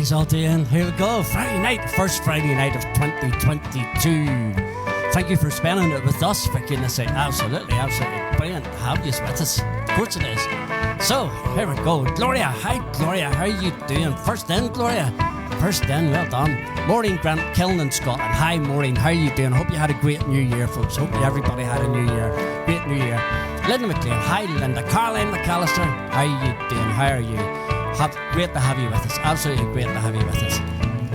you all doing? Here we go. Friday night, first Friday night of 2022. Thank you for spending it with us, for goodness sake. Absolutely brilliant to have you with us. Of course it is. So, here we go. Gloria, hi Gloria, how are you doing? First in, Gloria. First in, well done. Maureen Grant, Kiln in Scotland. Hi Maureen, how are you doing? Hope you had a great New Year, folks. Hope everybody had a New Year. Great New Year. Linda McLean, hi Linda. Caroline McAllister, how are you doing? How are you? Great to have you with us. Absolutely great to have you with us.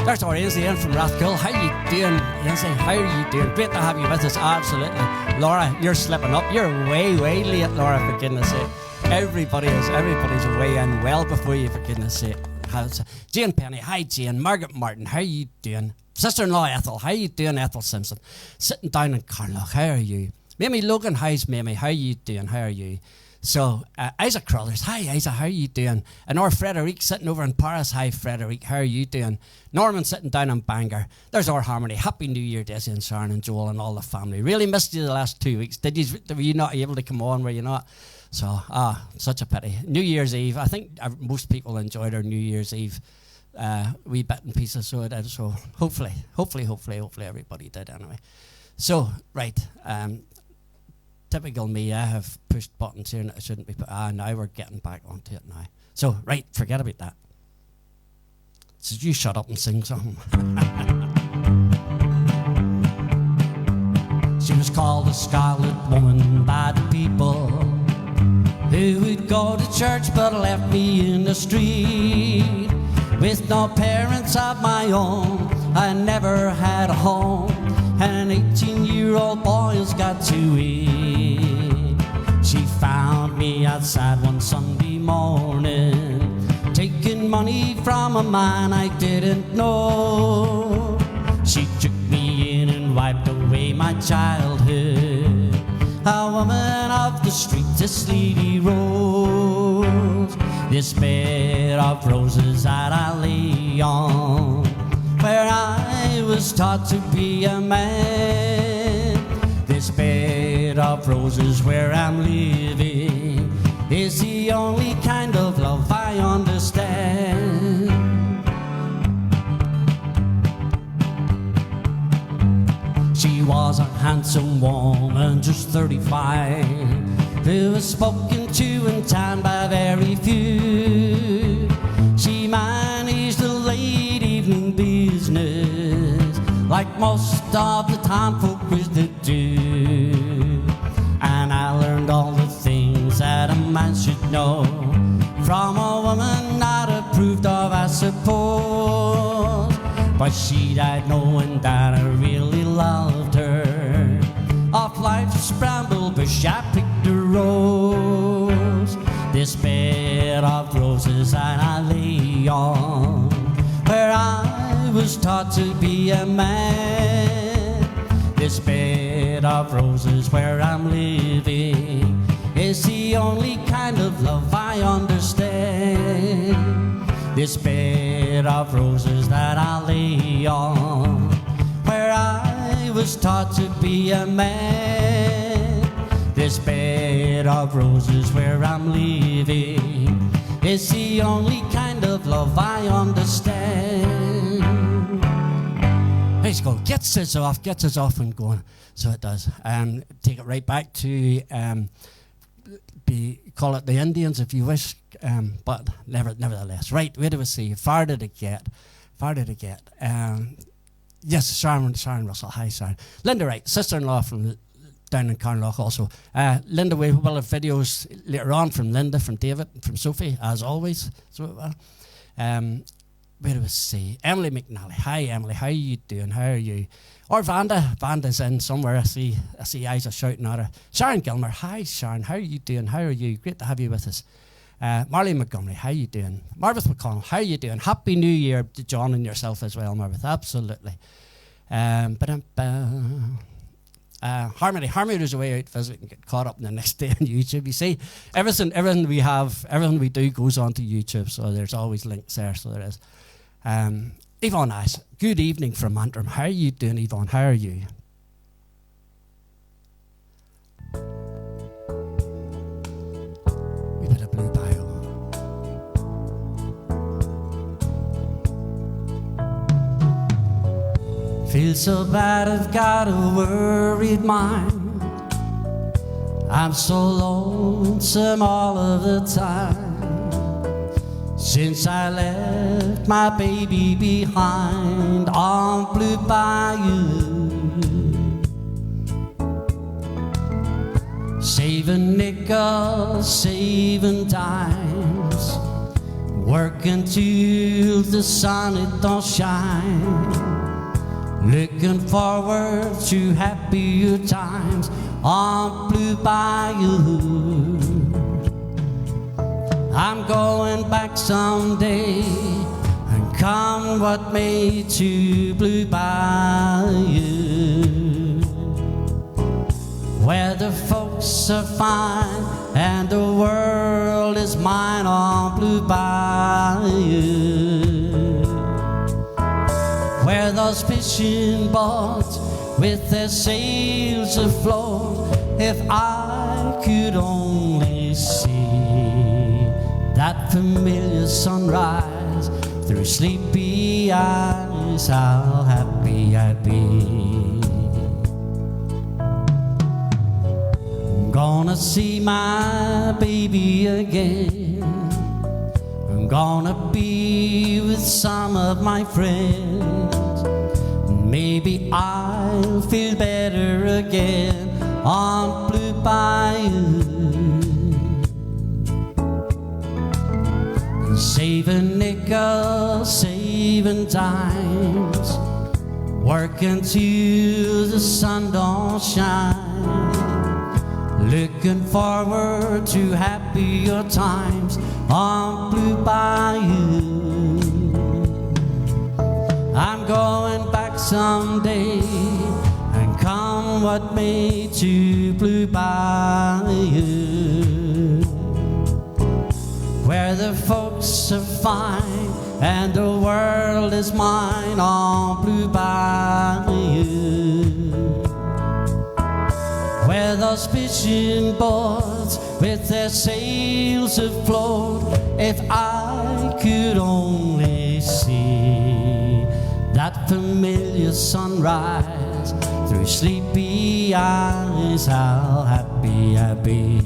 There's our Ainsley in from Rathcoole. How you doing, Ainsley? How are you doing? Great to have you with us. Absolutely. Laura, you're slipping up. You're way late, Laura, for goodness sake. Everybody's way in well before you, for goodness sake. Jane Penny, hi Jane. Margaret Martin, how are you doing? Sister-in-law Ethel, how are you doing? Ethel Simpson. Sitting down in Carlock, how are you? Mamie Logan, how's Mamie? How are you doing? How are you? So, Isaac Crawlers, hi Isaac, how are you doing? And our Frederic sitting over in Paris, hi Frederic, how are you doing? Norman sitting down in Bangor. There's our Harmony. Happy New Year, Desi and Sharon and Joel and all the family. Really missed you the last 2 weeks. Were you not able to come on? Were you not? So, such a pity. New Year's Eve, I think most people enjoyed our New Year's Eve wee bit and pieces, so it is. So hopefully everybody did anyway. So, right, typical me, I have pushed buttons here and it shouldn't be now we're getting back onto it now. So, right, forget about that. So you shut up and sing something. She was called a Scarlet Woman by the people who would go to church but left me in the street. With no parents of my own, I never had a home, and an 18-year-old boy has got to eat. She found me outside one Sunday morning, taking money from a man I didn't know. She took me in and wiped away my childhood, a woman of the street, a sleety rose. This bed of roses that I lay on, where I was taught to be a man. This bed of roses where I'm living is the only kind of love I understand. She was a handsome woman, just 35, who was spoken to in town by very few. She managed the late evening business like most of the town folk wish to do. And I learned all the things that a man should know from a woman not approved of, I suppose. But she died knowing that I really loved her. Off life's bramble bush I picked a rose. This bed of roses that I lay on, where I was taught to be a man. This bed of roses where I'm living is the only kind of love I understand. This bed of roses that I lay on, where I was taught to be a man. This bed of roses where I'm living is the only kind of love I understand. Let's go. Gets us off and going. So it does. Take it right back to call it the Indians if you wish, but nevertheless. Right, where do we see? Far did it get? Yes, Sharon Russell. Hi, Sharon. Linda Wright, sister-in-law from down in Carnlough also. Linda, we will have videos later on from Linda, from David, from Sophie, as always. So, where do we see? Emily McNally. Hi, Emily. How are you doing? How are you? Or Vanda's in somewhere. I see eyes are shouting at her. Sharon Gilmer. Hi, Sharon. How are you doing? How are you? Great to have you with us. Marley Montgomery, how are you doing? Marvith McConnell, how are you doing? Happy New Year to John and yourself as well, Marvith. Absolutely. Harmony was away out visiting, get caught up in the next day on YouTube. You see, everything we do goes onto YouTube, so there's always links there. So there is. Yvonne asks, good evening from Antrim. How are you doing, Yvonne? How are you? We bit of blue bio. Feel so bad I've got a worried mind. I'm so lonesome all of the time. Since I left my baby behind on Blue Bayou. Saving nickels, saving dimes, working till the sun it don't shine. Looking forward to happier times on Blue Bayou. I'm going back someday, and come what may, to Blue Bayou, where the folks are fine and the world is mine on Blue Bayou. Where those fishing boats with their sails afloat, if I could only see that familiar sunrise through sleepy eyes, how happy I'd be. I'm gonna see my baby again. I'm gonna be with some of my friends. Maybe I'll feel better again on Blue Bayou. Saving nickels, saving dimes, working till the sun don't shine. Looking forward to happier times on Blue Bayou. I'm going back someday, and come what may, to Blue Bayou, where the folks are fine and the world is mine on Blue Bayou, where those fishing boats with their sails afloat, if I could only see that familiar sunrise through sleepy eyes, how happy I'd be.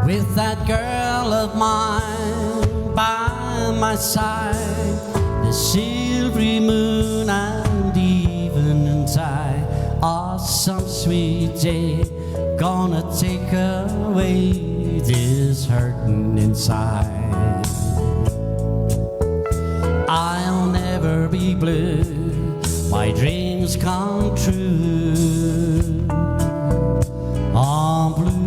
With that girl of mine by my side, the silvery moon and evening tide, oh, some sweet day gonna take away this hurting inside. I'll never be blue, my dreams come true on Blue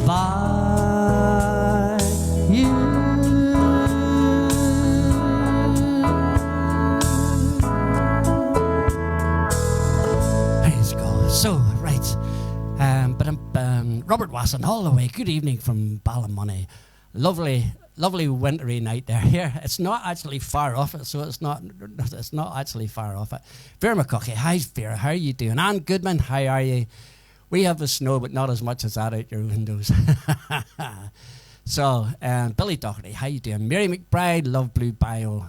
Bayou. Praise God. So, right. Robert Wasson, all the way. Good evening from Ballymoney. Lovely wintry night there. Here, it's not actually far off it, so it's not actually far off it. Vera McCuckey, hi Vera, how are you doing? Anne Goodman, how are you? We have the snow, but not as much as that out your windows. So, Billy Doherty, how you doing? Mary McBride, love Blue Bayou.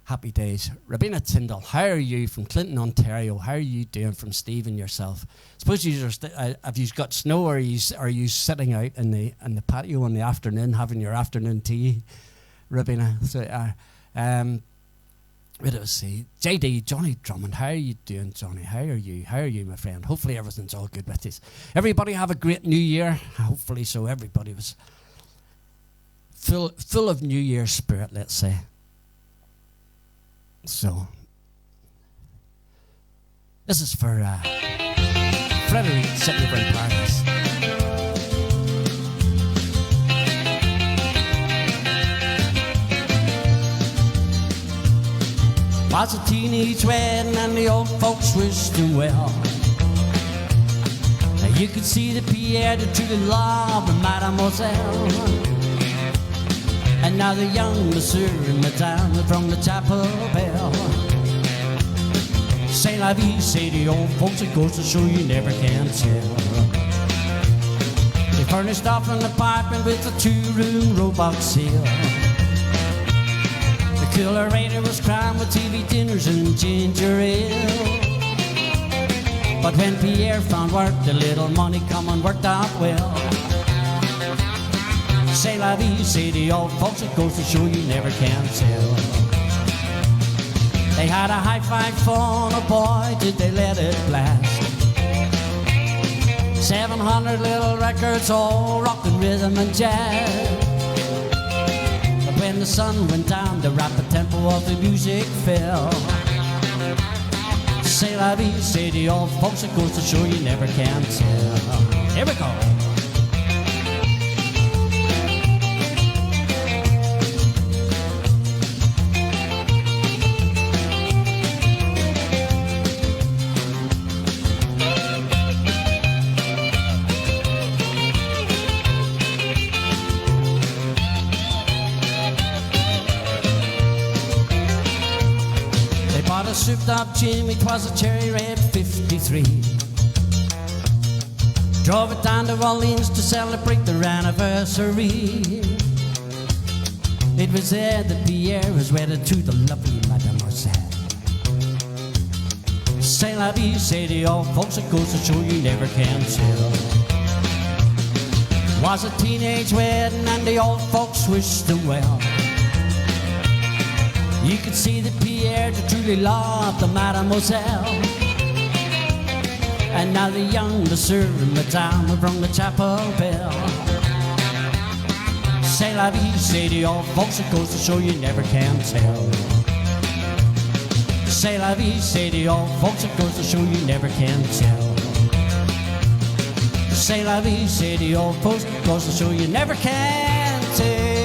Happy days. Rabina Tyndall, how are you from Clinton, Ontario? How are you doing from Steve and yourself? Suppose you just have you got snow, or are you sitting out in the patio in the afternoon having your afternoon tea, Rabina? So, what do I say? JD, Johnny Drummond, how are you doing, Johnny? How are you, my friend? Hopefully everything's all good with you. Everybody have a great New Year. Hopefully so. Everybody was full of New Year spirit, let's say. So, this is for Frederick sitting over in Paris. Was a teenage wedding and the old folks wished him well. You could see the Pierre de Truly love and Madame mademoiselle. And now the young monsieur and madame from the chapel bell. C'est la vie, say the old folks, it goes to show you never can tell. They furnished off in the apartment with a 2-room robot seal. The coolerator was crammed with TV dinners and ginger ale. But when Pierre found work, the little money come and worked out well. C'est la vie, say the old folks, it goes to show you never can tell. They had a hi-fi phone, oh boy, did they let it blast. 700 little records, all rockin' rhythm and jazz. But when the sun went down, the rapid tempo of the music fell. C'est la vie, say the old folks, it goes to show you never can tell. Here we go. A souped up Jimmy, 'twas a cherry red 53. Drove it down to Orleans to celebrate their anniversary. It was there that Pierre was wedded to the lovely mademoiselle. C'est la vie, say the old folks, it goes to show you never can tell. It was a teenage wedding and the old folks wished them well. You could see that Pierre truly loved the mademoiselle. And now the young monsieur and madame have rung the chapel bell. C'est la vie, say the old folks, it goes to show you never can tell. C'est la vie, say the old folks, it goes to show you never can tell. C'est la vie, say the old folks, it goes to show you never can tell.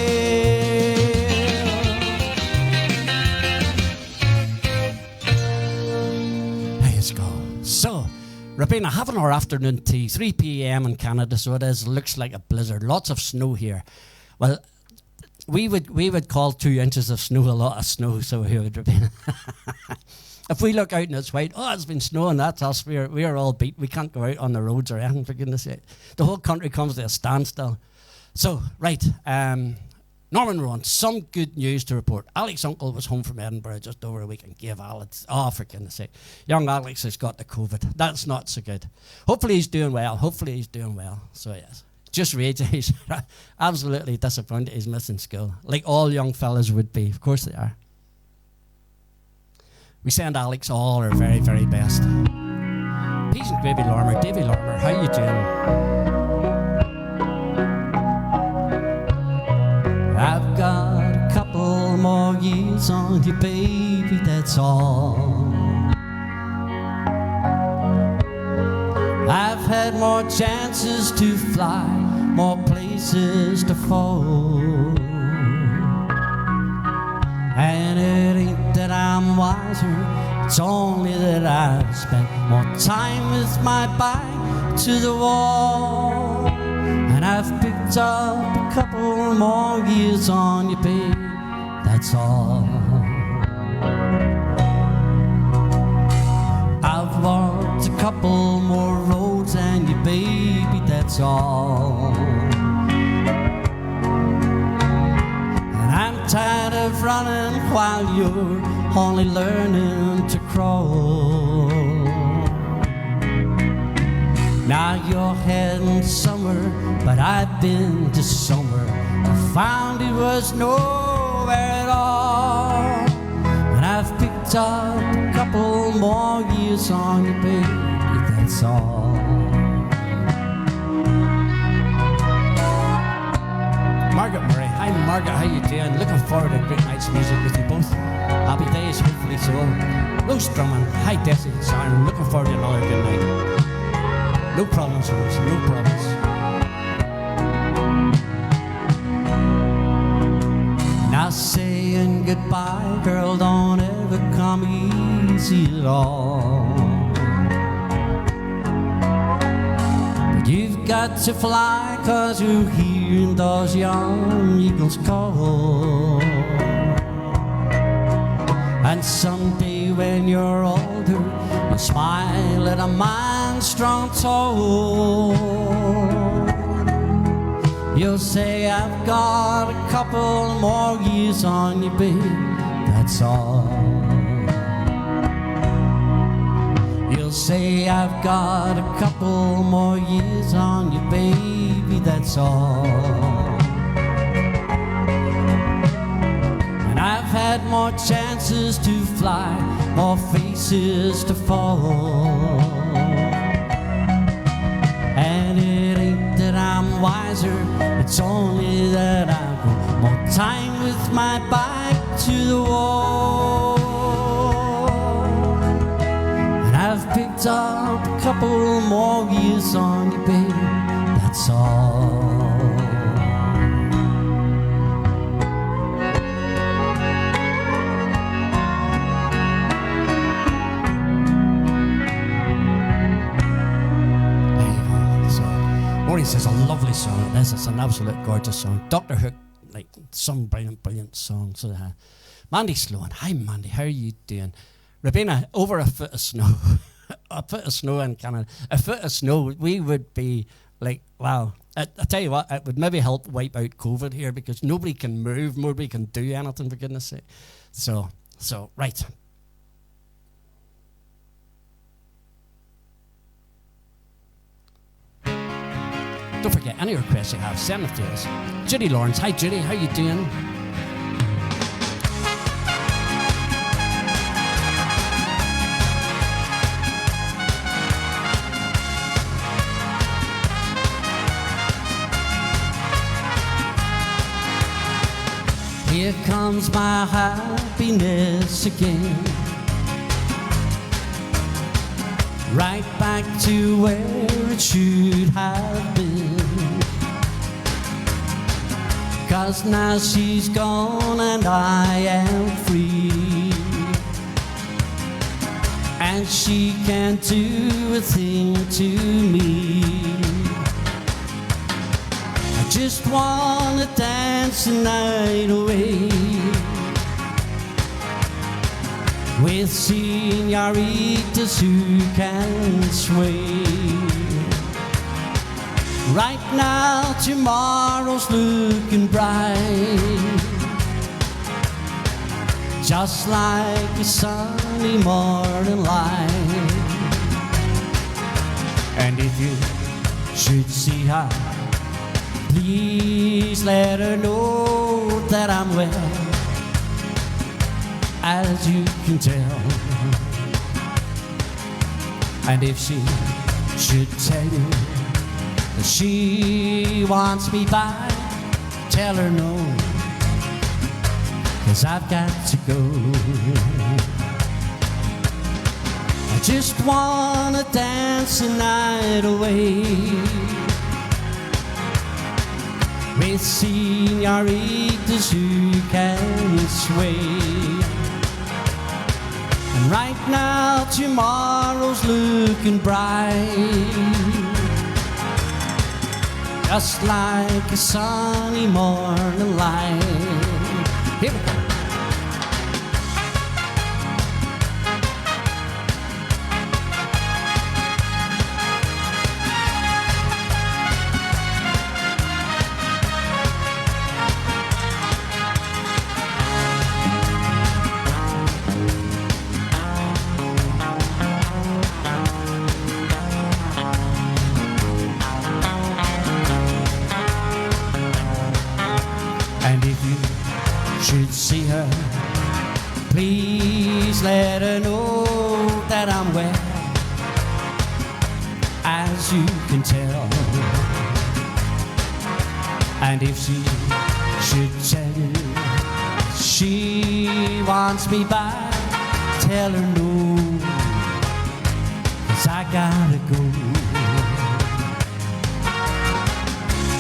So, Rabina, having our afternoon tea, 3 p.m. in Canada, so it is, looks like a blizzard. Lots of snow here. Well, we would call 2 inches of snow a lot of snow, so we would, Rabina. If we look out and it's white, oh, it's been snowing, that's us. We're all beat. We can't go out on the roads or anything, for goodness sake. The whole country comes to a standstill. So, right, Norman Rowan, some good news to report. Alex's uncle was home from Edinburgh just over a week and gave Alex, oh, for goodness sake. Young Alex has got the COVID. That's not so good. Hopefully he's doing well. So, yes. Just rage. He's absolutely disappointed he's missing school. Like all young fellas would be. Of course they are. We send Alex all our very, very best. Peace and gravy, Lormer. Davy Lormer, how you doing? I've got a couple more years on you, baby, that's all. I've had more chances to fly, more places to fall. And it ain't that I'm wiser, it's only that I've spent more time with my back to the wall. And I've picked up a couple more years on you, babe, that's all. I've walked a couple more roads and you, baby, that's all. And I'm tired of running while you're only learning to crawl. Now you're heading somewhere, but I've been to somewhere. I found it was nowhere at all. And I've picked up a couple more years on you, baby, that's all. Margaret Murray, hi Margaret, how you doing? Looking forward to a great night's music with you both. Happy days, hopefully so. Rose Drummond, hi Desi and Simon, looking forward to another good night. No problems, Rose, no problems. Now saying goodbye, girl, don't ever come easy at all. But you've got to fly, 'cause you're hearing those young eagles call. And someday when you're older, you'll smile at a man's strong toe. You'll say, I've got a couple more years on you, babe, that's all. You'll say, I've got a couple more years on you, baby, that's all. And I've had more chances to fly, more faces to fall. And it ain't that I'm wiser, it's only that I've got more time with my back to the wall. And I've picked up a couple more years on you, babe, that's all. It's a lovely song. This is an absolute gorgeous song. Dr. Hook, like some brilliant songs. So, Mandy Sloan, hi Mandy, how are you doing? Rabina, over a foot of snow, a foot of snow in Canada, a foot of snow, we would be like, wow. I tell you what, it would maybe help wipe out COVID here because nobody can move, nobody can do anything, for goodness sake. So right. Don't forget, any requests you have, send them to us. Judy Lawrence, hi Judy, how you doing? Here comes my happiness again, right back to where it should have been. 'Cause now she's gone and I am free, and she can't do a thing to me. I just wanna dance the night away with senoritas who can sway. Right now, tomorrow's looking bright, just like a sunny morning light. And if you should see her, please let her know that I'm well, as you can tell. And if she should tell you that she wants me back, tell her no, 'cause I've got to go. I just wanna dance the night away with senoritas who can sway. And right now, tomorrow's looking bright, just like a sunny morning light. Here we go. See her, please let her know that I'm well, as you can tell. And if she should tell you she wants me back, tell her no, 'cause I gotta go.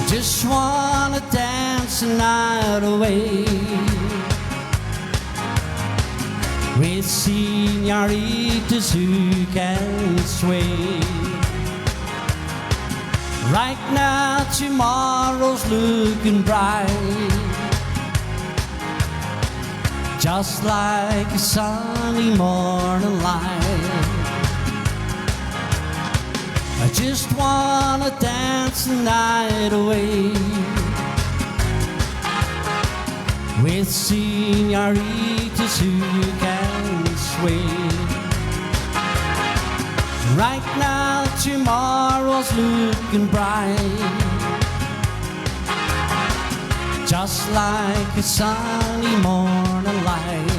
Just wanna dance the night away with senoritas who can sway. Right now tomorrow's looking bright, just like a sunny morning light. I just wanna dance the night away with señoritas who can sway. Right now tomorrow's looking bright, just like a sunny morning light.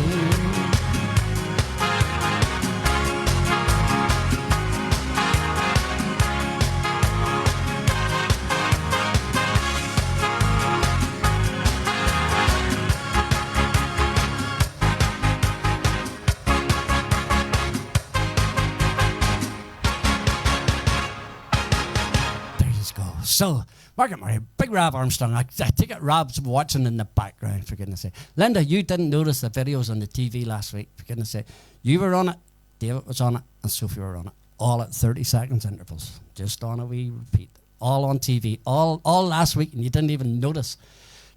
So, Margaret Murray, big Rob Armstrong. I take it Rob's watching in the background, for goodness sake. Linda, you didn't notice the videos on the TV last week, for goodness sake. You were on it, David was on it, and Sophie were on it. All at 30 seconds intervals. Just on a wee repeat. All on TV. All last week, and you didn't even notice.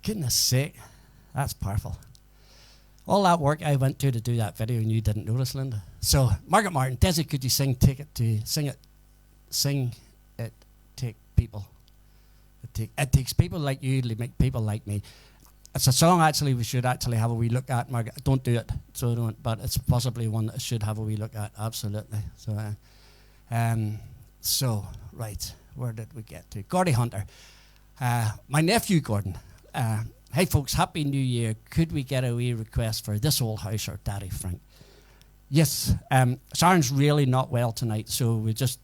Goodness sake. That's powerful. All that work I went to do that video, and you didn't notice, Linda. So, Margaret Martin, Desi, could you sing Take It to Sing It, Take People. It takes people like you to make people like me. It's a song actually we should actually have a wee look at, Margaret. Don't do it, so don't. But it's possibly one that I should have a wee look at, absolutely. So, right, where did we get to? Gordy Hunter. My nephew, Gordon. Hey, folks, Happy New Year. Could we get a wee request for This Old House or Daddy Frank? Yes, Sharon's really not well tonight, so we just...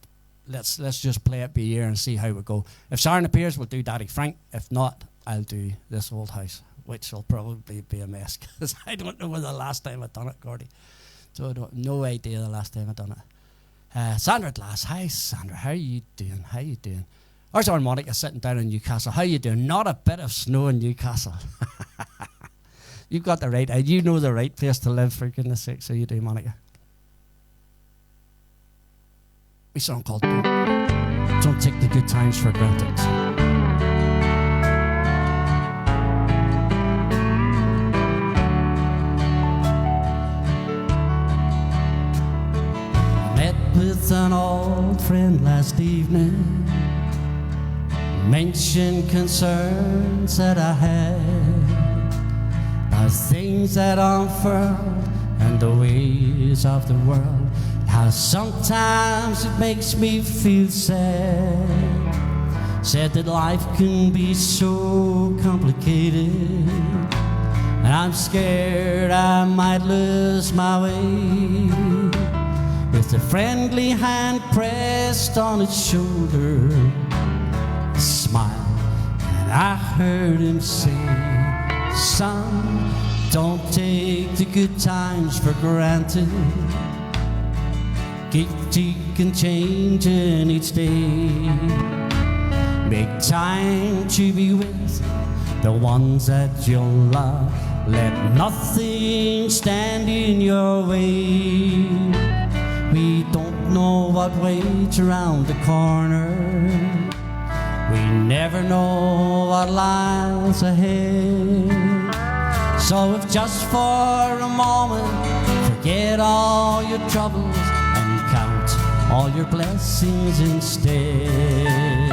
Let's just play it by ear and see how we go. If Sharon appears, we'll do Daddy Frank. If not, I'll do This Old House, which will probably be a mess because I don't know when the last time I've done it, Gordy. So I don't no idea the last time I've done it. Sandra Glass. Hi, Sandra. How are you doing? How you doing? There's our Monica sitting down in Newcastle. How you doing? Not a bit of snow in Newcastle. You've got the right. You know the right place to live, for goodness sake. So you do, Monica. A song called Don't Take the Good Times for Granted. I met with an old friend last evening, mentioned concerns that I had about things that unfurled and the ways of the world. How sometimes it makes me feel sad. Said that life can be so complicated, and I'm scared I might lose my way. With a friendly hand pressed on its shoulder, a smile, and I heard him say, son, don't take the good times for granted. Keep ticking, changing each day. Make time to be with the ones that you love. Let nothing stand in your way. We don't know what waits around the corner. We never know what lies ahead. So if just for a moment, forget all your troubles, count all your blessings instead.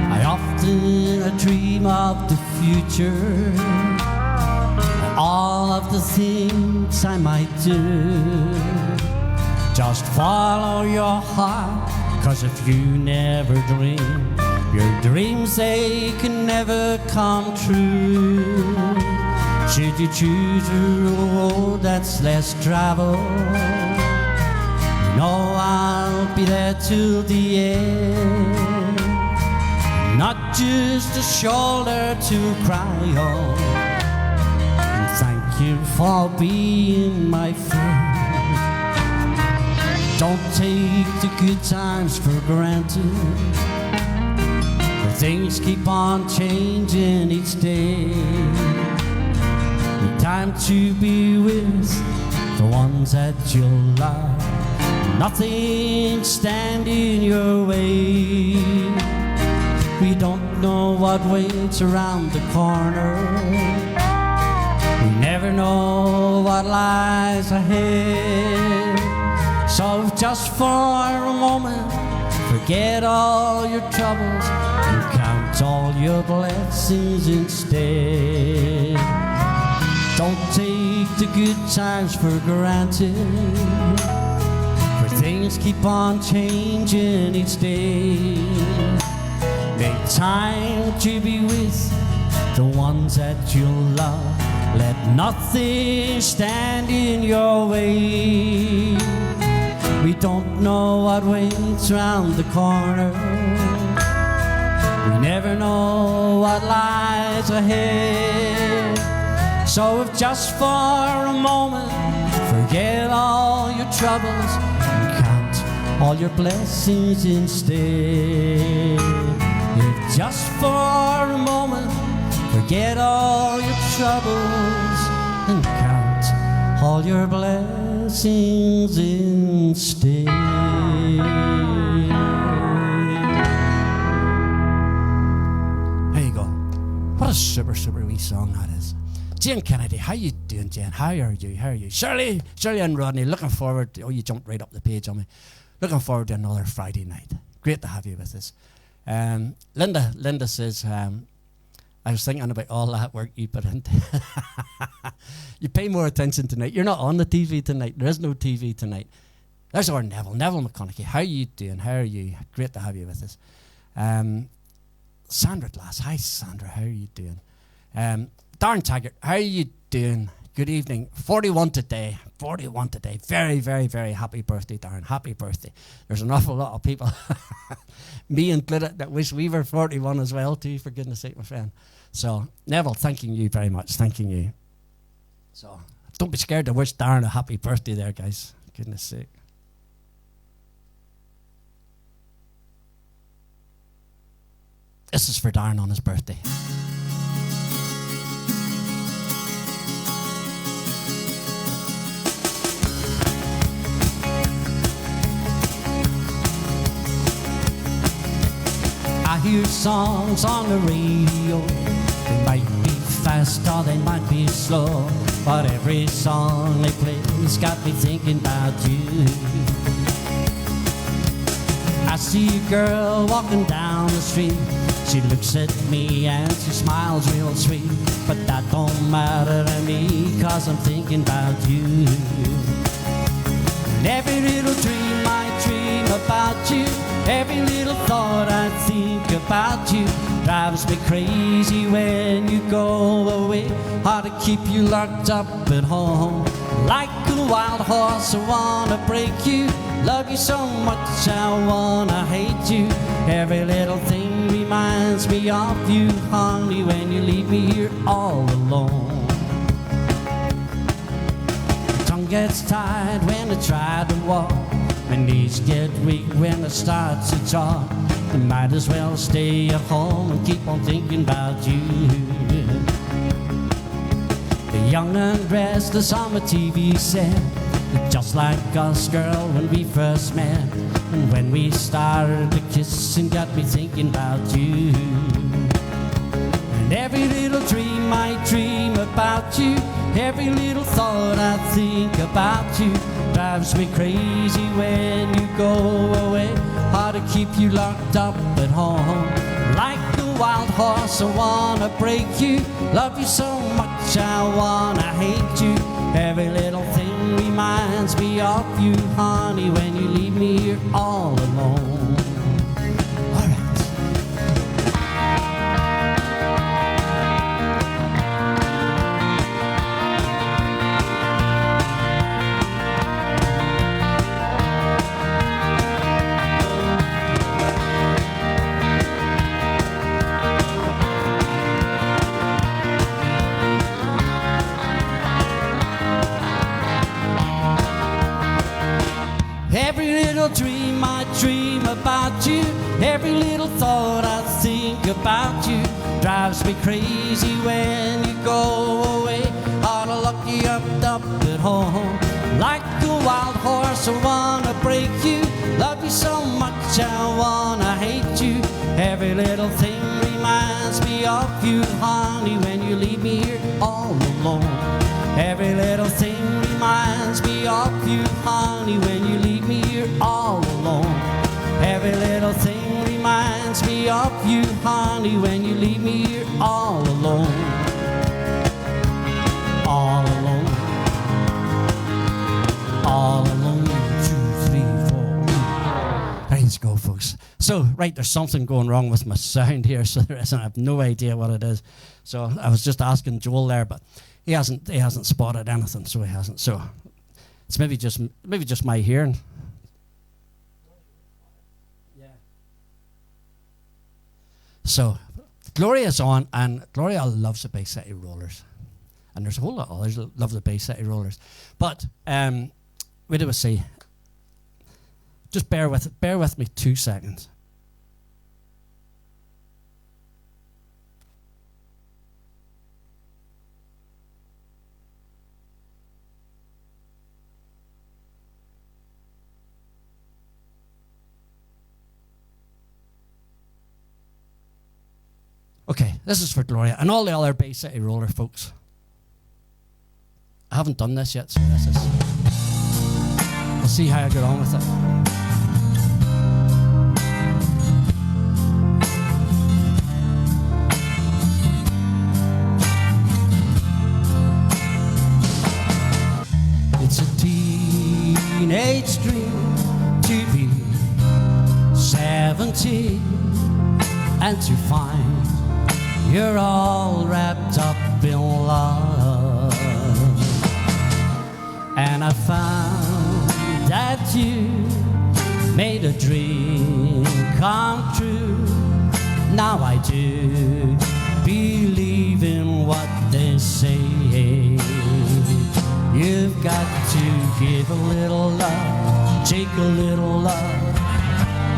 I often dream of the future and all of the things I might do. Just follow your heart, 'cause if you never dream, your dreams, they can never come true. Should you choose a road that's less traveled, you know I'll be there till the end. Not just a shoulder to cry on, and thank you for being my friend. Don't take the good times for granted. Things keep on changing each day. Time to be with the ones that you love. Nothing standing your way. We don't know what waits around the corner. We never know what lies ahead. So just for a moment, forget all your troubles and count all your blessings instead. Don't take the good times for granted, for things keep on changing each day. Make time to be with the ones that you love. Let nothing stand in your way. We don't know what waits round the corner. We never know what lies ahead. So if just for a moment, forget all your troubles and count all your blessings instead. If just for a moment, forget all your troubles and count all your blessings instead. There you go. What a super, super wee song that is. Jane Kennedy, how you doing, Jane? How are you? How are you? Shirley and Rodney, looking forward to, oh, you jumped right up the page on me. Looking forward to another Friday night. Great to have you with us. Linda says, I was thinking about all that work you put into. You pay more attention tonight. You're not on the TV tonight. There is no TV tonight. There's our Neville McConaughey. How are you doing? How are you? Great to have you with us. Sandra Glass. Hi, Sandra. How are you doing? Darren Taggart, how are you doing? Good evening. 41 today. 41 today. Very, very, very happy birthday, Darren. Happy birthday. There's an awful lot of people, me included, that wish we were 41 as well, too, for goodness sake, my friend. So, Neville, thanking you very much. Thanking you. So, don't be scared to wish Darren a happy birthday there, guys. Goodness sake. This is for Darren on his birthday. I hear songs on the radio. They might be fast or they might be slow, but every song they play's got me thinking about you. I see a girl walking down the street. She looks at me and she smiles real sweet, but that don't matter to me, 'cause I'm thinking about you. And every little dream I dream about you, every little thought I think about you, drives me crazy when you go away. Hard to keep you locked up at home. Like a wild horse, I wanna break you. Love you so much, I wanna hate you. Every little thing reminds me of you, honey, when you leave me here all alone. My tongue gets tired when I try to walk. My knees get weak when I start to talk. I might as well stay at home and keep on thinking about you. The young and restless on my TV set, just like us, girl, when we first met. And when we started to kiss, and got me thinking about you. And every little dream I dream about you, every little thought I think about you, drives me crazy when you go away. Hard to keep you locked up at home. Like a wild horse, I wanna break you. Love you so much, I wanna hate you. Every little thing reminds me of you, honey, when you leave me here all alone. All right. Every little dream I dream about you, every little thought I think about you, drives me crazy when you go away. buck you up at home. Like a wild horse, I wanna break you. Love you so much, I wanna hate you. Every little thing reminds me of you, honey, when you leave me here all alone. Every little thing reminds me of you, honey, when you leave me here all alone. Every little thing reminds me of you, honey, when you leave me here all alone. All alone. All alone. 2, 3, 4. There you go, folks. So, right, there's something going wrong with my sound here, so there isn't. I have no idea what it is. So I was just asking Joel there, but he hasn't spotted anything, so he hasn't. So it's maybe just my hearing. Yeah. So Gloria's on, and Gloria loves the Bay City Rollers, and there's a whole lot of others that love the Bay City Rollers. But wait do we see? Just bear with me 2 seconds. Okay, this is for Gloria and all the other Bay City Roller folks. I haven't done this yet, so this is. We'll see how I get on with it. It's a teenage dream to be 17 and to find you're all wrapped up in love. And I found that you made a dream come true. Now I do believe in what they say. You've got to give a little love, take a little love.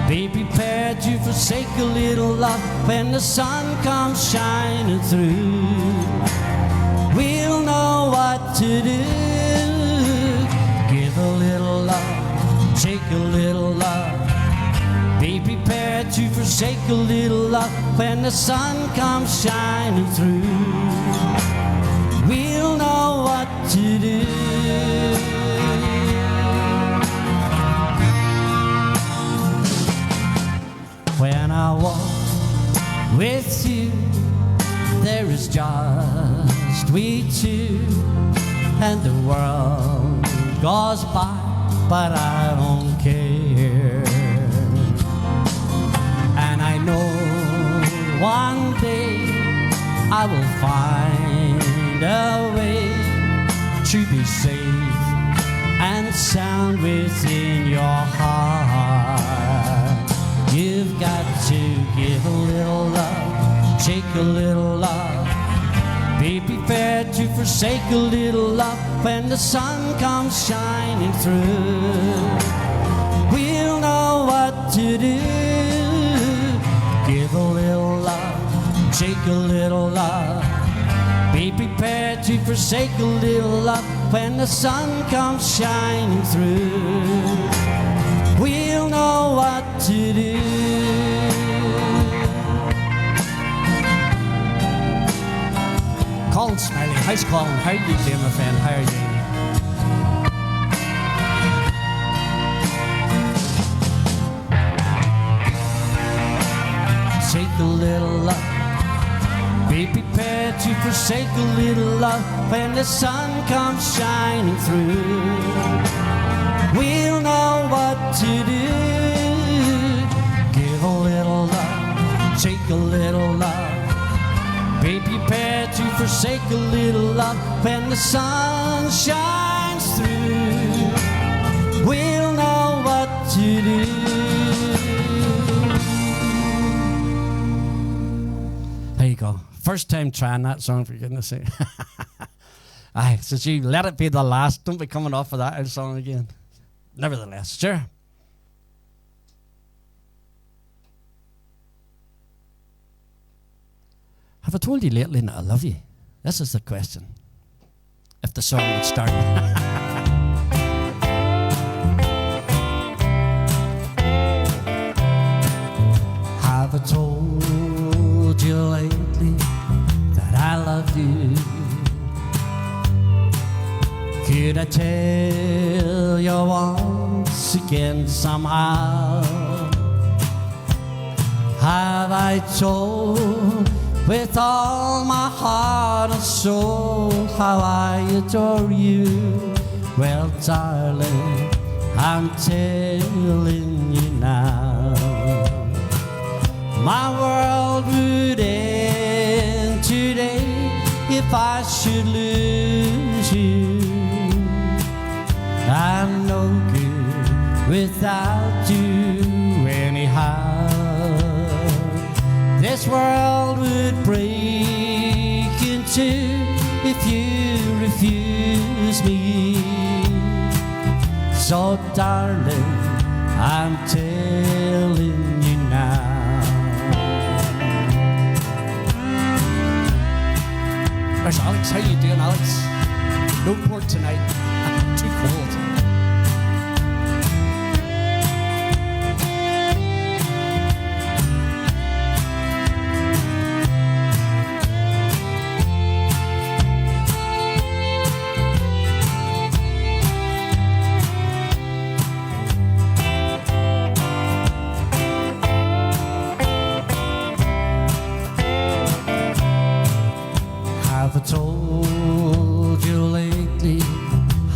Be prepared to forsake a little love when the sun comes shining through. We'll know what to do. Give a little love, take a little love. Be prepared to forsake a little love when the sun comes shining through. We'll know what to do. When I walk with you, there is just we two, and the world goes by, but I don't care. And I know one day I will find a way to be safe and sound within your heart. You've got to give a little love, take a little love. Be prepared to forsake a little love when the sun comes shining through. We'll know what to do. Give a little love, take a little love. Be prepared to forsake a little love when the sun comes shining through. We'll know what to do. Colin Smiley, how's Colin? How are you doing, my friend? How are you? Take a little love. Be prepared to forsake a little love when the sun comes shining through. We'll know what to do. Give a little love, take a little love. Be prepared to forsake a little love when the sun shines through. We'll know what to do. There you go. First time trying that song, for goodness sake. Aye, so you let it be the last. Don't be coming off of that song again. Nevertheless, sure. Have I told you lately that I love you? This is the question. if the song would start. Have I told you lately that I love you? Could I tell you once again somehow? Have I told with all my heart and soul how I adore you? Well, darling, I'm telling you now. My world would end today if I should lose you. I'm no good without you anyhow. This world would break in two if you refuse me. So darling, I'm telling you now. There's Alex. How you doing, Alex? No port tonight. Too cold. Have I told you lately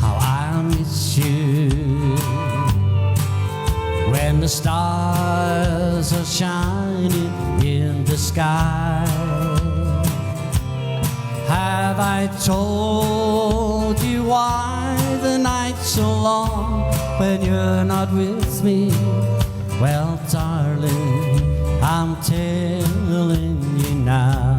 how I miss you? When the stars are shining in the sky. Have I told you why the night's so long when you're not with me? Well, darling, I'm telling you now.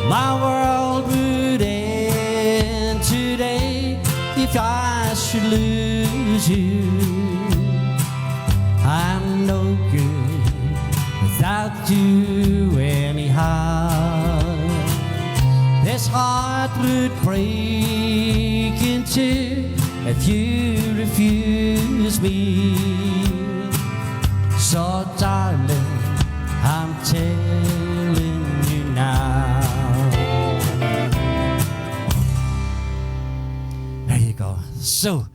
My world would end today if I should lose you. I'm no good without you anyhow. This heart would break in two if you refuse me. So darling, I'm telling you now. So,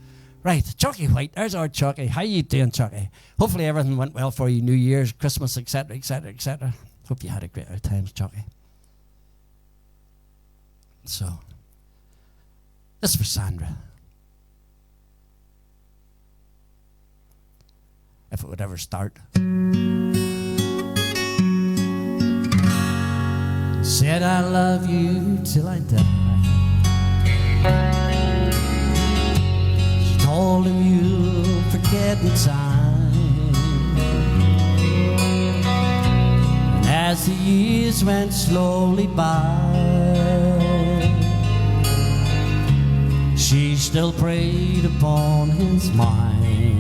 right, Chucky White, there's our Chucky. How you doing, Chucky? Hopefully everything went well for you, New Year's, Christmas, etc., etc., etc. Hope you had a great time, Chucky. So, this is for Sandra. If it would ever start. Said I love you till I die. Told him you'll forget in time. And as the years went slowly by, she still preyed upon his mind.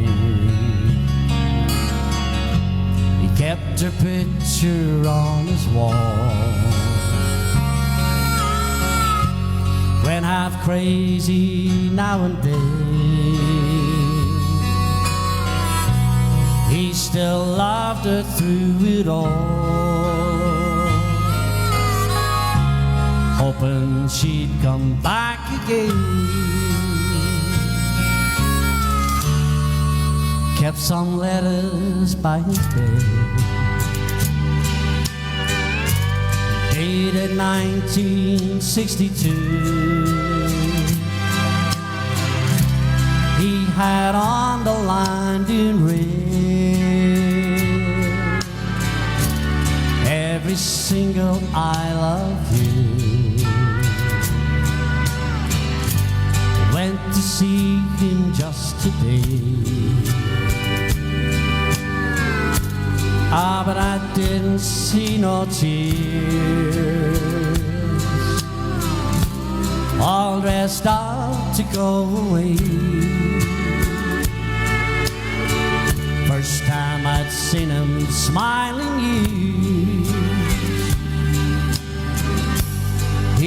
He kept her picture on his wall. When half crazy now and then, he still loved her through it all, hoping she'd come back again. Kept some letters by his bed, dated 1962. He had underlined in red every single I love you. Went to see him just today. Ah, but I didn't see no tears. All dressed up to go away. First time I'd seen him smiling years.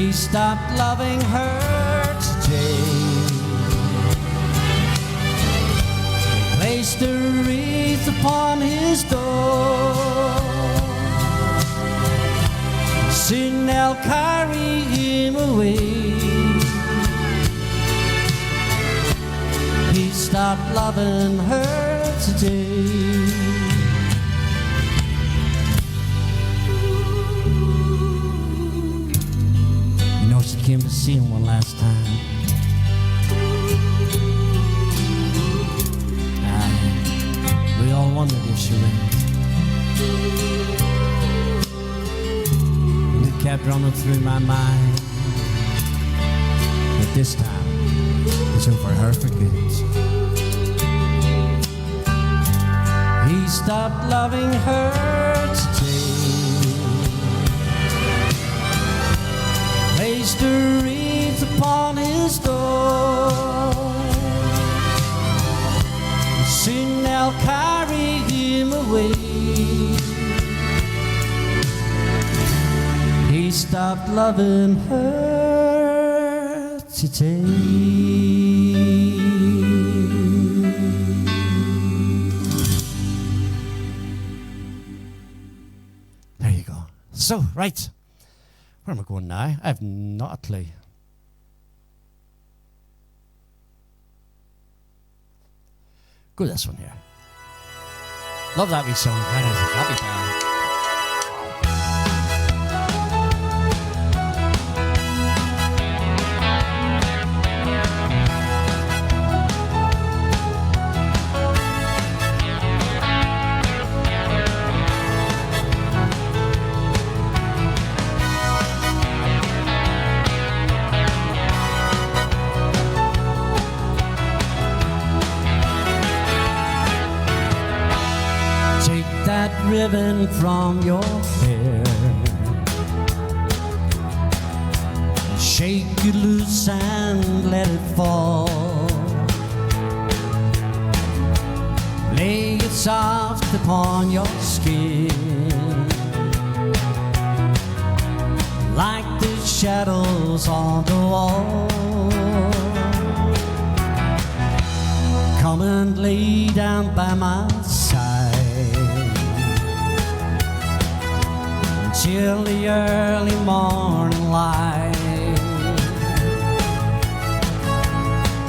He stopped loving her today. He placed a wreath upon his door. Soon they'll carry him away. He stopped loving her today. You know, she came to see him one last time. We all wondered if she went. And it kept running through my mind that this time it's over her for good. He stopped loving her today. Placed a wreath upon his door. Soon they'll carry him away. He stopped loving her today. There you go. So, right. Where am I going now? I have not a clue. Go this one here. Love that wee song. That is a happy band. That ribbon from your hair, shake it loose and let it fall. Lay it soft upon your skin, like the shadows on the wall. Come and lay down by my side till the early morning light.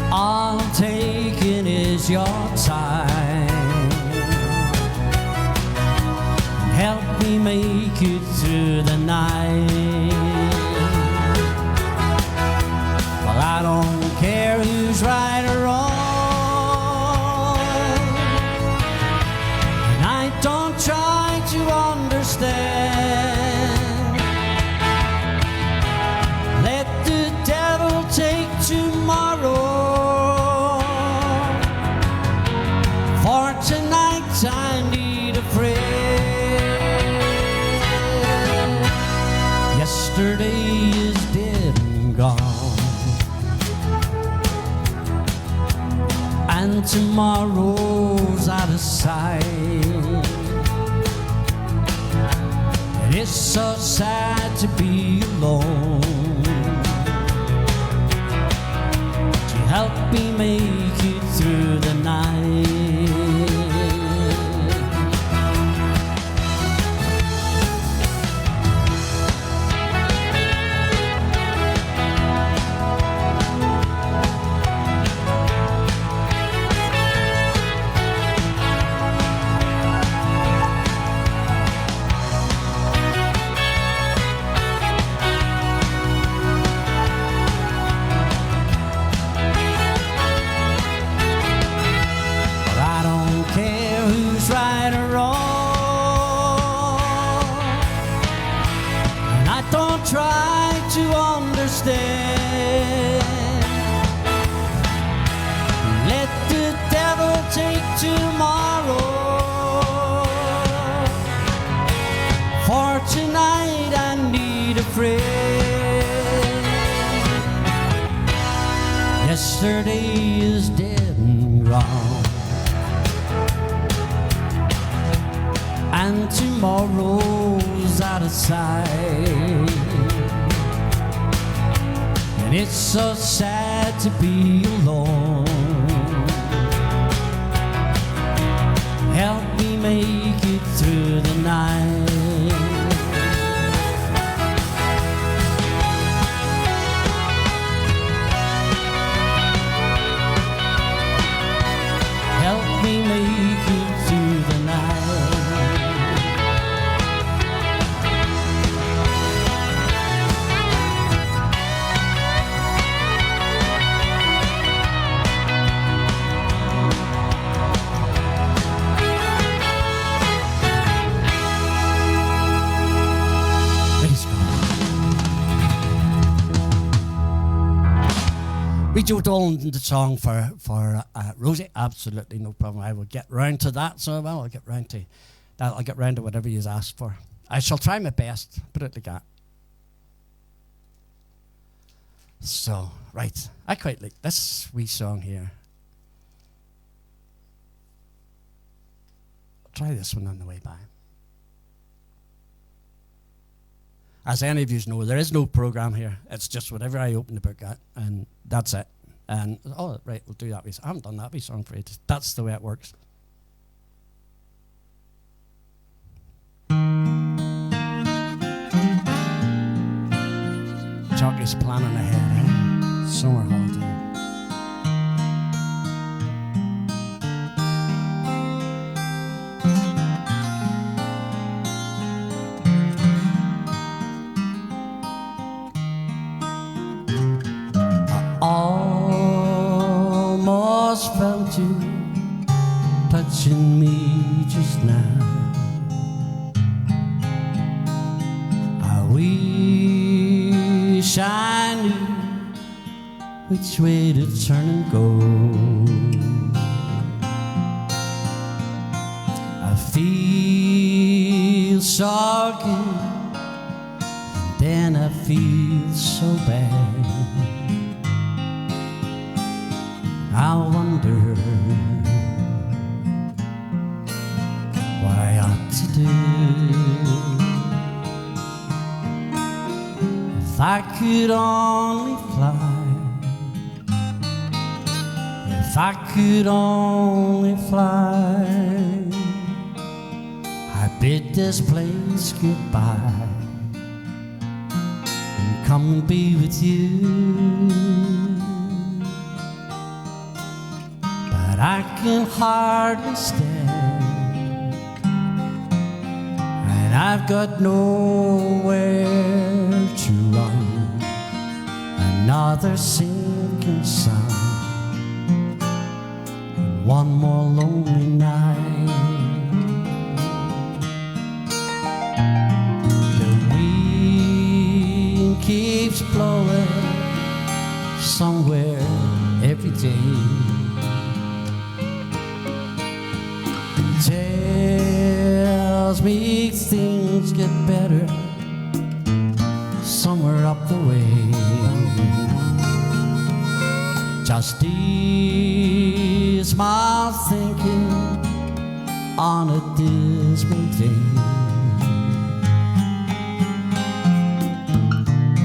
All I'm taking is your time. Help me make it through the night. Well, I don't care who's right or wrong, and I don't try to understand. Take tomorrow, for tonight I need a friend. Yesterday is dead and gone, and tomorrow's out of sight. And it's so sad to be alone. Help me make it through the night. Right or wrong, and I don't try to understand. Let the devil take tomorrow, for tonight I need a friend. Yesterday is dead and gone, and tomorrow's out of sight. It's so sad to be alone. Help me make it through the night. Help me make it through the night. We Joe Dolan the song for Rosie. Absolutely no problem. I will get round to that. So well, I'll get round to that. I'll get round to whatever you asked for. I shall try my best. Put it like that. So right, I quite like this wee song here. I'll try this one on the way by. As any of you know, there is no program here. It's just whatever I open the book at, and that's it. And, oh, right, we'll do that. I haven't done that wee song for ages. That's the way it works. Jockey's planning ahead, eh? Summer holiday. Almost felt you touching me just now. I wish I knew which way to turn and go. I feel so good, and then I feel so bad. I wonder what I ought to do. If I could only fly, if I could only fly, I bid this place goodbye and come and be with you. I can hardly stand, and I've got nowhere to run. Another sinking sun, and one more lonely night. The wind keeps blowing somewhere every day. Tells me things get better somewhere up the way. Just dismal thinking on a dismal day.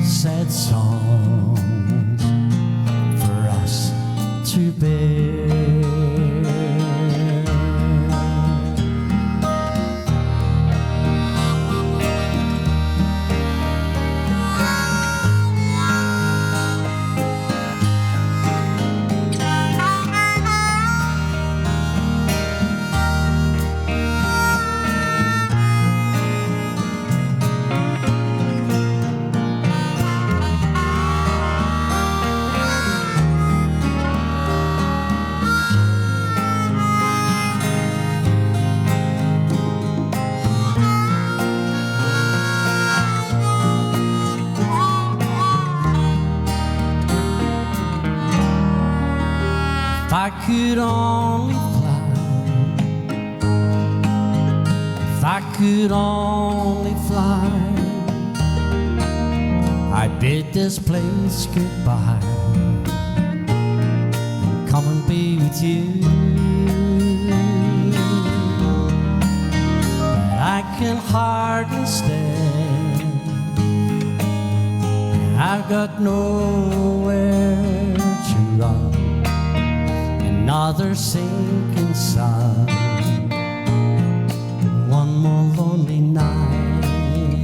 Sad songs for us to bear. If I could only fly, if I could only fly, I bid this place goodbye and come and be with you. But I can hardly stand, and I've got nowhere to run. Another sinking sun. One more lonely night.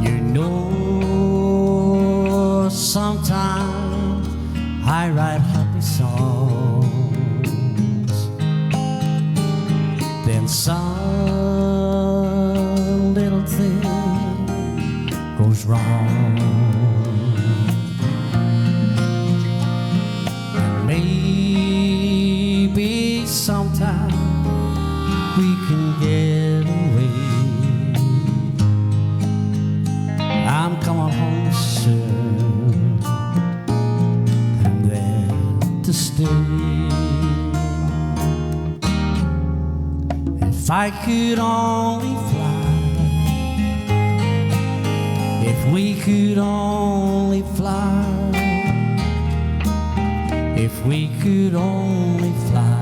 You know, sometimes I write happy songs, then some little thing goes wrong, and maybe sometime we can get away. I'm coming home soon, and then to stay. If I could only fly, if we could only fly, if we could only fly,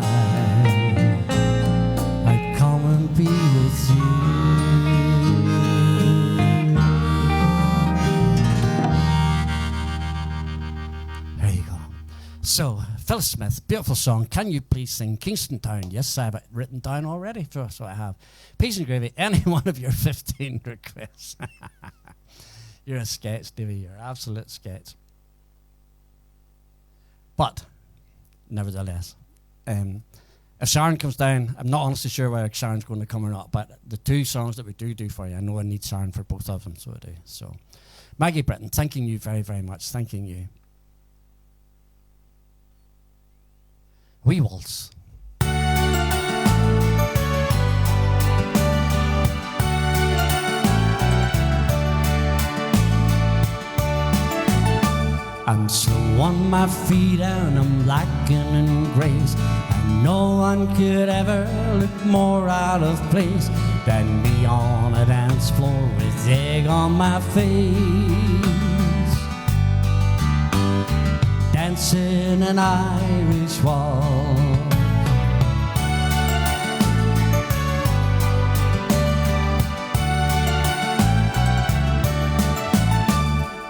I'd come and be with you. There you go. So, Phyllis Smith, beautiful song. Can you please sing Kingston Town? Yes, I have it written down already, so I have. Peas and gravy, any one of your 15 requests. You're a sketch, Davey. You're an absolute sketch. But, nevertheless, if Sharon comes down, I'm not honestly sure whether Sharon's going to come or not, but the two songs that we do for you, I know I need Sharon for both of them, so I do. So, Maggie Britton, thanking you very, very much. Thanking you. Wee Waltz. I'm slow on my feet and I'm lacking in grace, and no one could ever look more out of place than me on a dance floor with egg on my face, dancing an Irish waltz.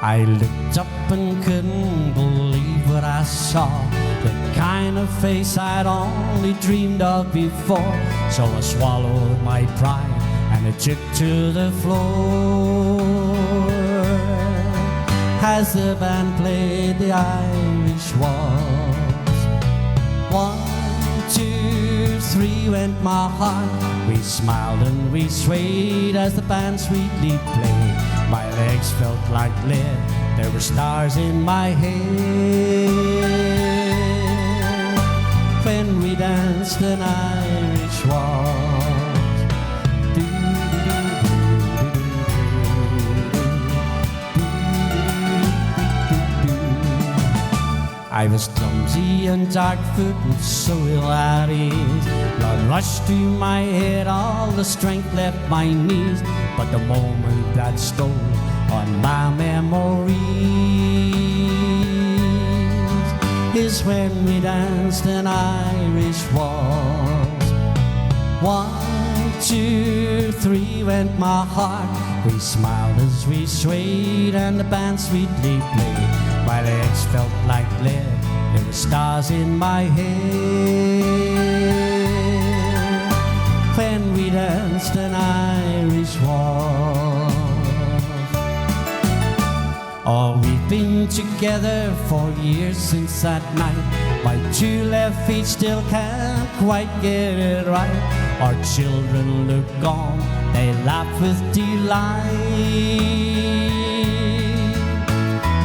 I looked up and couldn't believe what I saw, the kind of face I'd only dreamed of before. So I swallowed my pride and I took to the floor as the band played the Irish waltz. 1, 2, 3 went my heart. We smiled and we swayed as the band sweetly played. My legs felt like lead, there were stars in my head when we danced an Irish waltz. I was clumsy and dark-foot and so ill at ease. Blood rushed to my head, all the strength left my knees. But the moment that stole on my memories is when we danced an Irish waltz. 1, 2, 3 went my heart. We smiled as we swayed and the band sweetly played. My legs felt like lead, there were stars in my head when we danced an Irish waltz. Oh, we've been together for years since that night. My two left feet still can't quite get it right. Our children look on, they laugh with delight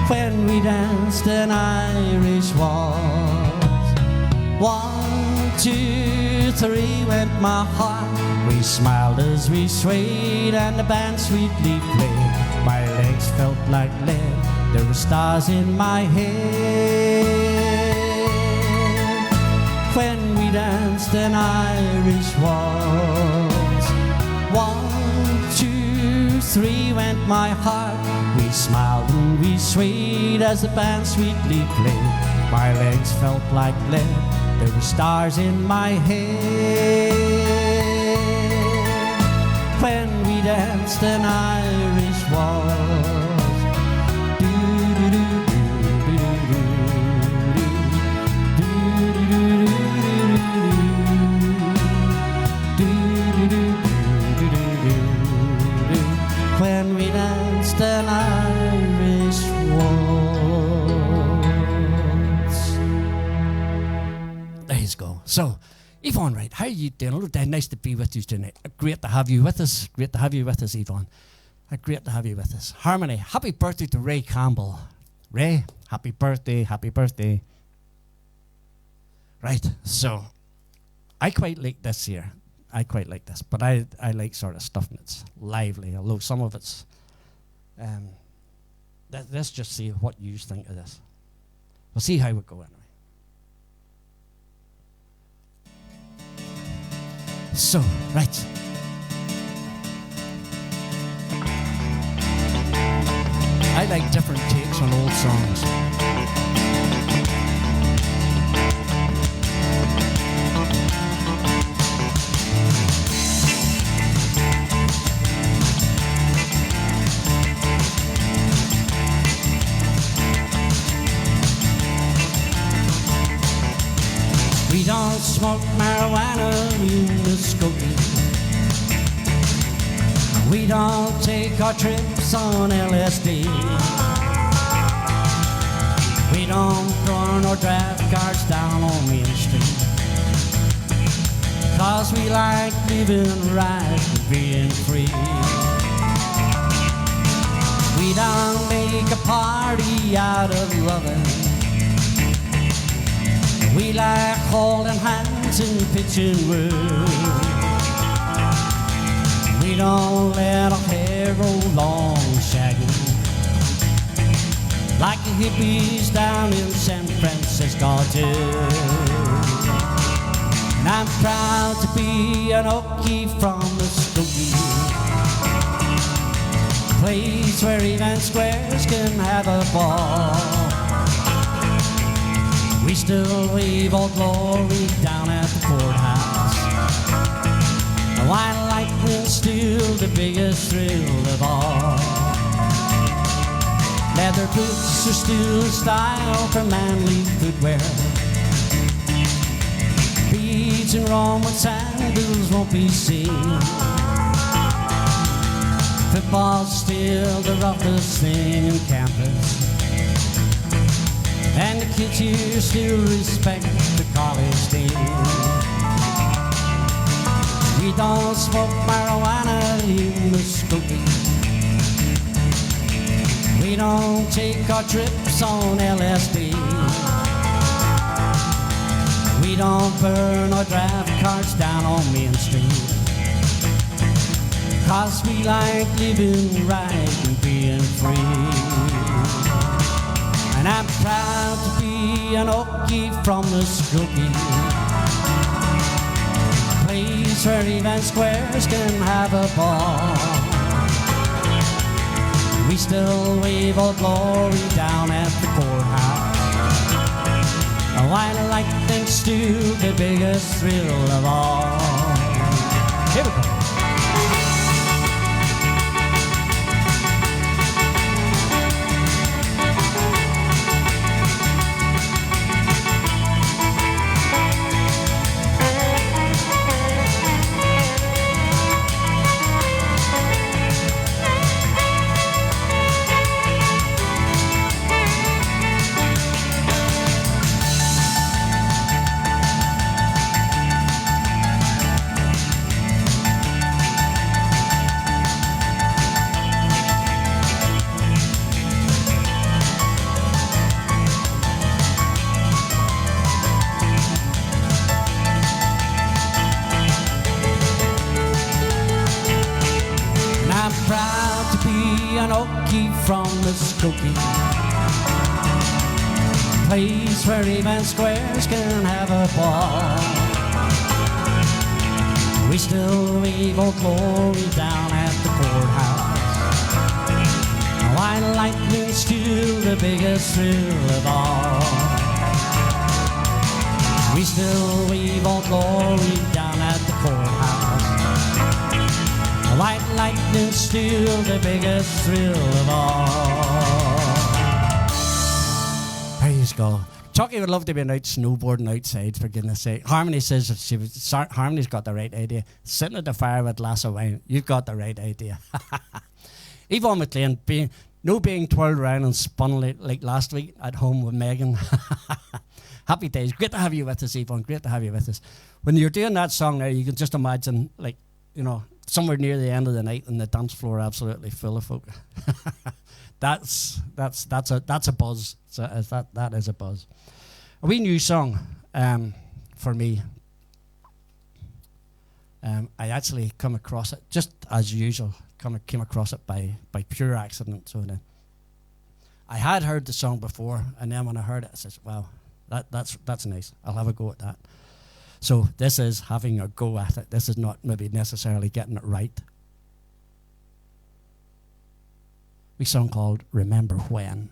when we danced an Irish waltz. 1, 2, 3 went my heart. We smiled as we swayed and the band sweetly played. My legs felt like lead, there were stars in my head when we danced an Irish waltz. 1, 2, 3 went my heart. We smiled and we swayed as the band sweetly played. My legs felt like lead, there were stars in my head when we danced an Irish walls. When we danced an Irish waltz. There you go. So, Yvonne, right, how are you doing? Hello, Dad. Nice to be with you tonight. Great to have you with us. Great to have you with us, Yvonne. Great to have you with us. Harmony, happy birthday to Ray Campbell. Ray, happy birthday, happy birthday. Right, so I quite like this here. I quite like this, but I like sort of stuff that's lively, although some of it's... let's just see what you think of this. We'll see how we go anyway. So, right. I like different takes on old songs. We don't smoke marijuana in the Skokie. We don't take our trips on LSD. We don't burn or draft cars down on Main Street. 'Cause we like living right and being free. We don't make a party out of loving. We like holding hands and pitching wood. We don't let our hair grow long, shaggy, like the hippies down in San Francisco too. And I'm proud to be an Okie from the Skokie, place where even squares can have a ball. We still wave Old Glory down at the courthouse. The white lightning's still the biggest thrill of all. Leather boots are still style for manly footwear. Beads and Roman sandals won't be seen. Football's still the roughest thing in campus. And the kids here still respect the college team. We don't smoke marijuana in the Skokie. We don't take our trips on LSD. We don't burn or drive cars down on Main Street. 'Cause we like living right and being free. And I'm proud to be an Okie from the Skokie, place where even squares can have a ball. We still wave Old Glory down at the courthouse. A white lightning's still the biggest thrill of all. Here we go. An Okie from the Skokie, place where even squares can have a ball. We still wave Old Glory down at the courthouse. A white lightning's still the biggest thrill of all. We still wave Old Glory down at the courthouse. A white lightning's still the biggest thrill of all. Praise God. Chucky would love to be out snowboarding outside, for goodness sake. Harmony says that Harmony's got the right idea. Sitting at the fire with a glass of wine. You've got the right idea. Yvonne McLean, being twirled around and spun like last week at home with Megan. Happy days. Great to have you with us, Yvonne. Great to have you with us. When you're doing that song now, you can just imagine, like, you know, somewhere near the end of the night and the dance floor absolutely full of folk. That's a buzz. That is a buzz. A wee new song for me. I actually come across it just as usual. Came across it by pure accident. So then I had heard the song before, and then when I heard it, I said, "Wow, that's nice. I'll have a go at that." So this is having a go at it. This is not maybe necessarily getting it right. A song called "Remember When."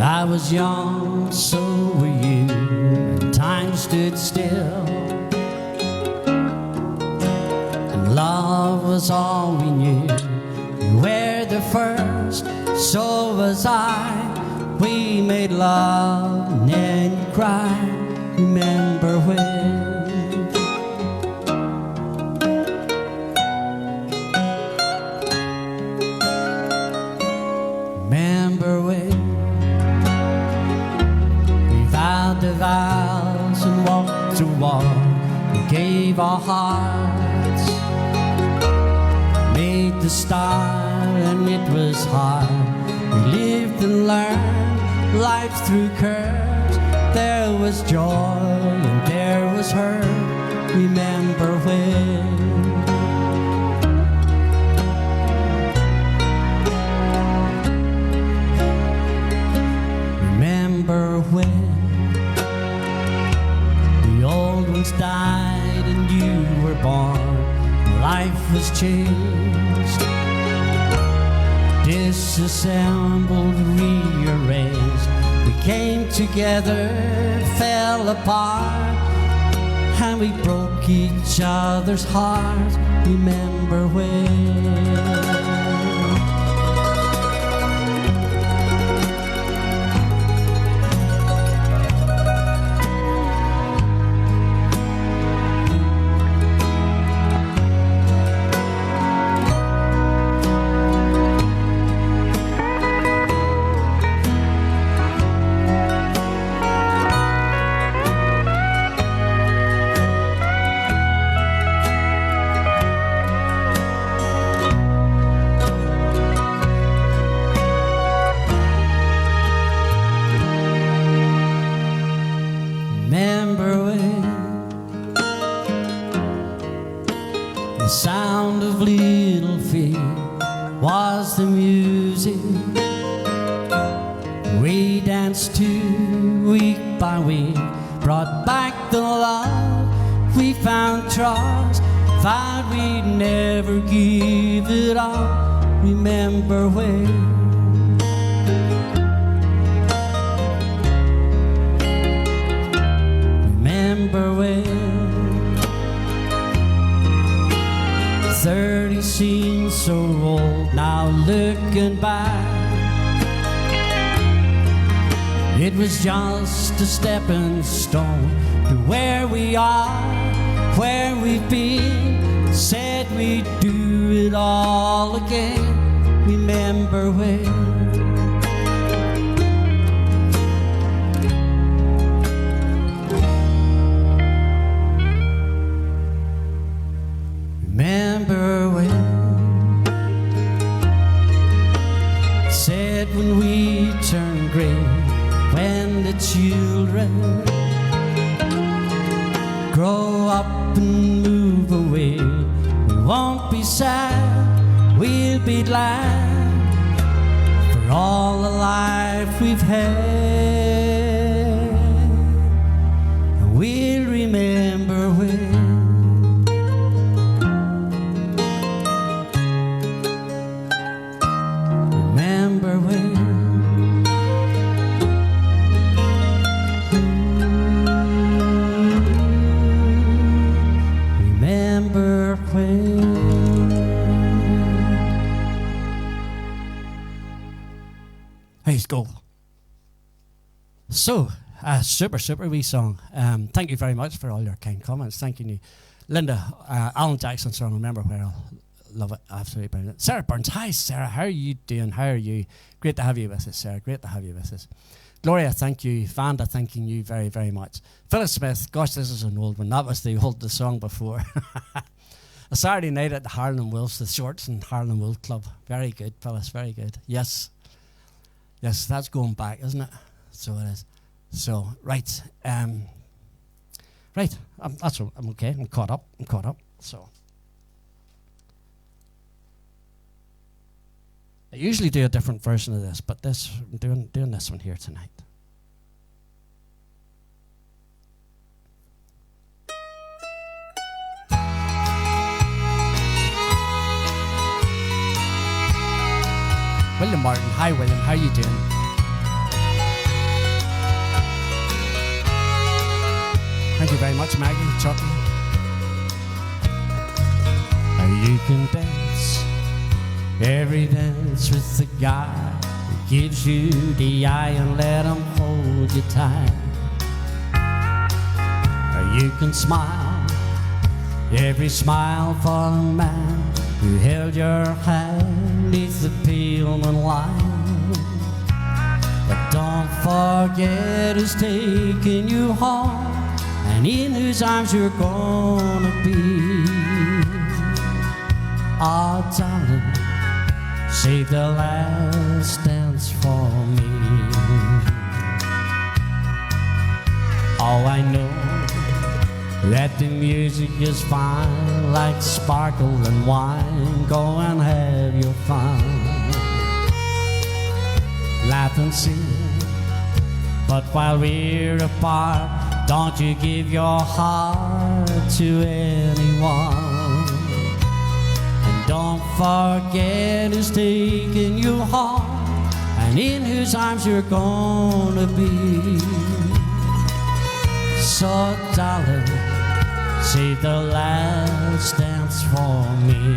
I was young, so were you, and time stood still, and love was all we knew. You were the first, so was I. We made love and then you cried. Remember when? Remember when? The vows and walked to walk, we gave our hearts, made the start, and it was hard. We lived and learned life through curves. There was joy and there was hurt. Remember when? Remember when? Died and you were born. Life was changed, disassembled, rearranged. We came together, fell apart, and we broke each other's hearts. Remember when? Remember when the sound of little feet was the music we danced to week by week, brought back the love we found, trust, vowed we'd never give it up. Remember when? Remember when 30 seems so old now looking back. It was just a stepping stone to where we are, where we've been. Said we'd do it all again. Remember when? Remember when? Said when we turn gray, when the children grow up and move away, we won't be sad, we'll be glad for all the life we've had. we'll remember when. Remember when. Remember when. Let's go. So, super wee song. Thank you very much for all your kind comments. Thank you, Linda. Alan Jackson song, Remember Where. I love it. Absolutely brilliant. Sarah Burns. Hi, Sarah. How are you doing? How are you? Great to have you with us, Sarah. Great to have you with us. Gloria, thank you. Vanda, thanking you very, very much. Phyllis Smith. Gosh, this is an old one. That was the song before. A Saturday night at the Harlan Wolves, the Shorts and Harlan Wolf Club. Very good, Phyllis. Very good. Yes. Yes, that's going back, isn't it? So it is. So, right. Right. That's all. I'm okay. I'm caught up. So. I usually do a different version of this, but I'm doing this one here tonight. William Martin. Hi, William. How are you doing? Thank you very much, Maggie. Chucky. You can dance every dance with the guy who gives you the eye and let him hold you tight. Or you can smile every smile for the man who held your hand neath the pale moonlight. But don't forget who's taking you home and in whose arms you're gonna be. Oh, darling, save the last dance for me. Oh, I know that the music is fine, like sparkling wine. Go and have your fun, laugh and sing. But while we're apart, don't you give your heart to anyone. And don't forget who's taking you home and in whose arms you're gonna be. So darling, save the last dance for me.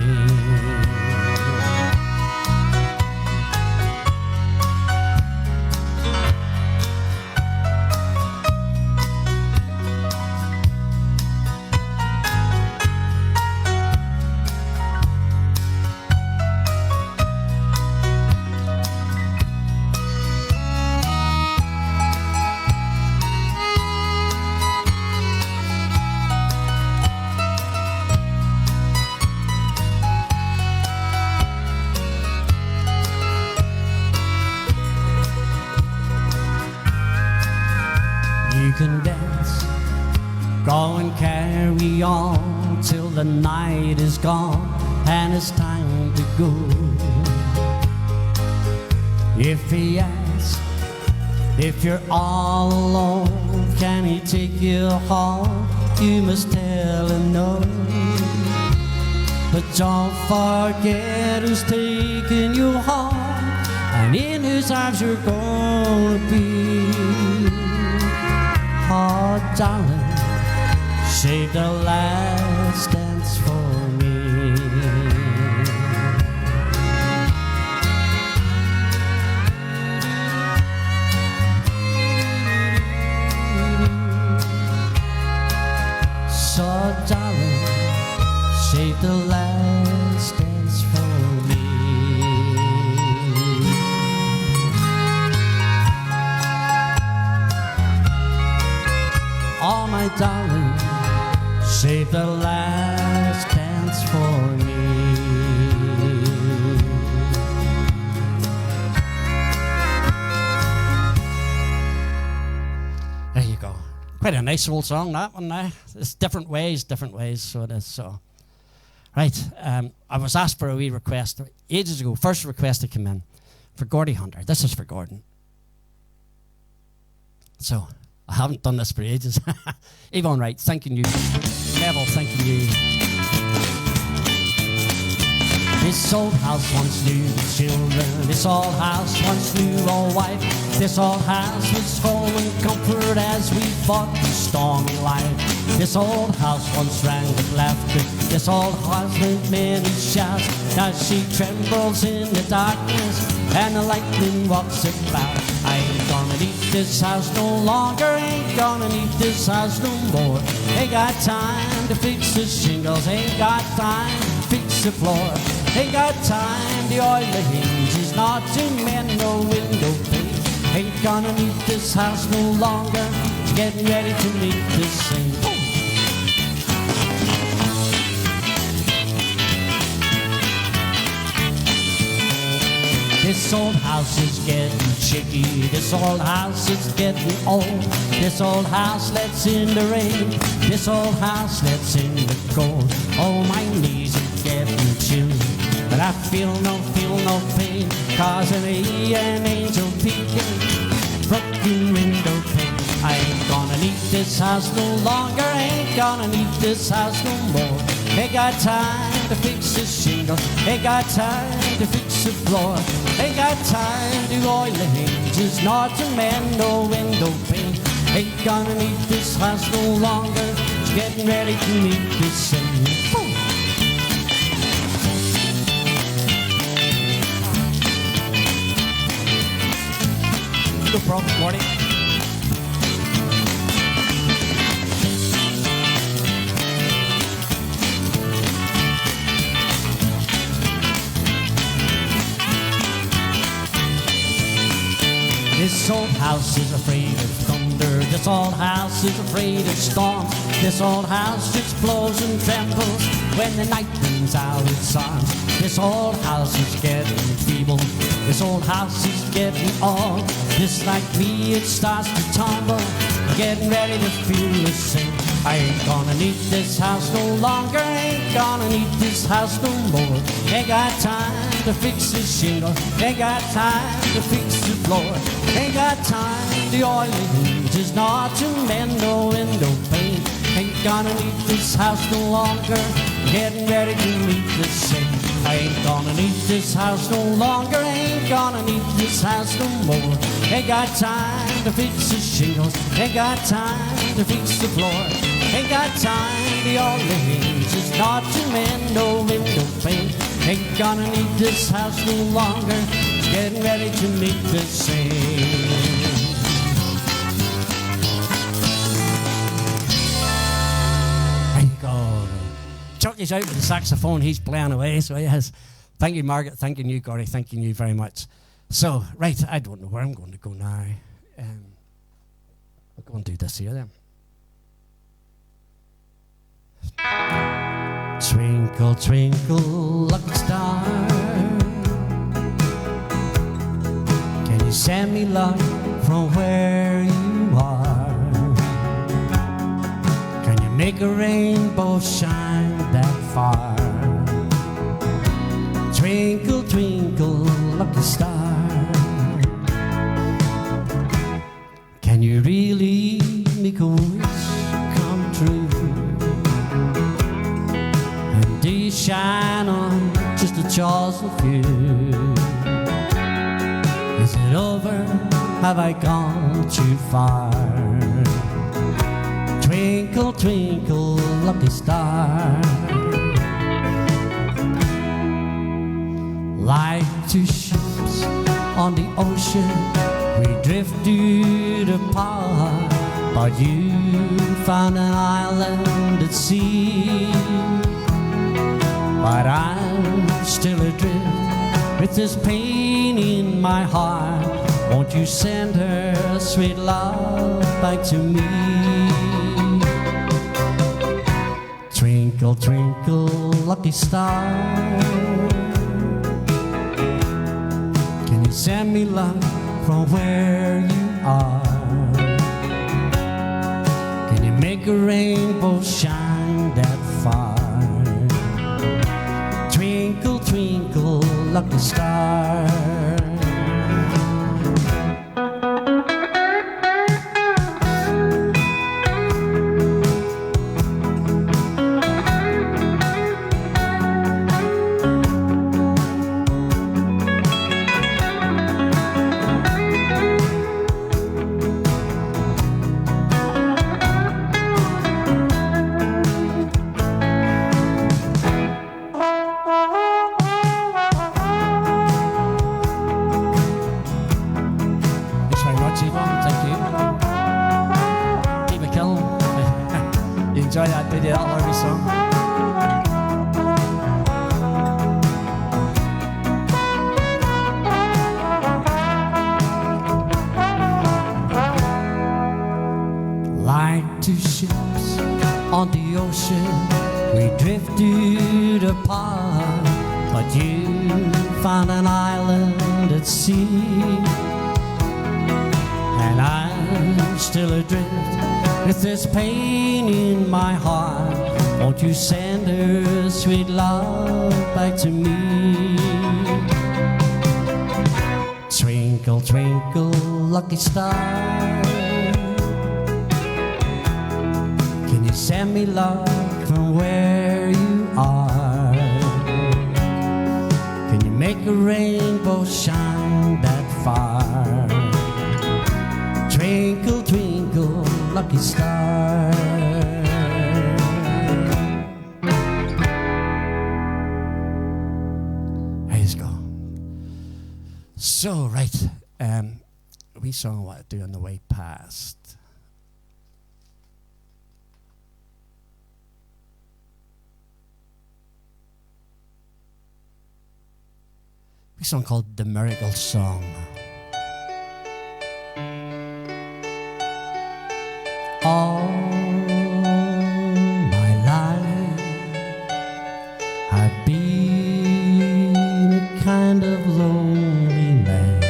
You can dance, go and carry on till the night is gone and it's time to go. If he asks if you're all alone, can he take you home? You must tell him no. But don't forget who's taking you home and in whose arms you're gonna be. Oh, darling, save the last dance for me. So, darling, save the last dance for me. Oh, my darling, save the last dance for me. There you go. Quite a nice old song, that one now. It's different ways, so it is. So, right, I was asked for a wee request ages ago. First request to come in for Gordie Hunter. This is for Gordon. So, I haven't done this for ages. Yvonne Wright, thanking you. Neville, thanking you. This old house once knew the children. This old house once knew our wife. This old house was home and comfort as we fought the stormy life. This old house once rang with laughter. This old house with many shouts. Now she trembles in the darkness and the lightning walks about. I ain't gonna need this house no longer. Ain't gonna need this house no more. Ain't got time to fix the shingles. Ain't got time to fix the floor. Ain't got time to oil the hinges, not to mend no window pane. Ain't gonna need this house no longer. It's getting ready to meet the same. This old house is getting shaky. This old house is getting old. This old house lets in the rain. This old house lets in the cold. Oh, my knees are getting chilly, but I feel no pain, 'cause I see an angel peeking, broken window pane. I ain't gonna need this house no longer. Ain't gonna need this house no more. Ain't got time to fix the shingle. Ain't got time to fix the floor. Ain't got time to oil the hinges, not to mend no window pane. Ain't gonna need this house no longer. It's getting ready to meet the same. No problem, Marty. This old house is afraid of thunder. This old house is afraid of storm. This old house just blows and trembles when the night brings out its arms. This old house is getting feeble. This old house is getting old. Just like me, it starts to tumble, getting ready to feel the same. I ain't gonna need this house no longer. Ain't gonna need this house no more. Ain't got time to fix the shingle. Ain't got time to fix the floor. Ain't got time to oil the hinges, not to mend no window pane. Ain't gonna need this house no longer. Getting ready to meet the same. I ain't gonna need this house no longer. Ain't gonna need this house no more. Ain't got time to fix the shingles. Ain't got time to fix the floor. Ain't got time to oil the hinges, not to mend no window pane. Ain't gonna need this house no longer. It's getting ready to meet the same. There you go. Chucky's out with the saxophone. He's playing away, so he has. Thank you, Margaret. Thanking you, Corey. Thanking you very much. So, right, I don't know where I'm going to go now. I'll go and do this here then. Twinkle, twinkle, lucky star, can you send me love from where you are? Can you make a rainbow shine that far? Twinkle, twinkle, lucky star, can you really make a wish come true? Do you shine on just a chosen few? Is it over? Have I gone too far? Twinkle, twinkle, lucky star, like two ships on the ocean, we drifted apart, but you found an island at sea. But I'm still adrift with this pain in my heart. Won't you send her sweet love back to me? Twinkle, twinkle, lucky star, can you send me love from where you are? Can you make a rainbow shine that far? Twinkle, twinkle, lucky star. apart, but you found an island at sea, and I'm still adrift with this pain in my heart. Won't you send her sweet love back to me? Twinkle, twinkle, lucky star, can you send me love from where you are? Can you make a rainbow shine that far? Twinkle, twinkle, lucky star. How's it go? So, right, we song what to do on the way past. A song called The Miracle Song. All my life I've been a kind of lonely man,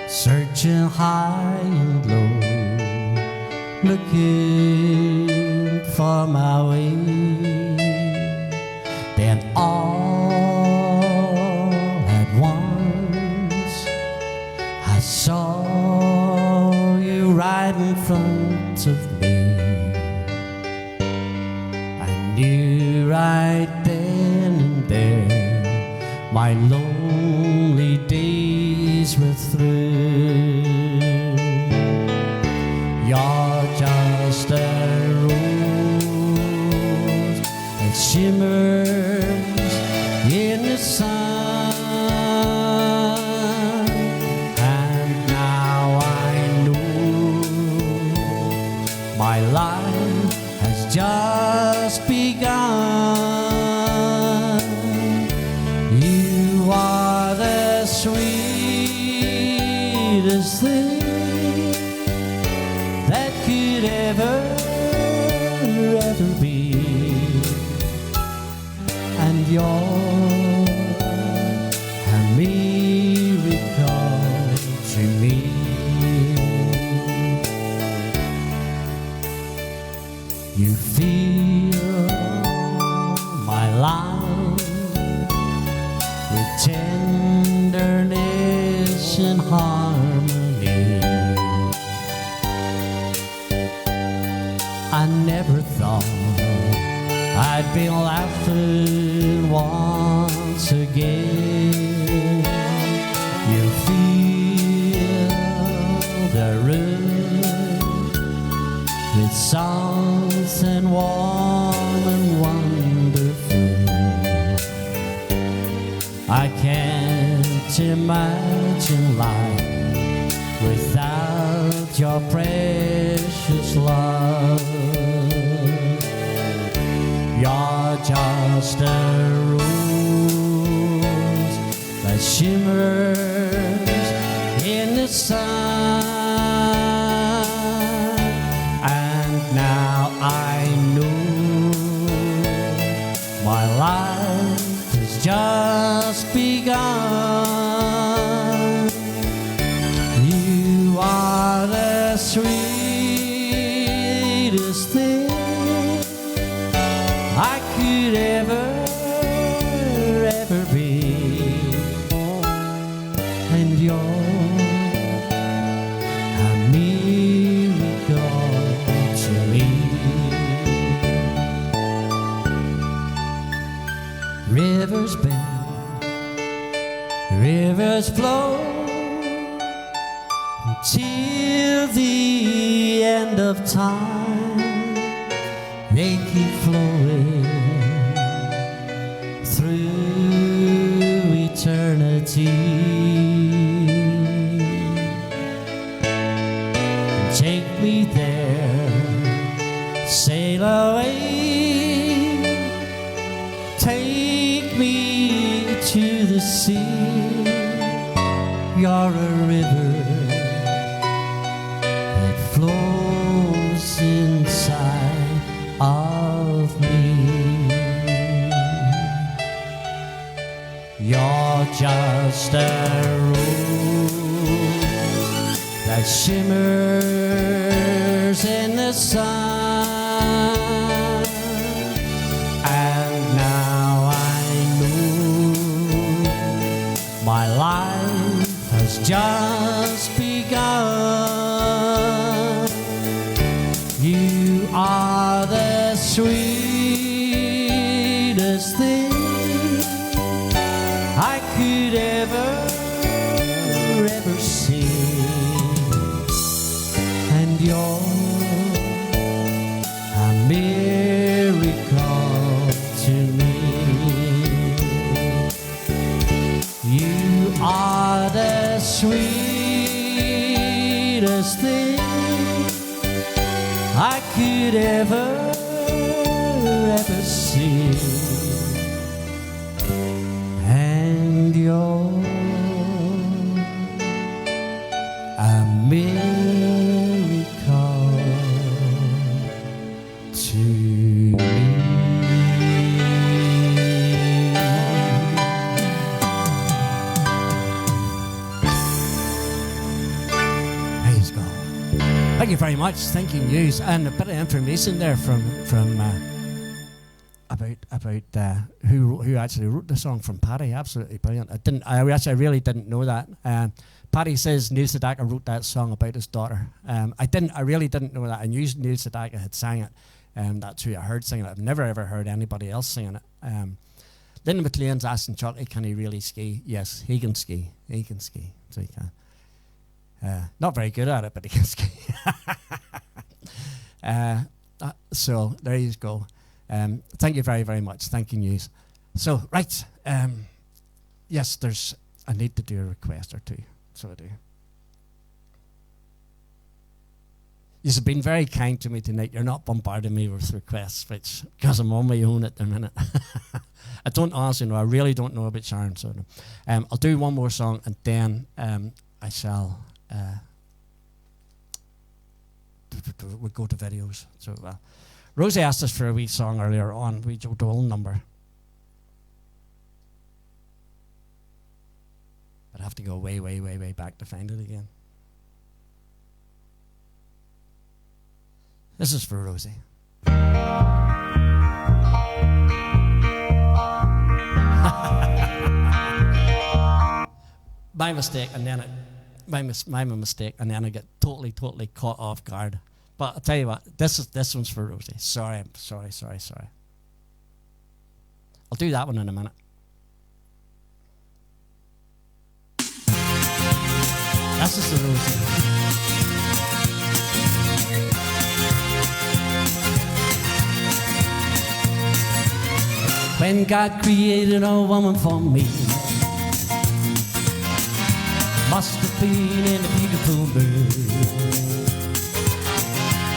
searching high and low, looking for my way. Then all at once I saw you right in front of me. I knew right then and there my lonely days were through. You're just a rose that shimmers in the sun, and now I know my life has just begun. You are the sweetest thing that could ever be, and you're a miracle to me. You fill my life with tenderness and harmony. I never thought I'd be laughing once again. You fill the room with something warm and wonderful. I can't imagine life without your precious love. You're just a rose that shimmers in the sun, and now I know my life has just begun. You are the sweetest thing I could ever be, and you're a miracle to me. Rivers bend, rivers flow until the end of time. They keep flowing through eternity. Take me there, sail away. Take me to the sea. You're a river that flows inside of me. just a rose that shimmers in the sun. And now I know my life has just begun. You are the sweetest thing I could ever see, and you're a miracle to me. You are the sweetest thing I could ever see, and you're a miracle to me. Praise God. Thank you very much. Thank you, news, and a bit of information there from about who actually wrote the song from Paddy. Absolutely brilliant. I really didn't know that. Paddy says Neil Sedaka wrote that song about his daughter. I really didn't know that. I knew Neil Sedaka had sang it. That's who I heard singing it. I've never ever heard anybody else singing it. Lyndon McLean's asking Chucky, can he really ski? Yes, he can ski. He can ski. So he can. Not very good at it, but he can ski. So there you go. Thank you very, very much. Thank you, news. So, right. Yes, I need to do a request or two. So I do. You've been very kind to me tonight. You're not bombarding me with requests, because I'm on my own at the minute. I don't honestly know. I really don't know about Sharon. So I'll do one more song, and then I shall we'll go to videos. So Rosie asked us for a wee song earlier on, wee Joe Dole number. I'd have to go way, way, way, way back to find it again. This is for Rosie. My mistake, and then my mistake, and then I get totally caught off guard. But I'll tell you what, this one's for Rosie. Sorry. I'll do that one in a minute. That's just a Rosie. When God created a woman for me, must have been in a beautiful mood.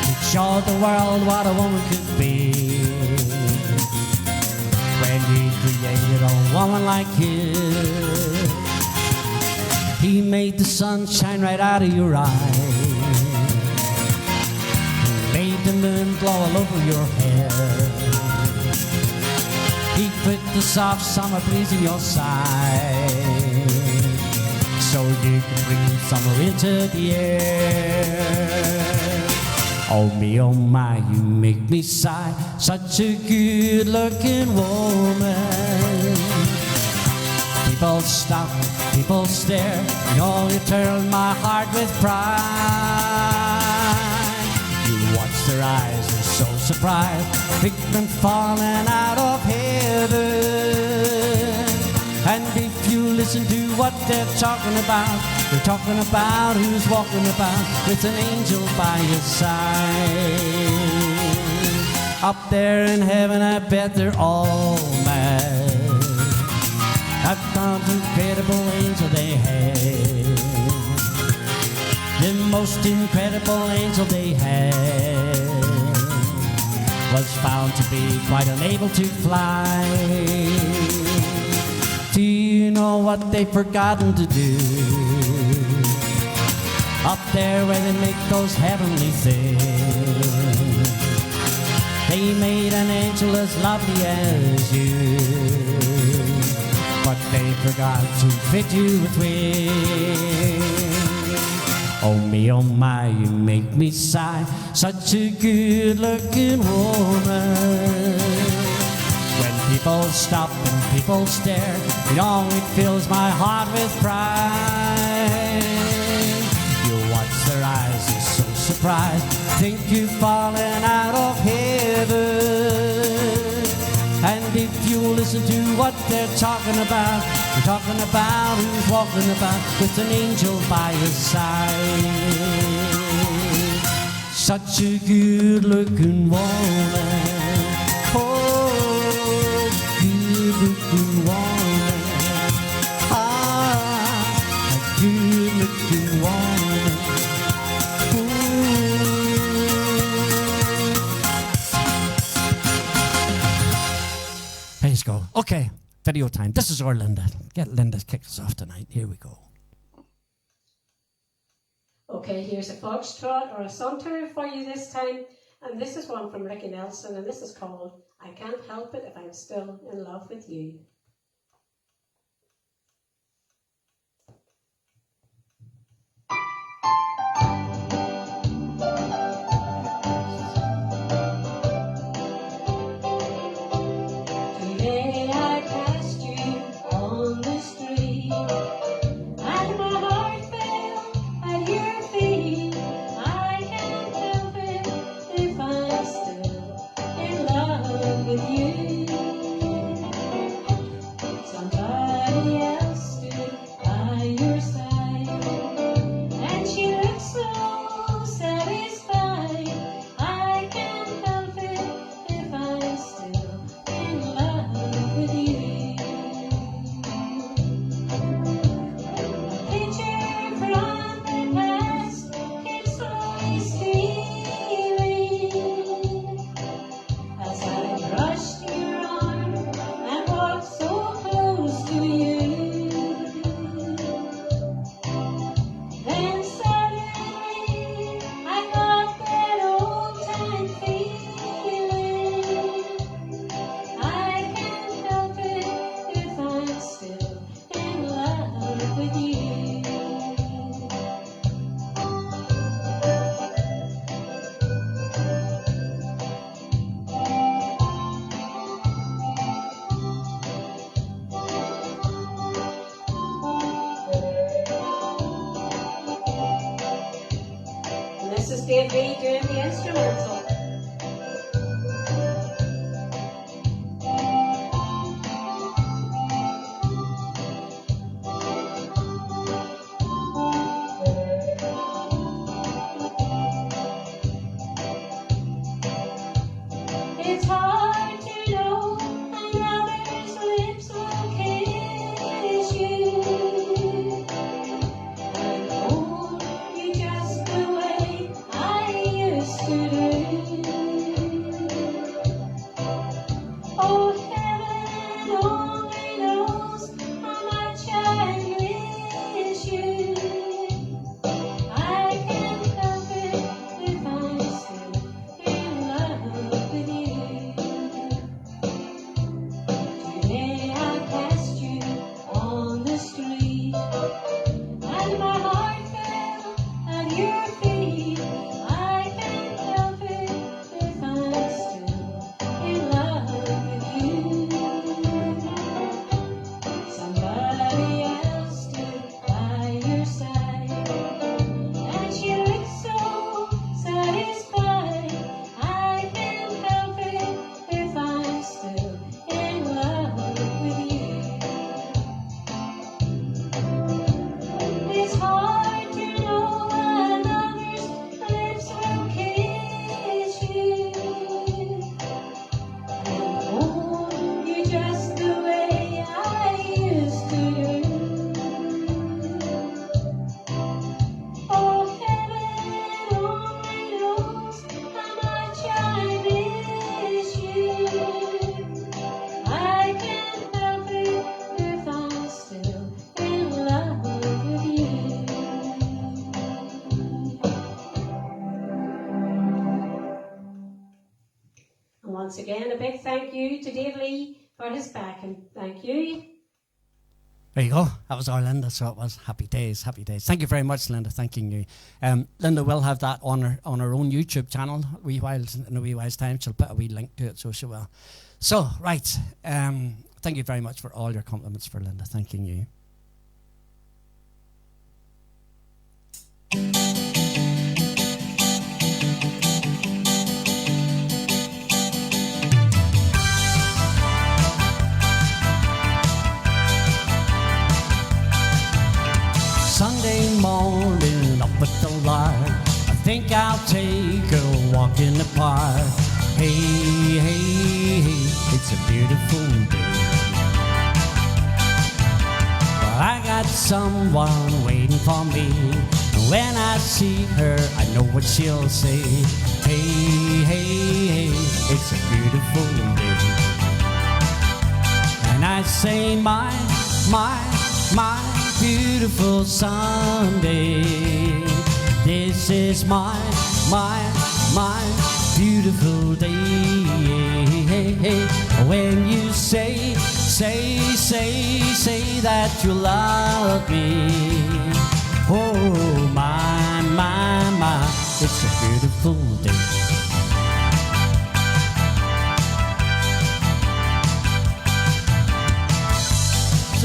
It showed the world what a woman could be. When He created a woman like you, He made the sun shine right out of your eyes. He made the moon glow all over your hair. He put the soft summer breeze in your side, so you can breathe summer into the air. Oh me, oh my, you make me sigh. Such a good-looking woman. People stop, people stare, and all you turn my heart with pride. You watch their eyes, they're so surprised, pigment falling out of heaven. And if you listen to what they're talking about who's walking about with an angel by his side. Up there in heaven, I bet they're all mad. I've found an incredible angel they had. The most incredible angel they had was found to be quite unable to fly. Do you know what they've forgotten to do? Up there where they make those heavenly things, they made an angel as lovely as you. For but they forgot to fit you with wings. Oh me, oh my, you make me sigh, such a good-looking woman. When people stop and people stare, you know it fills my heart with pride. You watch their eyes, you're so surprised, think you've fallen out of heaven. And if you listen to what they're talking about, they're talking about who's walking about with an angel by his side. Such a good-looking woman. Oh, good-looking woman. Ah, a good-looking woman. Let's go. Okay, video time. This is our Linda. Get Linda to kick us off tonight. Here we go. Okay, here's a foxtrot or a saunter for you this time. And this is one from Ricky Nelson, and this is called I Can't Help It If I'm Still in Love With You. Today I passed you on the street, and my heart fell at your feet. I can't help it if I'm still in love with you. Somebody else stood by your side, and she looked so satisfied. I can't help it if I'm still in love with you. A picture from the past keeps slowly stealing as I brushed your arm and walked so close to you. Then suddenly I got that old-time feeling. I can't help it if I'm still in love with you. And this is Dave Reed doing the instrumental. It's hard to know another's lips will kiss you, and hold you just the way I used to do. Oh, heaven only knows how much I miss you. I can't help it if I'm still in love with you. Today I passed you on the street, and my heart fell at your feet. I can't help it if I'm still in love with you. Somebody else stood by your side, and she looked so satisfied. I can't help it if I'm still in love with you. It's hard to know another's lips will kiss you, and hold you just the way I used to do. Oh, heaven only knows how much I miss you. I can't help it if I'm still in love with you. And once again, a big thank you to Dave Lee for his backing. Thank you. There you go. That was our Linda, so it was happy days, happy days. Thank you very much, Linda. Thanking you. Linda will have that on her own YouTube channel in a wee while's time. She'll put a wee link to it, so she will. So, right. Thank you very much for all your compliments for Linda. Thanking you. Sunday morning up at the lark, I think I'll take a walk in the park. Hey, hey, hey, it's a beautiful day. Well, I got someone waiting for me, and when I see her, I know what she'll say. Hey, hey, hey, it's a beautiful day. And I say, my beautiful Sunday. This is my beautiful day. When you say that you love me. Oh, my, it's a beautiful day.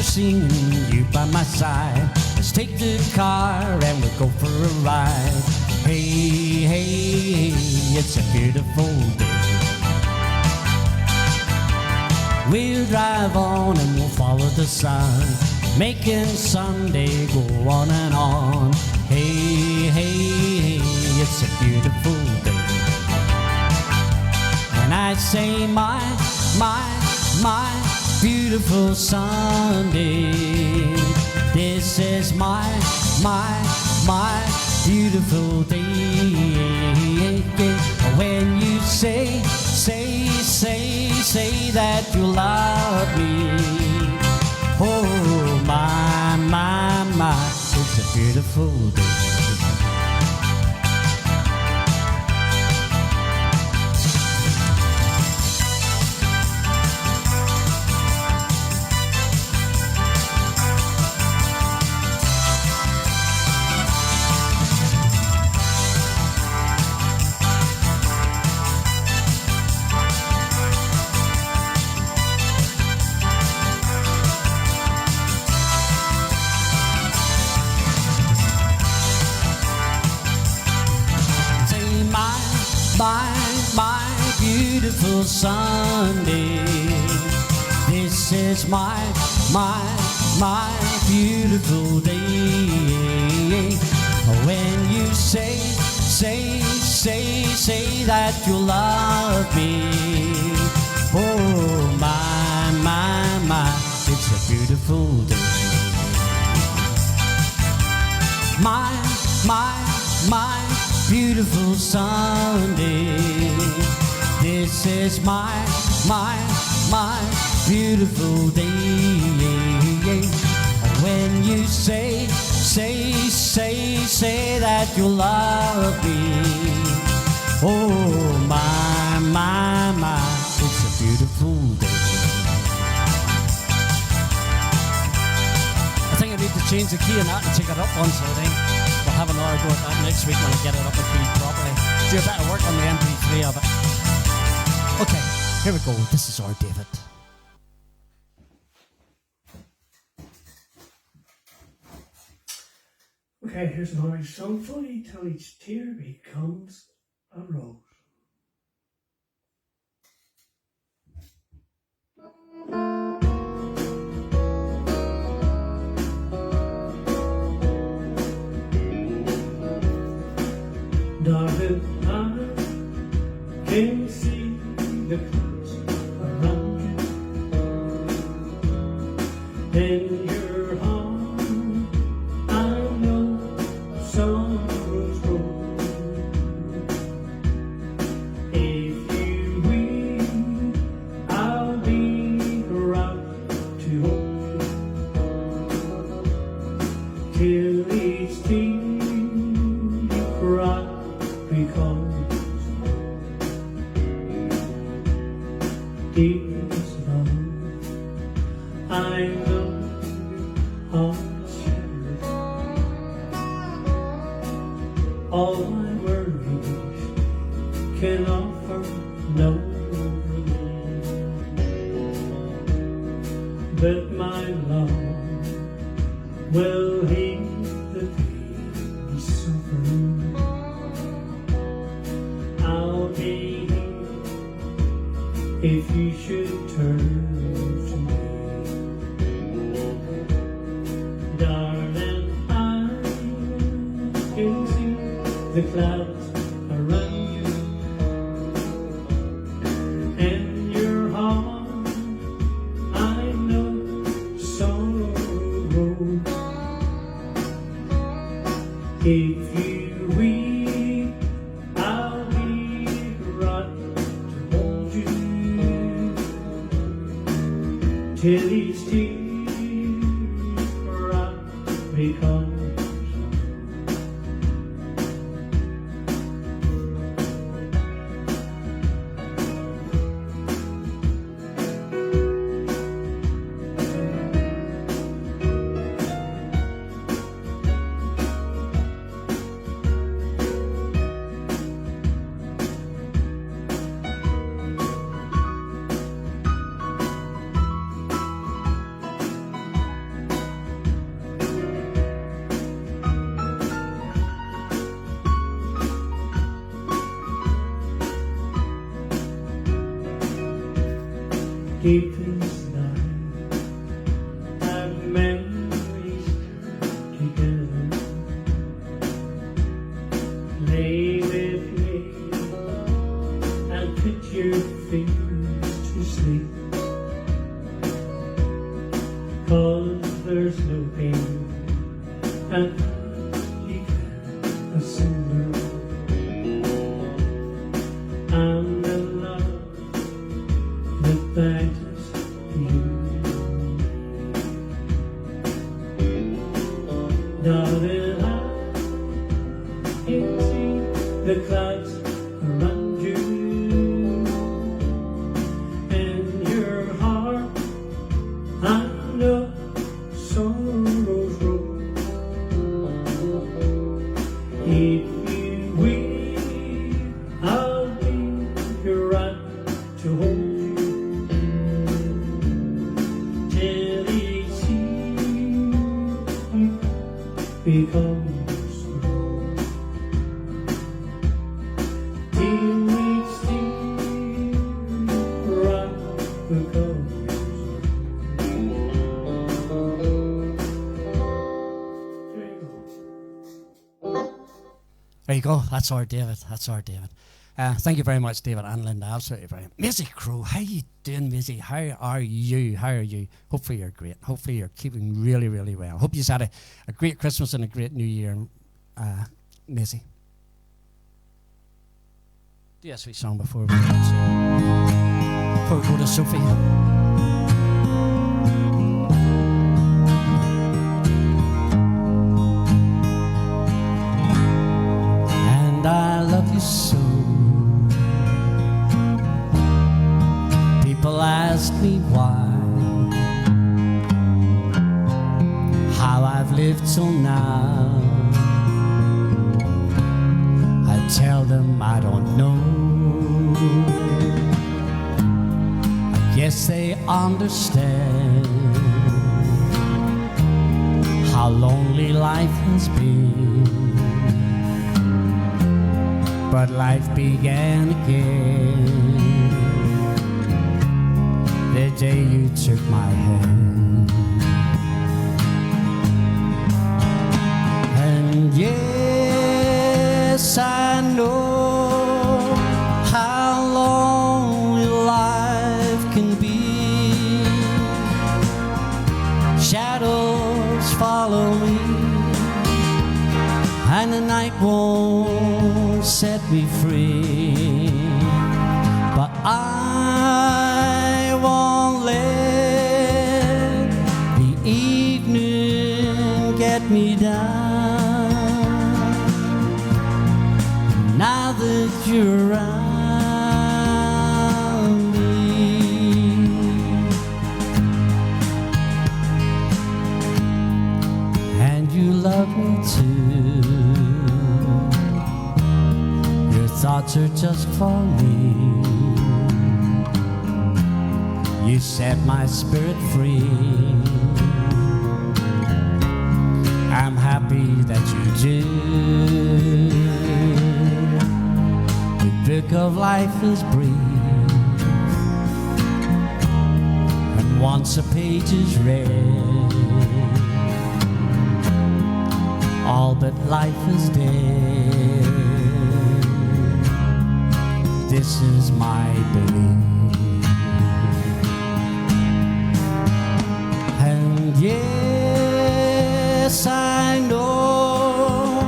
Seeing you by my side, let's take the car and we'll go for a ride. Hey, hey, it's a beautiful day. We'll drive on and we'll follow the sun, making Sunday go on and on. Hey, hey, it's a beautiful day. And I say, my beautiful Sunday. This is my beautiful day. When you say that you love me. Oh, my, it's a beautiful day. My beautiful Sunday. This is my beautiful day. When you say that you love me. Oh, my, it's a beautiful day. My beautiful Sunday. This is my beautiful day. When you say that you love me. Oh, my, it's a beautiful day. I think I need to change the key on that and take it up once, I think. We'll have another go at that next week when I get it up a key properly. Do a bit of work on the MP3 of it. Okay, here we go. This is our David. Okay, here's an Irish song for you till each tear becomes a rose. Darling, I can see the clouds around you. In your heart, I know sorrows grow. If you will, I'll be around to hold you till each tear you cry becomes deepest love. I know all my worries can offer no relief, but my love will heal the pain we suffer. I'll be here if you should turn to me, darling. I can see the clouds around you, and your heart I know sorrow. If you weep, I'll be right to hold you till each tear becomes deep inside, our memories together. Lay with me and put your fingers to sleep, 'cause there's no pain and you can't asunder. I'm the love that matters to you, darling. I can see the clouds around you, and your heart I know sorrow's road. If you weep, I'll be your right to hold you till each tear becomes snow. Till each tear becomes There you go. That's our David. That's our David. Thank you very much, David and Linda. Absolutely brilliant. Maisie Crow, how you doing, Maisie? How are you? How are you? Hopefully you're great. Hopefully you're keeping really, really well. Hope you've had a great Christmas and a great New Year, Maisie. Do a sweet song before we go to Sophie. And I love you so. People ask me why, how I've lived till now. I tell them I don't know. I guess they understand how lonely life has been. But life began again the day you took my hand. And yes, I know how lonely life can be. Shadows follow me, and the night won't set me free. But I won't let the evening get me down. Now that you're around me, and you love me too, thoughts are just for me. You set my spirit free. I'm happy that you do. The book of life is brief, and once a page is read, all but life is dead. This is my belief. And yes, I know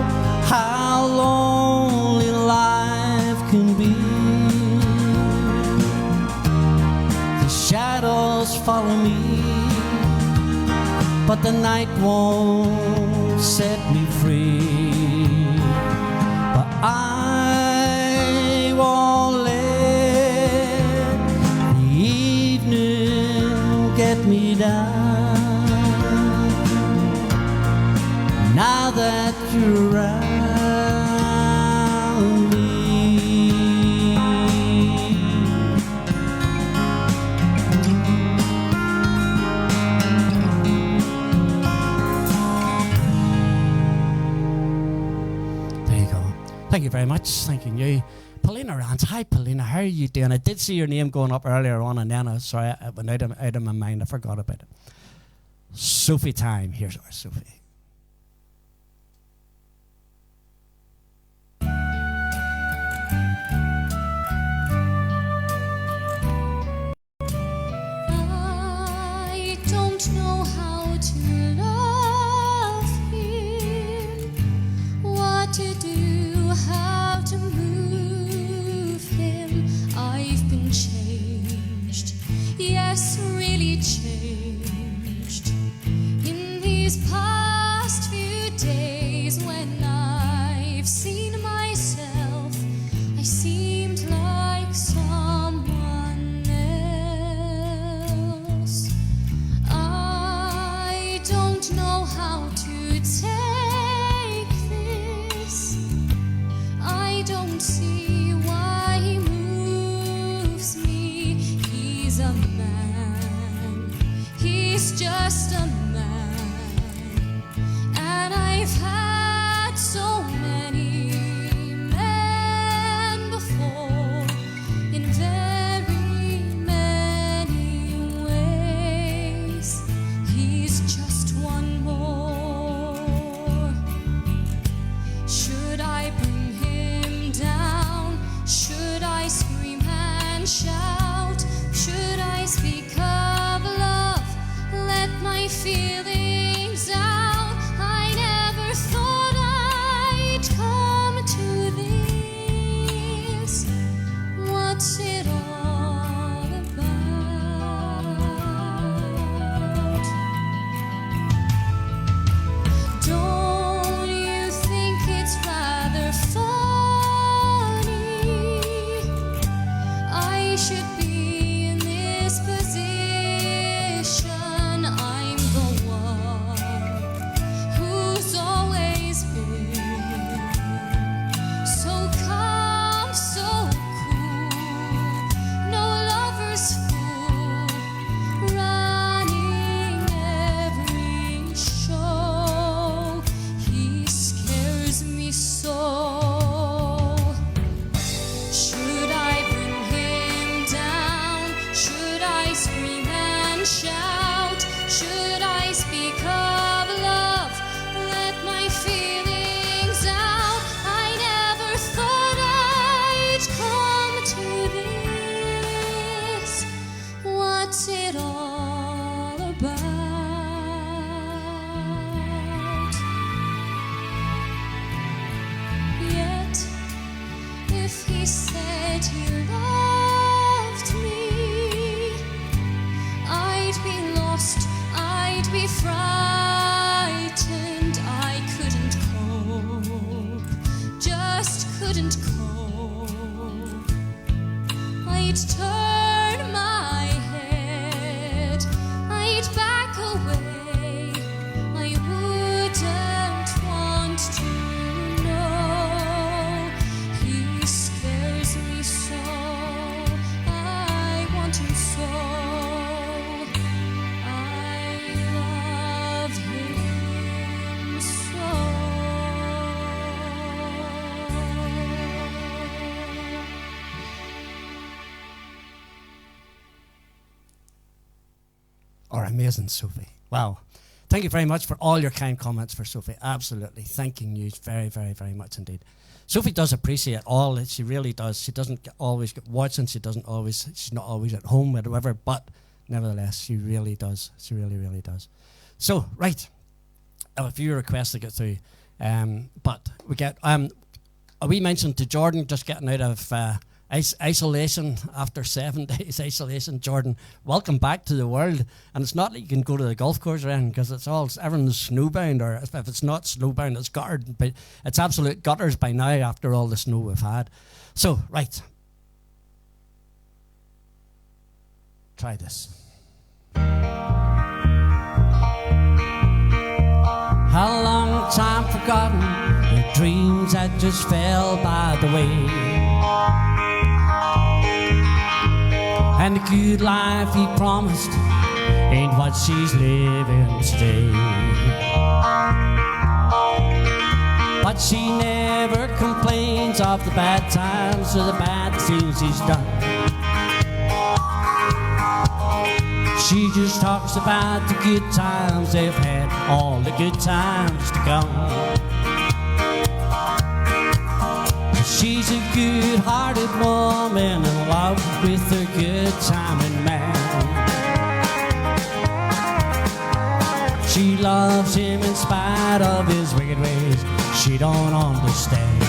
how lonely life can be. The shadows follow me, but the night won't set me free. But I won't let the evening get me down. Now that you're around me. There you go. Thank you very much. Thanking you. Paulina Rance. Hi, Paulina. How are you doing? I did see your name going up earlier on, and then it went out of my mind. I forgot about it. Sophie time. Here's our Sophie. I don't know how to love him, what to do, how to move him. I've been changed, yes, really changed. In these past few days, when I've seen myself, I seemed like someone else. I don't know how to take this. I don't see why he moves me. He's a man. He's just a man. And I've had so many men before, in very many ways. He's just one more. Should I bring him down? Should I scream and shout? Should I speak of love? Let my feelings out. I never thought I'd come to this. What's it all about? Don't you think it's rather funny? I should be in this position. I'm the one who's always been so calm, so cool, no lover's fool, running every show. He scares me so. Should I bring him down? Should I scream and shout? Should I speak of love? Let my feelings out. I never thought I'd come to this. What's it all about? Yet, if he said he loved me, I'd be lost, I'd be frightened. I couldn't cope, just couldn't cope. I'd turn my head our amazing Sophie. Wow. Thank you very much for all your kind comments for Sophie. Absolutely. Thanking you very, very, very much indeed. Sophie does appreciate all that. She really does. She doesn't always get watching. She's not always at home, whatever, but nevertheless, she really does. She really, really does. So, right. I have a few requests to get through. But we get, we mentioned to Jordan just getting out of isolation after 7 days isolation. Jordan, welcome back to the world. And it's not like you can go to the golf course around because everyone's snowbound, or if it's not snowbound, it's guttered. But it's absolute gutters by now after all the snow we've had. So, right. Try this. How long time forgotten the dreams that just fell by the way, and the good life he promised ain't what she's living today. But she never complains of the bad times or the bad things he's done. She just talks about the good times they've had, all the good times to come. She's a good-hearted woman in love with her good-timing man. She loves him in spite of his wicked ways she don't understand.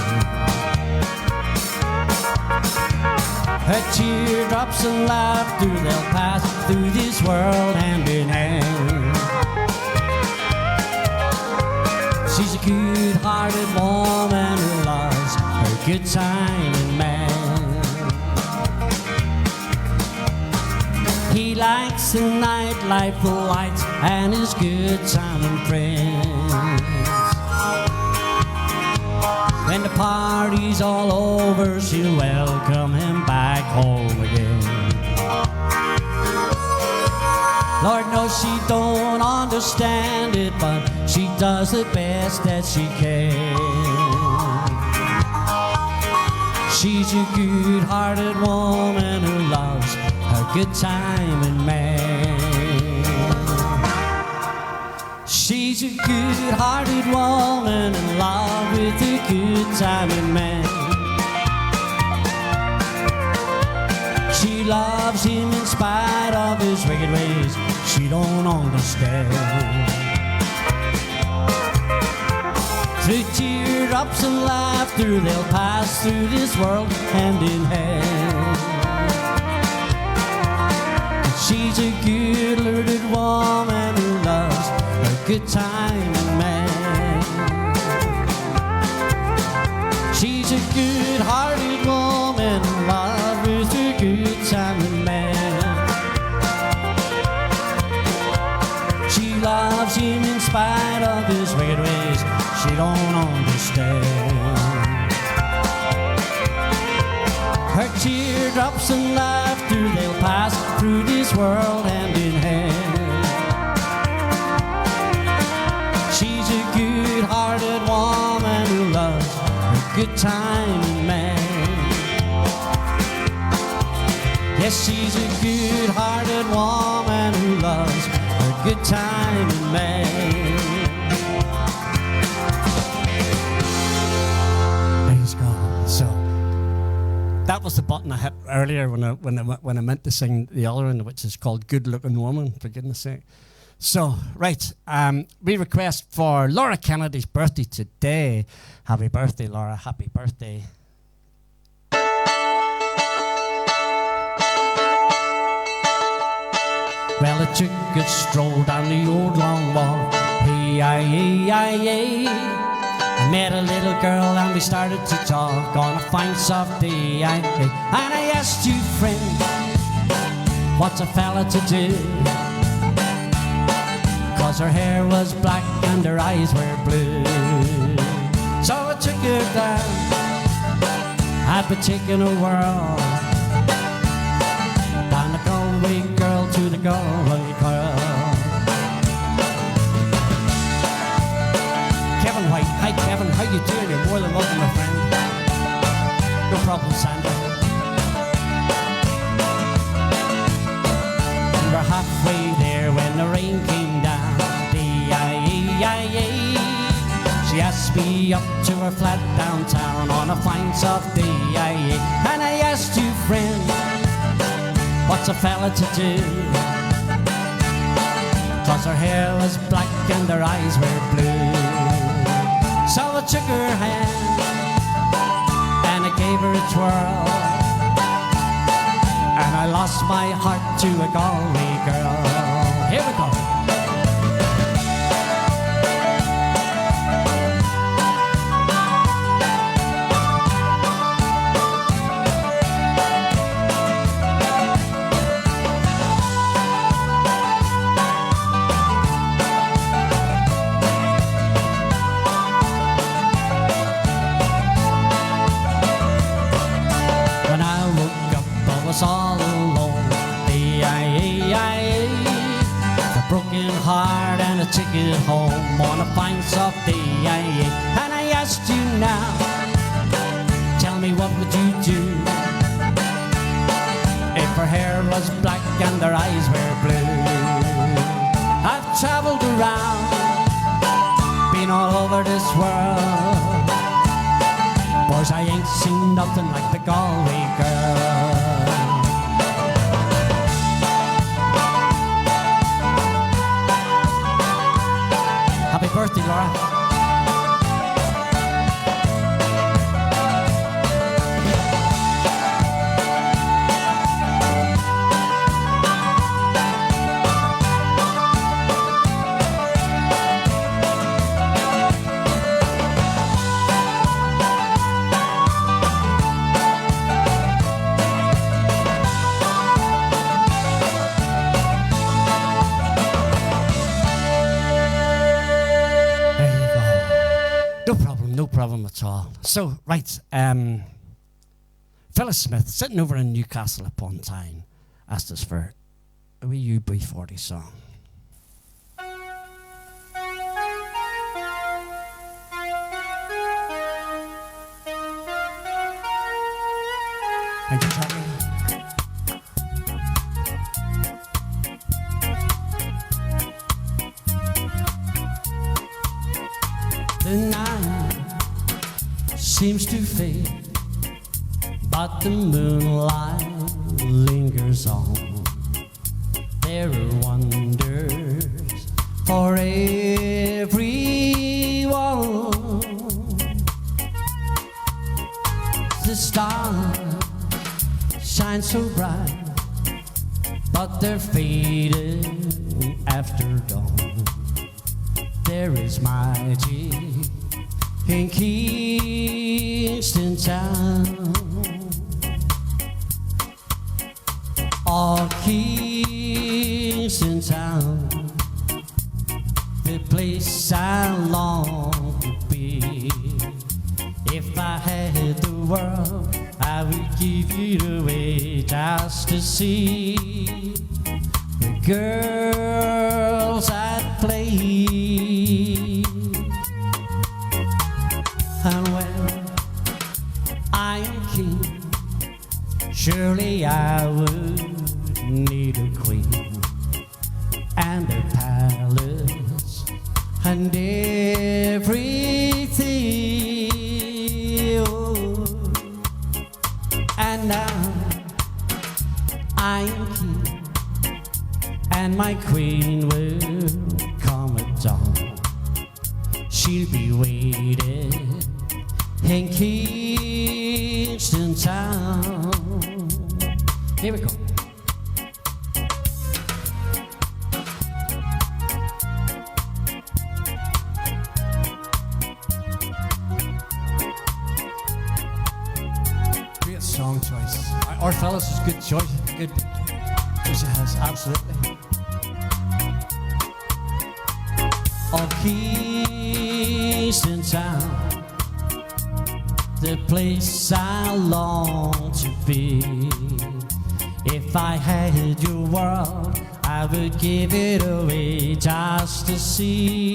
Her teardrops and laughter, they'll pass through this world hand in hand. She's a good-hearted woman who loves her good-timing man. He likes the nightlife, the lights, and his good-timing friends. When the party's all over, she'll welcome him back home again. Lord knows she don't understand it, but she does the best that she can. She's a good-hearted woman who loves her good-timing man. She's a good-hearted woman in love with a good-timing man. She loves him in spite of his wicked ways she don't understand. Through teardrops and laughter, they'll pass through this world hand in hand. She's a good-hearted woman who loves a good-timing man. She's a good-hearted woman in love with a good-timing man. She loves him in spite of his wicked ways she don't understand. Her teardrops and laughter, they'll pass through this world hand in hand. She's a good-hearted woman who loves her good-timing man. Yes, she's a good-hearted woman who loves her good-timing man. Praise God. So that was the button I hit earlier when I meant to sing the other one, which is called "Good Looking Woman," for goodness sake. So, right, we request for Laura Kennedy's birthday today. Happy birthday, Laura. Happy birthday. Well, I took a stroll down the old long walk. Hey-I-hey-I-hey. I met a little girl and we started to talk on a fine soft day. And I asked you, friend, what's a fella to do? Cause her hair was black and her eyes were blue. So I took her down a particular world, down the Galway girl to the Galway girl. Kevin White, hi Kevin, how you doing? You're more than welcome, my friend. No problem, Sandra. We were halfway there when rain came down. She asked me up to her flat downtown on a fine soft day. And I asked you, friend, what's a fella to do? 'Cause her hair was black and her eyes were blue. So I took her hand and I gave her a twirl, and I lost my heart to a Galway girl. Here we go. All alone, a broken heart and a ticket home on a fine soft day. And I asked you now, tell me what would you do if her hair was black and her eyes were blue? I've traveled around, been all over this world, boys, I ain't seen nothing like the Galway girl. Happy birthday, Laura. No problem at all. So, right, Phyllis Smith, sitting over in Newcastle upon Tyne, asked us for a wee UB40 song. Thank you, Charlie. The night seems to fade, but the moonlight lingers on. There are wonders for everyone. The stars shine so bright, but they're fading after dawn. There is magic in Kingston Town. Oh, Kingston Town, the place I long to be. If I had the world, I would give it away just to see the girls at play. And when I am king, surely I would need a queen and a palace and everything. Oh. And now I am king, and my queen will come at dawn. She'll be waiting in Kingston Town. Here we go. Great song choice. Our fellas is good choice. Good choice it has, absolutely. Of Kingston Town, the place I long to be. If I had your world, I would give it away just to see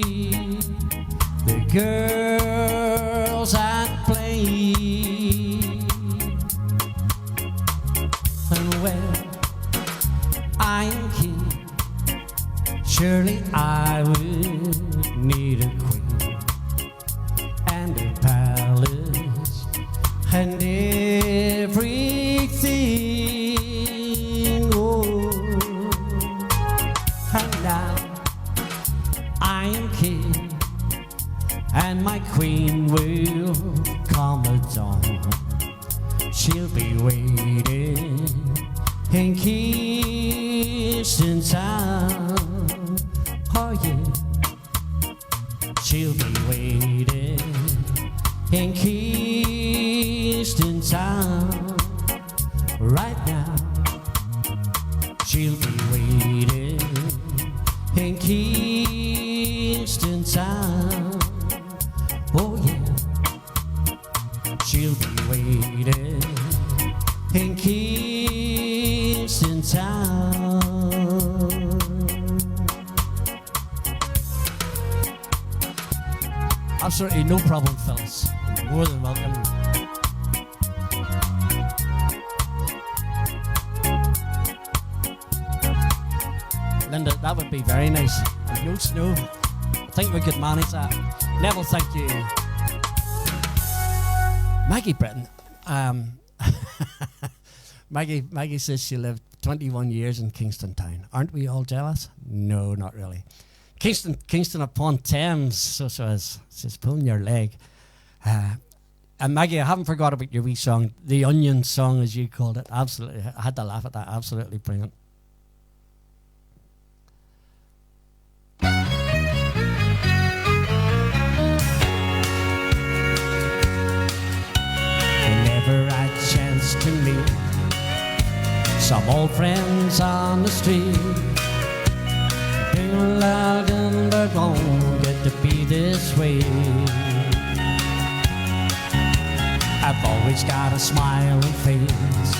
the girls at play. And when I am king, Surely I would need a queen and a palace and everything. Oh, and now I am king, and my queen will come at dawn. She'll be waiting in Kingston Town. Oh yeah, she'll be waiting in Kingston Town right now. She'll be waiting in Kingston Town. Oh yeah, she'll be waiting in Kingston Town. Absolutely no problem, fellas. You're more than welcome. Linda, that would be very nice. With no snow, I think we could manage that. Neville, thank you. Maggie Britton. Maggie says she lived 21 years in Kingston Town. Aren't we all jealous? No, not really. Kingston upon Thames, so she's pulling your leg. And Maggie, I haven't forgot about your wee song, the Onion Song, as you called it. Absolutely, I had to laugh at that. Absolutely brilliant. Whenever I chance to meet some old friends on the street, loud and they're gonna get to be this way. I've always got a smiling face,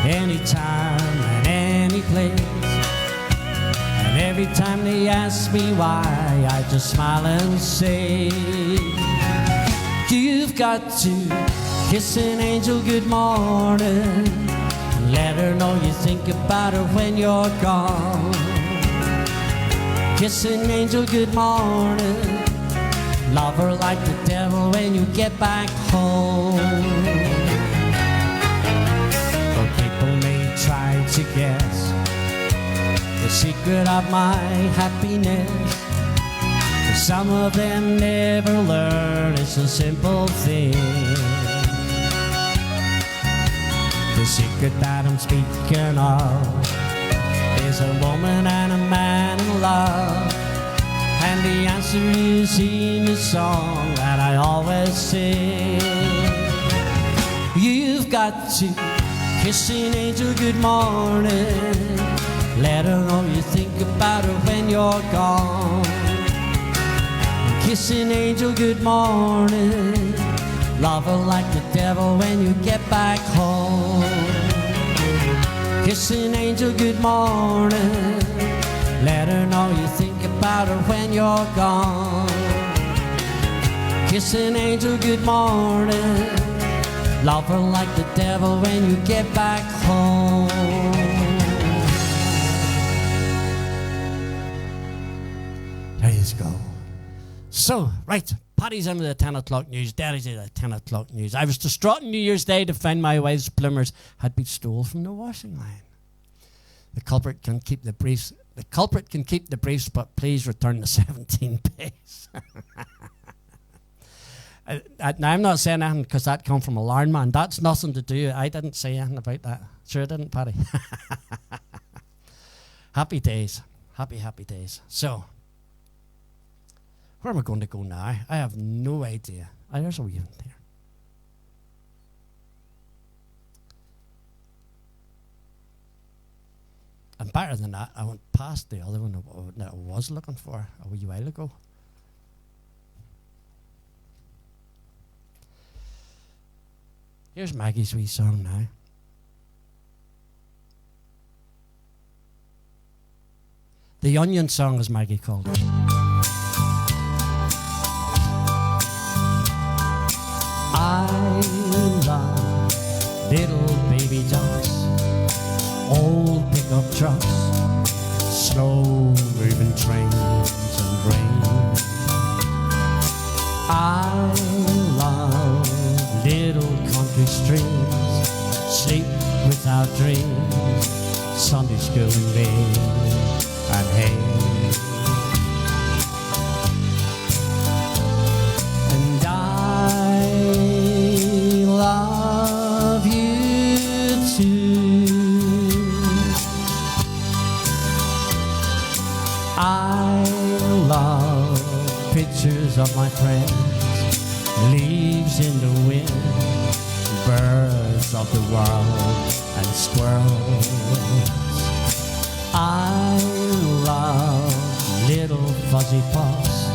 anytime and any place. And every time they ask me why, I just smile and say, you've got to kiss an angel good morning, let her know you think about her when you're gone. Kiss an angel good morning, love her like the devil when you get back home. For people may try to guess the secret of my happiness, but some of them never learn it's a simple thing. The secret that I'm speaking of is a woman and a man in love, and the answer is in the song that I always sing. You've got to kiss an angel good morning, let her know you think about her when you're gone. Kiss an angel good morning, love her like the devil when you get back home. Kiss an angel good morning, let her know you think about her when you're gone. Kiss an angel good morning, love her like the devil when you get back home. There you go. So, right, Paddy's into the 10 o'clock news, Derry's into the 10 o'clock news. I was distraught on New Year's Day to find my wife's bloomers had been stolen from the washing line. The culprit can keep the briefs. The culprit can keep the briefs, but please return the 17 pays. Now, I'm not saying anything because that come from a Larn man. That's nothing to do. I didn't say anything about that. Sure didn't, Paddy. Happy days. Happy days. So, where am I going to go now? I have no idea. There's a wee one there. And better than that, I went past the other one that I was looking for a wee while ago. Here's Maggie's wee song now. The Onion Song, as Maggie called it. I love little baby ducks, old pickup trucks, slow-moving trains and rain. I love little country streets, sleep without dreams, Sunday school in vain and hay. And I love you too. I love pictures of my friends, leaves in the wind, birds of the world and squirrels. I love little fuzzy puffs,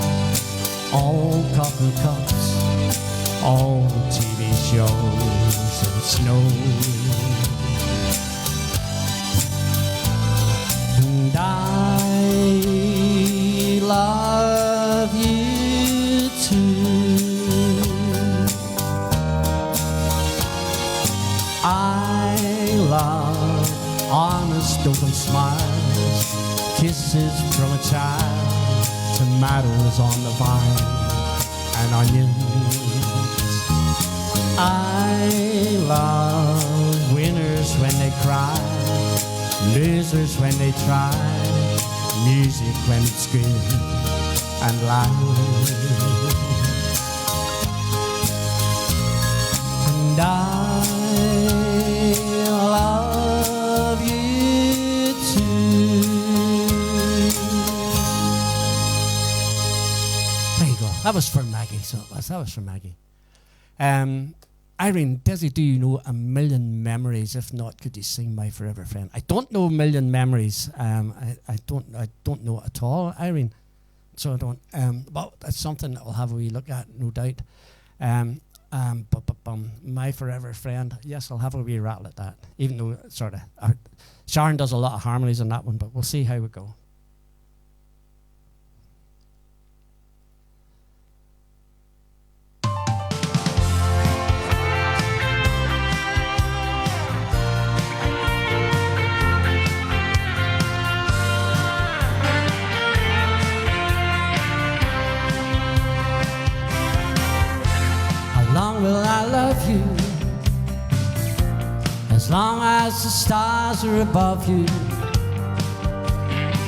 old cotton cups, old TV shows and snow. And I love you too. I love honest open smiles, kisses from a child, tomatoes on the vine and onions. I love winners when they cry, losers when they try, music when it's good and light. And I love you too. There you go. That was for Maggie. So that was for Maggie. Irene, Desi, do you know A Million Memories? If not, could you sing My Forever Friend? I don't know A Million Memories. I don't know it at all, Irene. So I don't. But that's something that we'll have a wee look at, no doubt. My Forever Friend. Yes, I'll have a wee rattle at that. Even though sort of Sharon does a lot of harmonies on that one, but we'll see how we go. How long will I love you? As long as the stars are above you,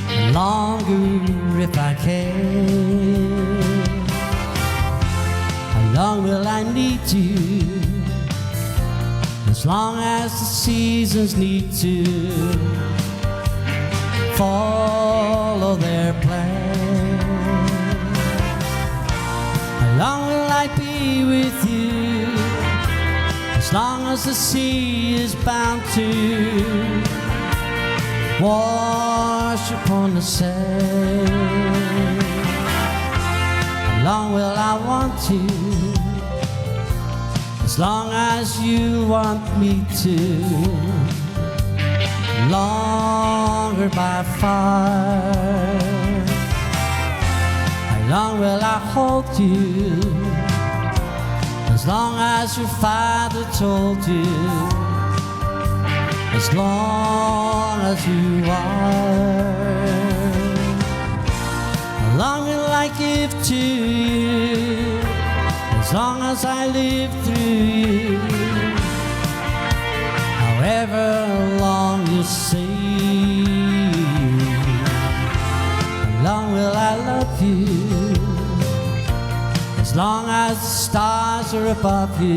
and longer if I can. How long will I need you? As long as the seasons need to follow their plan. How long will I be with you? As long as the sea is bound to wash upon the sand. How long will I want to? As long as you want me to. Longer by far. How long will I hold you? As long as your father told you, as long as you are. How long will I give to you? As long as I live through you. However long you say. How long will I love you? As long as the stars are above you,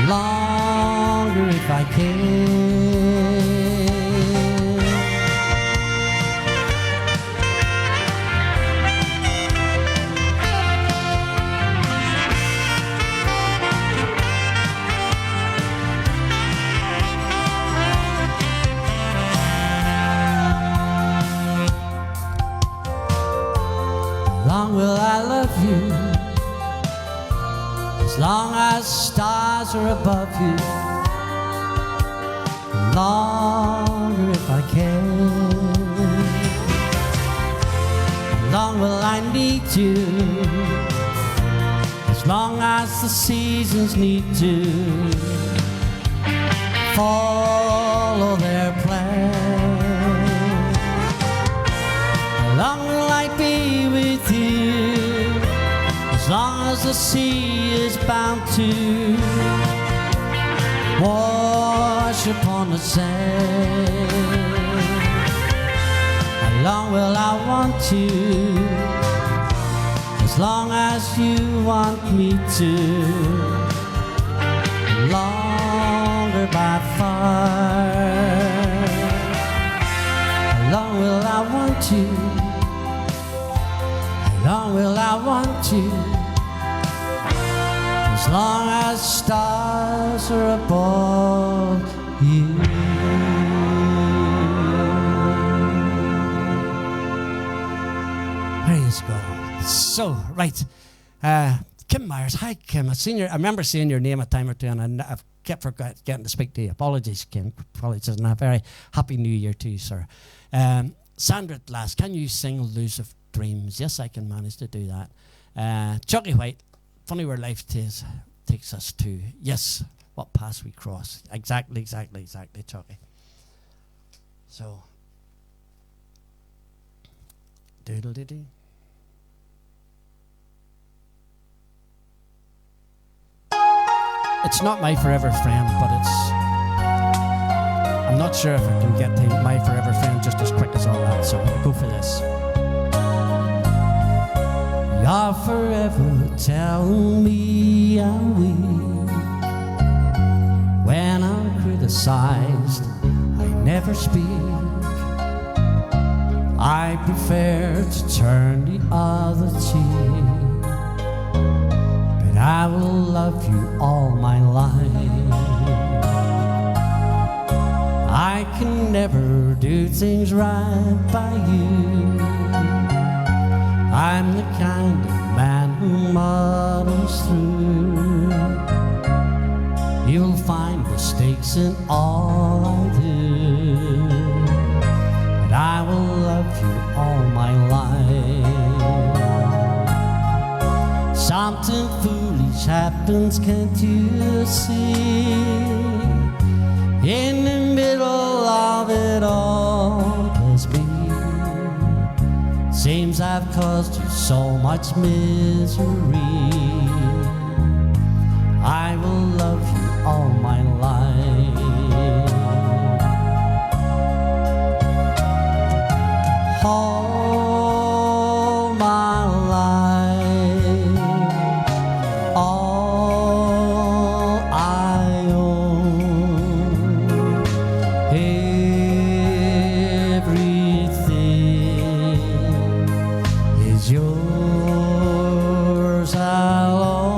longer if I can. How long will I love you? As long as stars are above you, longer if I can. How long will I need you? As long as the seasons need to follow their plan. sea is bound to wash upon the sand. How long will I want to? As long as you want me to. Longer by far. How long will I want to? How long will I want to? As long as stars are above you. Praise God. So, right. Kim Myers. Hi, Kim. I remember seeing your name a time or two, and I've kept forgetting to speak to you. Apologies, Kim. Apologies, and a very happy New Year to you, sir. Sandra at last, can you sing Elusive Dreams? Yes, I can manage to do that. Chucky White, funny where life takes us to. Yes, what paths we cross. Exactly, Chucky. So, doodle-dee-dee. It's not My Forever Friend, but I'm not sure if I can get to My Forever Friend just as quick as all that, so go for this. You're forever tell me I'm weak. When I'm criticized, I never speak. I prefer to turn the other cheek. I will love you all my life. I can never do things right by you. I'm the kind of man who muddles through. You'll find mistakes in all I do, but I will love you all my life. Something foolish happens, can't you see? In the middle of it all, there's me. Seems I've caused you so much misery. I will love you all my life. All my life, all I own, everything is yours alone.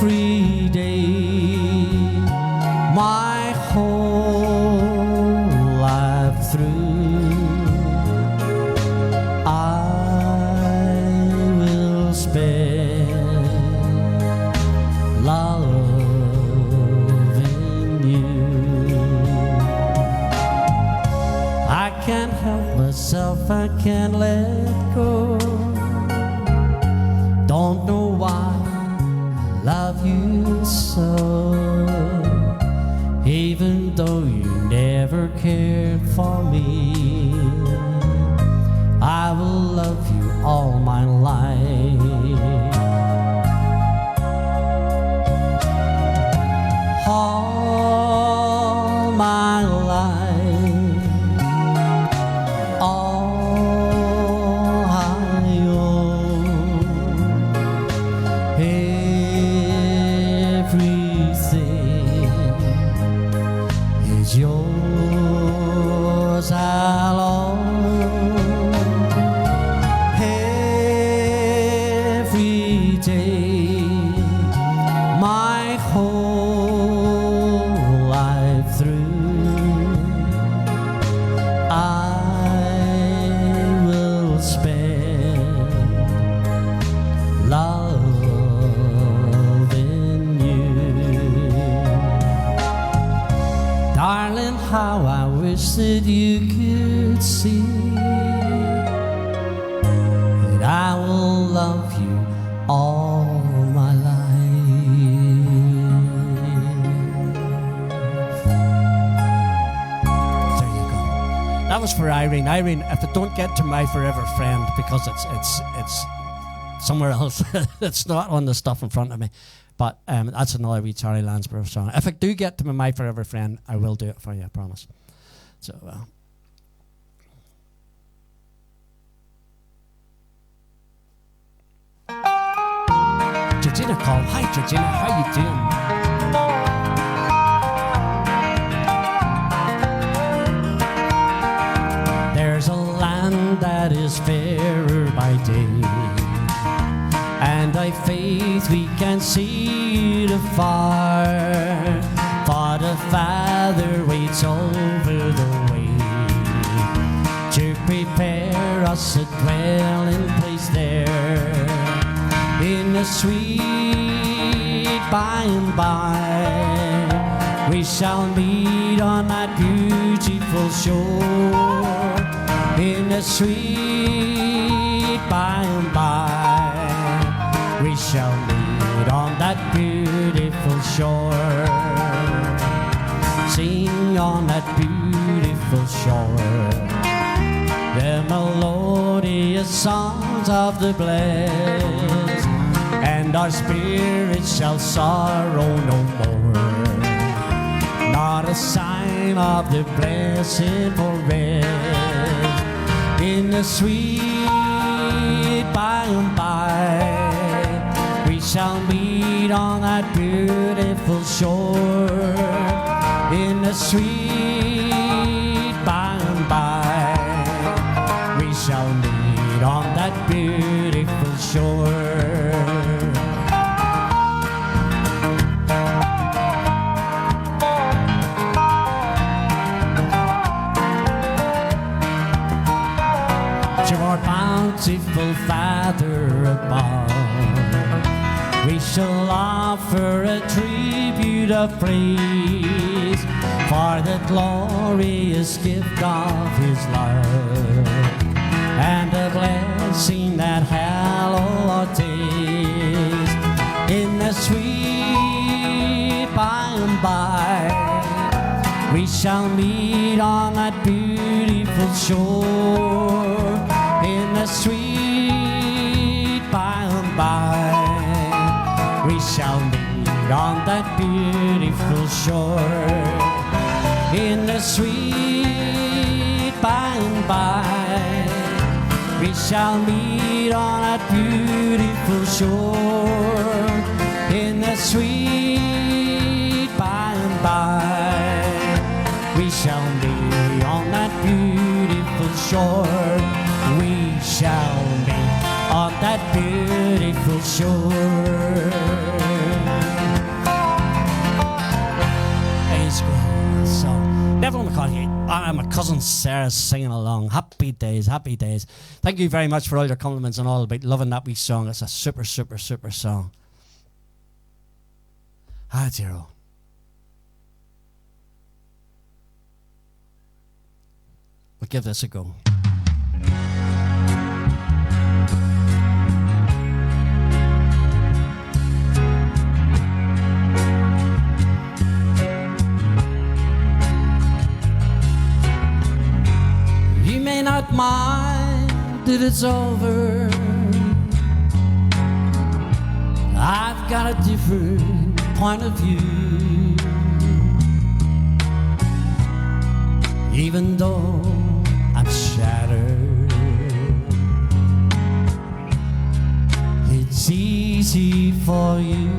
Every day, my whole life through, I will spend loving you. I can't help myself, I can't let go. Don't know why I love you so, even though you never cared for me. I will love you all my life. All my life, all I own, everything is yours alone. Every day, my whole life through, I will spend loving you. Darling, how I wish that you could see that I will love you all my life. There you go. That that was for Irene. Irene, if it don't get to My Forever Friend, because it's somewhere else, it's not on the stuff in front of me. But that's another wee Charlie Lansborough song. If I do get to My Forever Friend, I will do it for you, I promise. So, Georgina called. Hi, Georgina. How you doing? There's a land that is fairer by day, and by faith we can see it afar. For the Father waits over the way to prepare us a dwelling place there, in the sweet by and by. We shall meet on that beautiful shore, in the sweet by and by. We shall meet on that beautiful shore, sing on that beautiful shore the melodious songs of the blessed, and our spirits shall sorrow no more. Not a sign of the blessed for rest, in the sweet by and by. We shall meet on that beautiful shore, in the sweet by and by. We shall meet on that beautiful shore. To our bountiful Father above, we shall offer a tribute of praise for the glorious gift of His love, and the blessing that hallowed days, in the sweet by and by. We shall meet on that beautiful shore, in the sweet by and by. We shall meet on that beautiful shore, in the sweet by and by. We shall meet on that beautiful shore, in the sweet by and by. We shall meet on that beautiful shore. We shall meet on that beautiful shore. Praise God. So, Neville McConaughey, my cousin Sarah's singing along. Happy days, happy days. Thank you very much for all your compliments and all about loving that wee song. It's a super, super, super song. Hi, Zero. We'll give this a go. You may not mind that it's over. I've got a different point of view. Even though I'm shattered, it's easy for you.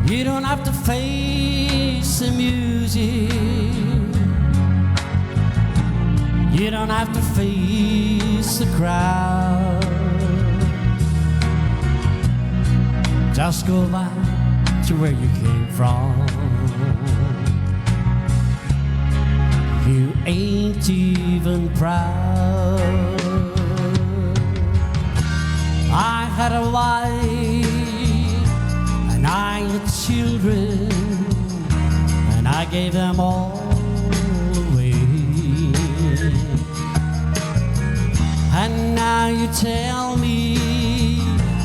You don't have to face the music. You don't have to face the crowd. Just go back to where you came from. You ain't even proud. I had a wife and I had children, and I gave them all away. And now you tell me,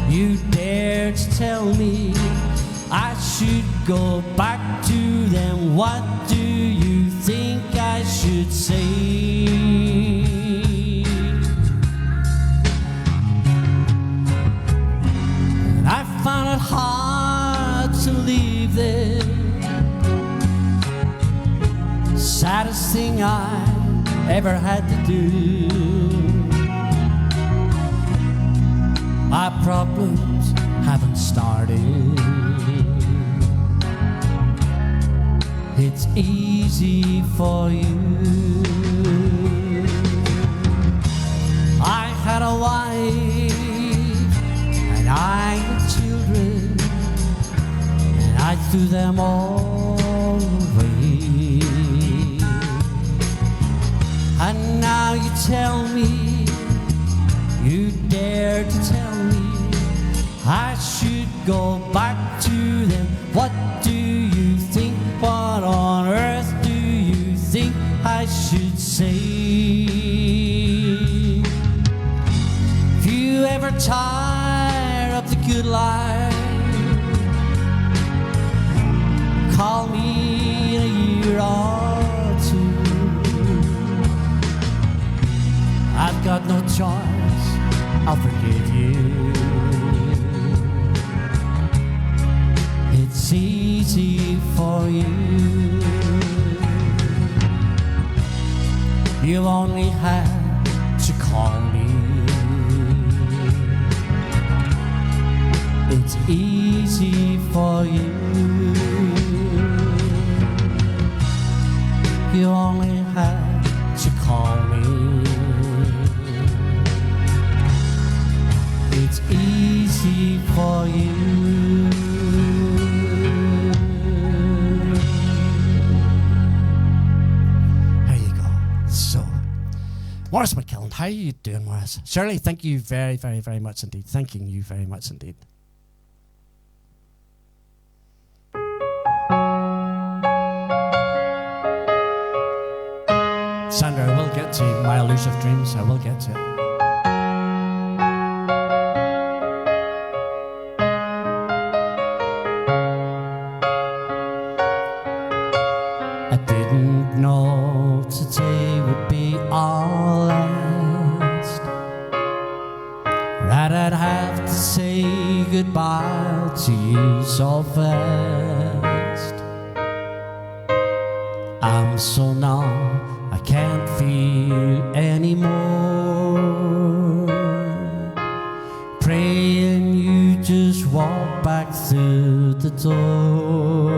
you dare to tell me I should go back to them. What do you think should say. And I found it hard to leave there. Saddest thing I ever had to do. My problems haven't started. It's easy for you. I had a wife and I had children, and I threw them all away. And now you tell me, you dare to tell me I should go back to them. What do you think? What on earth do you think I should say? If you ever tire of the good life, call me in a year or two. I've got no choice, I'll forgive you. It's easy for you. You only have to call me. It's easy for you. You only have to call me. It's easy for you. There you go. So, Maurice McKillen, how are you doing, Maurice? Shirley, thank you very, very, very much indeed. Thanking you very much indeed. Sandra, I will get to My Elusive Dreams. I will get to it. I didn't know today would be our last, that I'd have to say goodbye to you so fast. I'm so numb, I can't feel anymore. Praying you just walk back through the door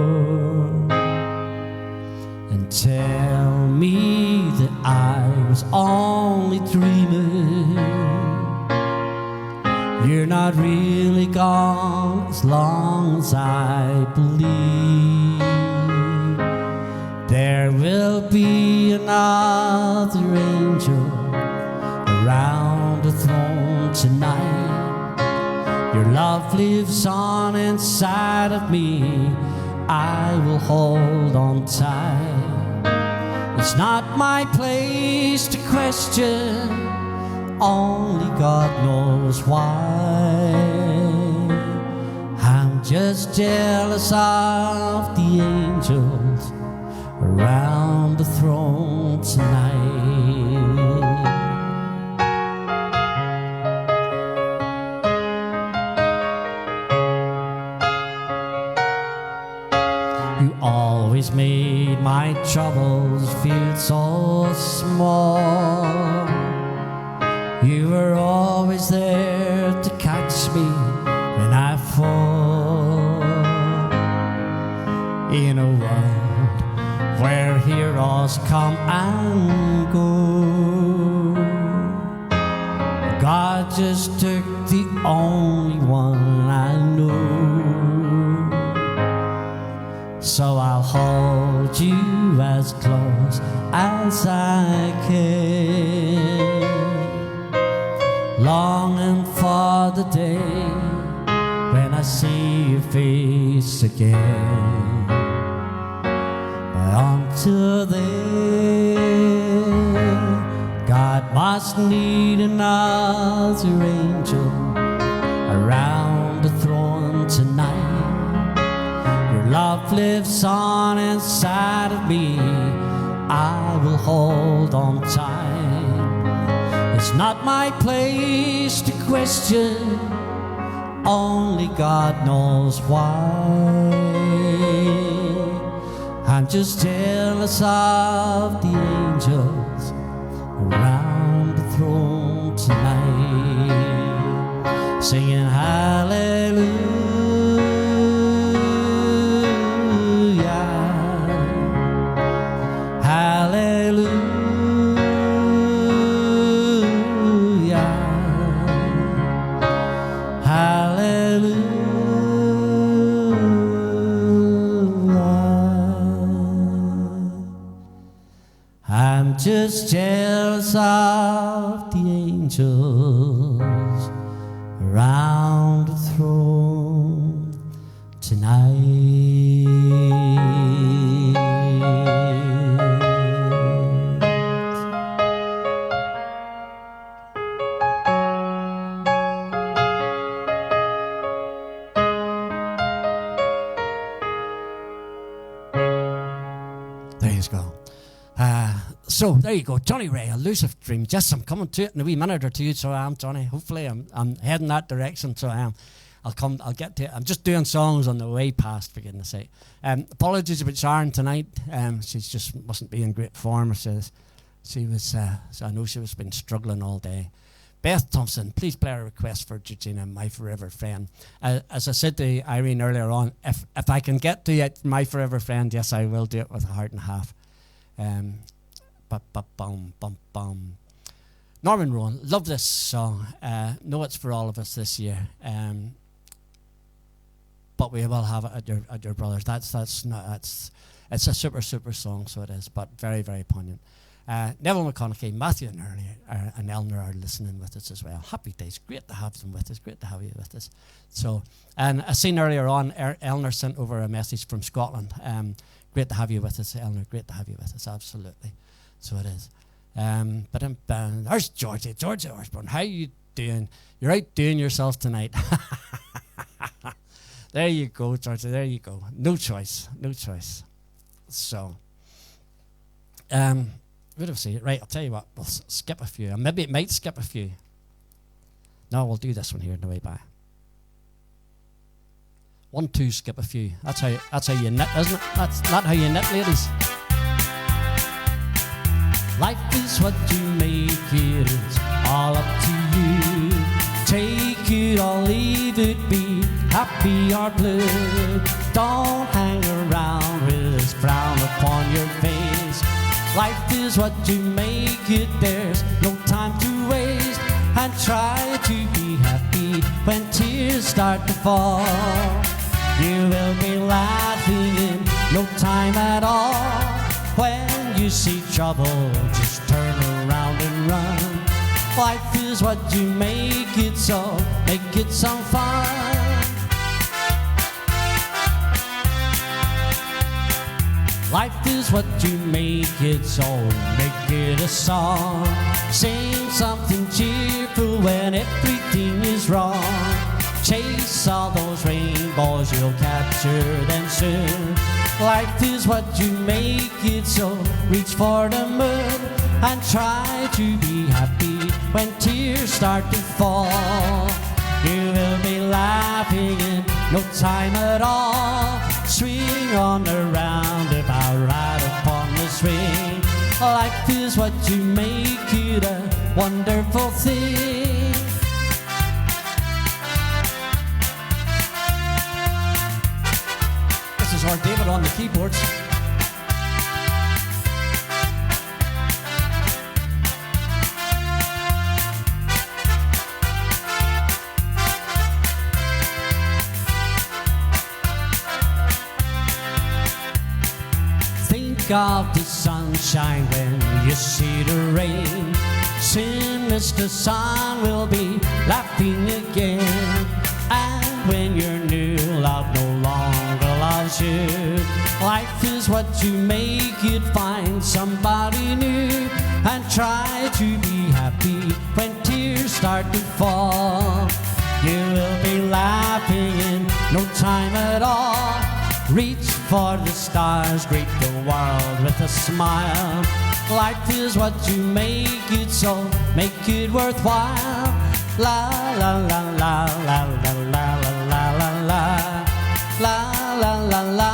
and tell me that I was only dreaming. You're not really gone as long as I believe. There will be another angel around the throne tonight. Your love lives on inside of me. I will hold on tight. It's not my place to question, only God knows why. I'm just jealous of the angels around the throne tonight. You always made my troubles feel so small. You were always there to catch me when I fall. In a world where heroes come and go, God just took the only one I know. So I'll hold you as close as I can, longing for the day when I see your face again. But until then, God must need another angel around the throne tonight. Your love lives on inside of me. I will hold on tight. It's not my place to question, only God knows why. I'm just jealous of the angels around the throne tonight, singing hallelujah, hallelujah, hallelujah. I'm just jealous of the angels around the throne tonight. There you go. So there you go, Johnny Ray, Elusive Dream. Just I'm coming to it in a wee minute or two, so I am, Johnny. Hopefully I'm heading that direction, so I am. I'll get to it. I'm just doing songs on the way past, for goodness sake. Apologies about Sharon tonight. She's just wasn't being in great form. She was, so I know she was been struggling all day. Beth Thompson, please play a request for Georgina, My Forever Friend. As I said to Irene earlier on, if I can get to it, My Forever Friend, yes, I will do it with a heart and a half. Norman Rowan, love this song. Know it's for all of us this year, but we will have it at your brother's. It's a super song, so it is, but very, very poignant. Neville McConaughey, Matthew and Eleanor are listening with us as well. Happy days, great to have them with us, great to have you with us. So, and I seen earlier on, Eleanor sent over a message from Scotland. Great to have you with us, Eleanor. Great to have you with us, absolutely. So it is. But there's Georgia Osborne. How you doing? You're out doing yourself tonight. There you go, Georgia. There you go. No choice. So, what do I say? Right, I'll tell you what. We'll skip a few. Maybe it might skip a few. No, we'll do this one here on the way back. 1, 2, skip a few. That's how you knit, isn't it? That's not how you knit, ladies. Life is what you make it. It's all up to you. Take it or leave it be. Happy or blue. Don't hang around with this frown upon your face. Life is what you make it. There's no time to waste. And try to be happy when tears start to fall. You will be laughing in no time at all. When you see trouble, just turn around and run. Life is what you make it, so make it some fun. Life is what you make it, so make it a song. Sing something cheerful when everything is wrong. Chase all those rainbows, you'll capture them soon. Life is what you make it, so reach for the moon. And try to be happy when tears start to fall. You will be laughing in no time at all. Swing on the roundabout, ride upon the swing. Life is what you make it, a wonderful thing. This is our David on the keyboards. Think of the sunshine when you see the rain. Soon Mr. Sun will be laughing again. And when your new love no longer loves you, life is what you make it. Find somebody new and try to be happy when tears start to fall. You will be laughing in no time at all. Reach for the stars greet the world with a smile. Life is what you make it, so make it worthwhile. La la la la la la la la la la la la la la la la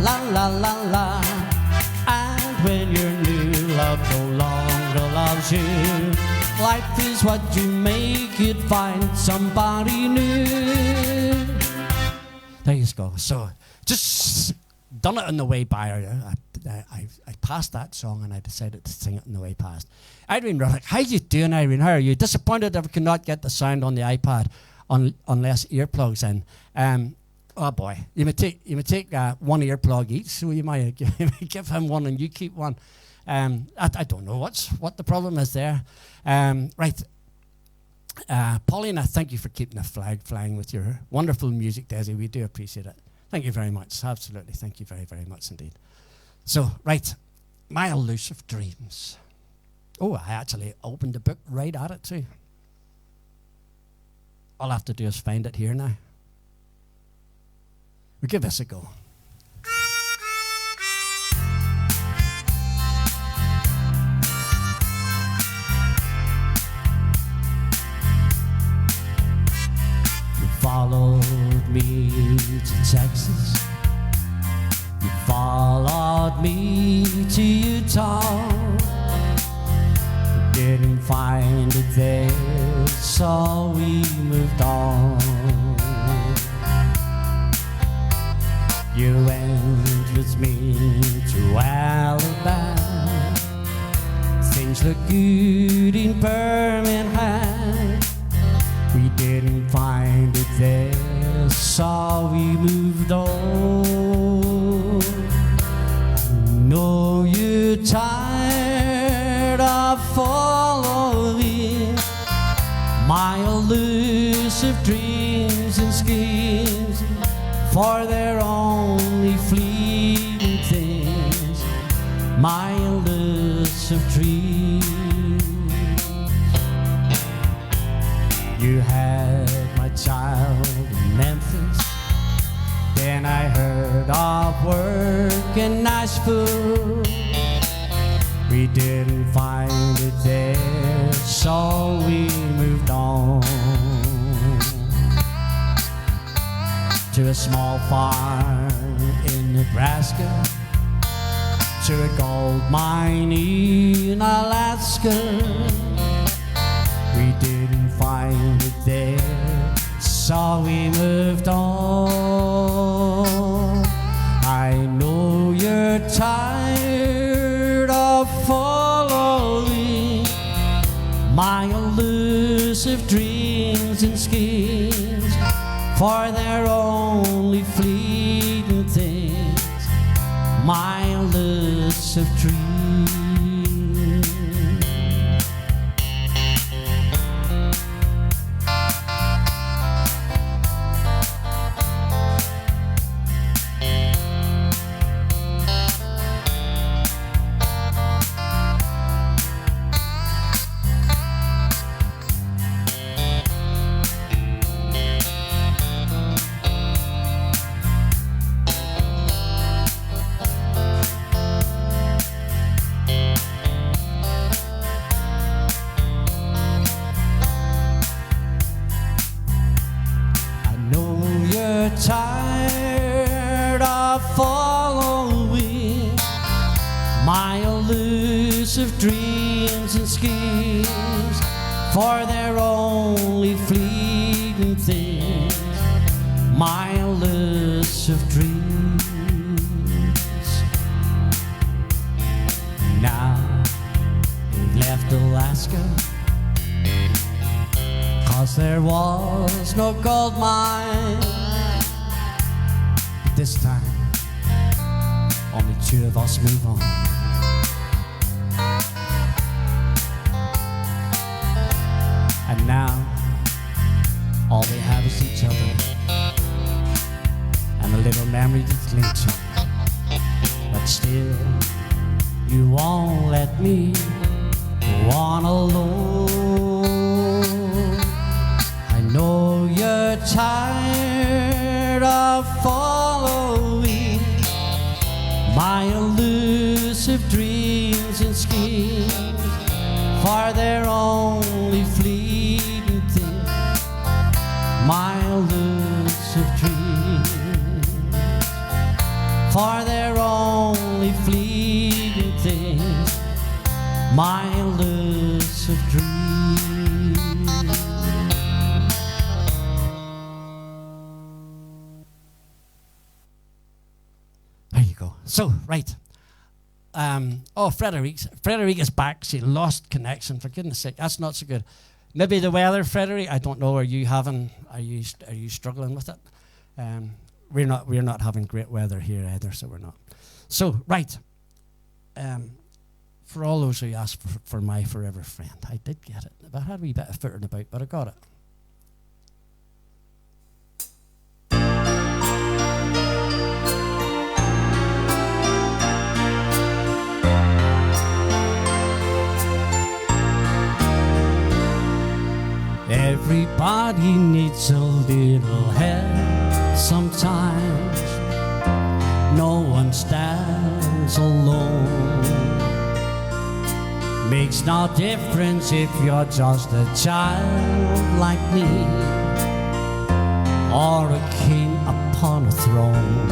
la la la la. And when your new love no longer loves you, life is what you make it, find somebody new. There you go. So just done it on the way by. I passed that song and I decided to sing it on the way past. Irene Ruddock, how you doing, Irene? How are you? Disappointed that we cannot get the sound on the iPad unless earplugs in. Oh boy, you may take one earplug each, so you might give him one and you keep one. I don't know what the problem is there. Right. Paulina, thank you for keeping the flag flying with your wonderful music, Desi. We do appreciate it. Thank you very much. Absolutely. Thank you very, very much indeed. So, right. My Elusive Dreams. Oh, I actually opened the book right at it too. All I have to do is find it here now. We'll give this a go. Followed me to Texas. You followed me to Utah. Didn't find it there, so we moved on. You went with me to Alabama. Things look good in Birmingham. We didn't find it there, so we moved on. Know you're tired of following my elusive dreams and schemes, for they're only fleeting things, my elusive dreams. You had my child in Memphis, then I heard of work in Nashville. We didn't find it there, so we moved on to a small farm in Nebraska, to a gold mine in Alaska. We didn't find it there, so we moved on. I know you're tired of following my elusive dreams and schemes, for they're only fleeting things, my elusive dreams. Tired of following my elusive dreams and schemes, for they're only fleeting things, my elusive dreams. Now they've left Alaska, 'cause there was no gold mine. This time, only two of us move on. And now, all they have is each other, and a little memory to cling to. But still, you won't let me go on alone. I know you're tired of following my elusive dreams and schemes, for they're only fleeting things, my elusive dreams, for they're only fleeting things, my elusive dreams. There you go. So, right. Frederique is back. She lost connection. For goodness sake, that's not so good. Maybe the weather, Frederique. I don't know. Are you struggling with it? We're not having great weather here either, so we're not. So right. For all those who asked for my forever friend, I did get it. I had a wee bit of footing about, but I got it. Everybody needs a little help sometimes. No one stands alone. Makes no difference if you're just a child like me, or a king upon a throne.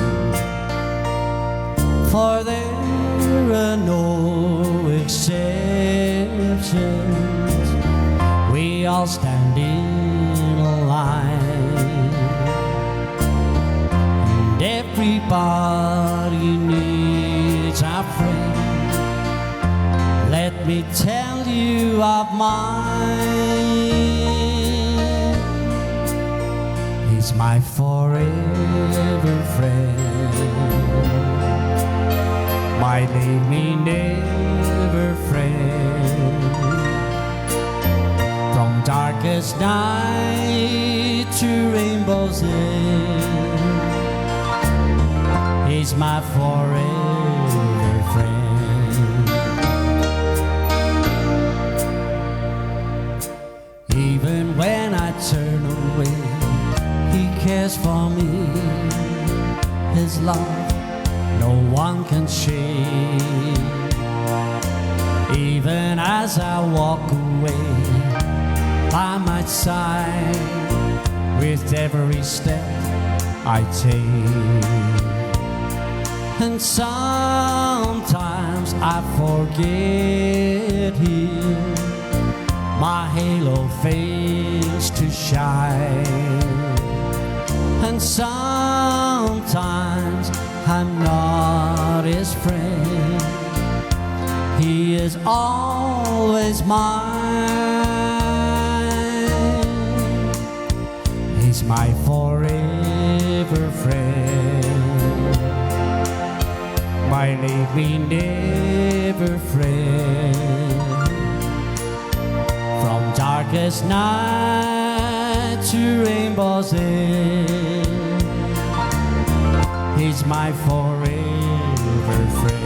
For there are no exceptions. We all stand in a line, and everybody needs a friend. Let me tell you of mine. He's my forever friend, my leave me never friend. From darkest night to rainbow's end, he's my forever friend. Even when I turn away, he cares for me. His love no one can shake. Even as I walk away, by my side, with every step I take. And sometimes I forget him, my halo fails to shine. And sometimes I'm not his friend, he is always mine. He's my forever friend, my leave me never friend. From darkest night to rainbow's end, he's my forever friend.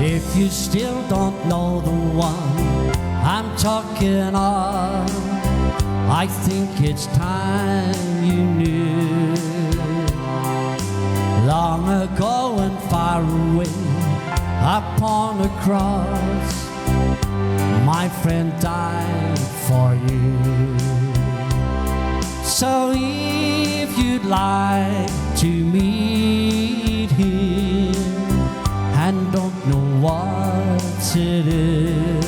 If you still don't know the one I'm talking of, I think it's time you knew. Long ago and far away, upon a cross, my friend died for you. So if you'd like to meet him and don't know what to do,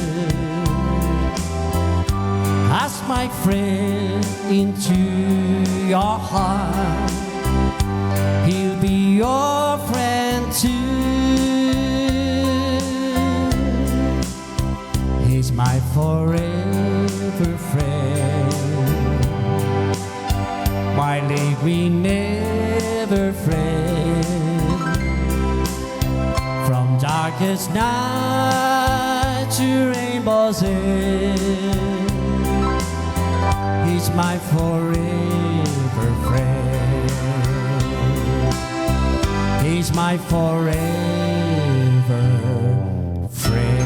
ask my friend into your heart. He'll be your friend too. He's my forever friend, my leave me never friend. From darkest night to rainbow's end, he's my forever friend. He's my forever friend.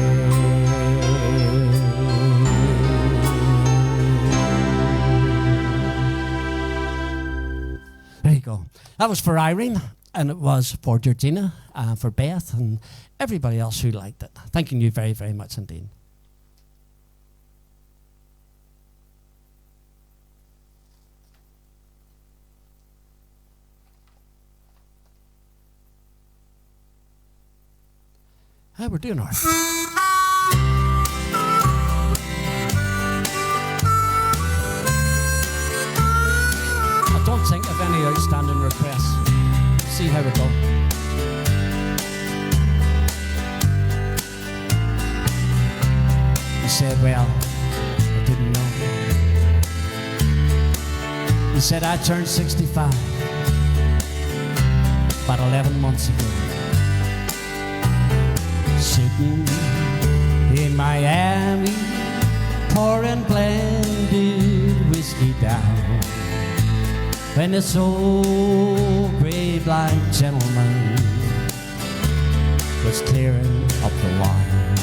you go. That was for Irene, and it was for Georgina, for Beth, and everybody else who liked it. Thanking you very, very much indeed. How we're doing, all right. I don't think of any outstanding requests. See how we go. He said, well, I didn't know. He said, I turned 65 about 11 months ago. Sitting in Miami, pouring blended whiskey down, when this old grave-like gentleman was clearing up the lounge.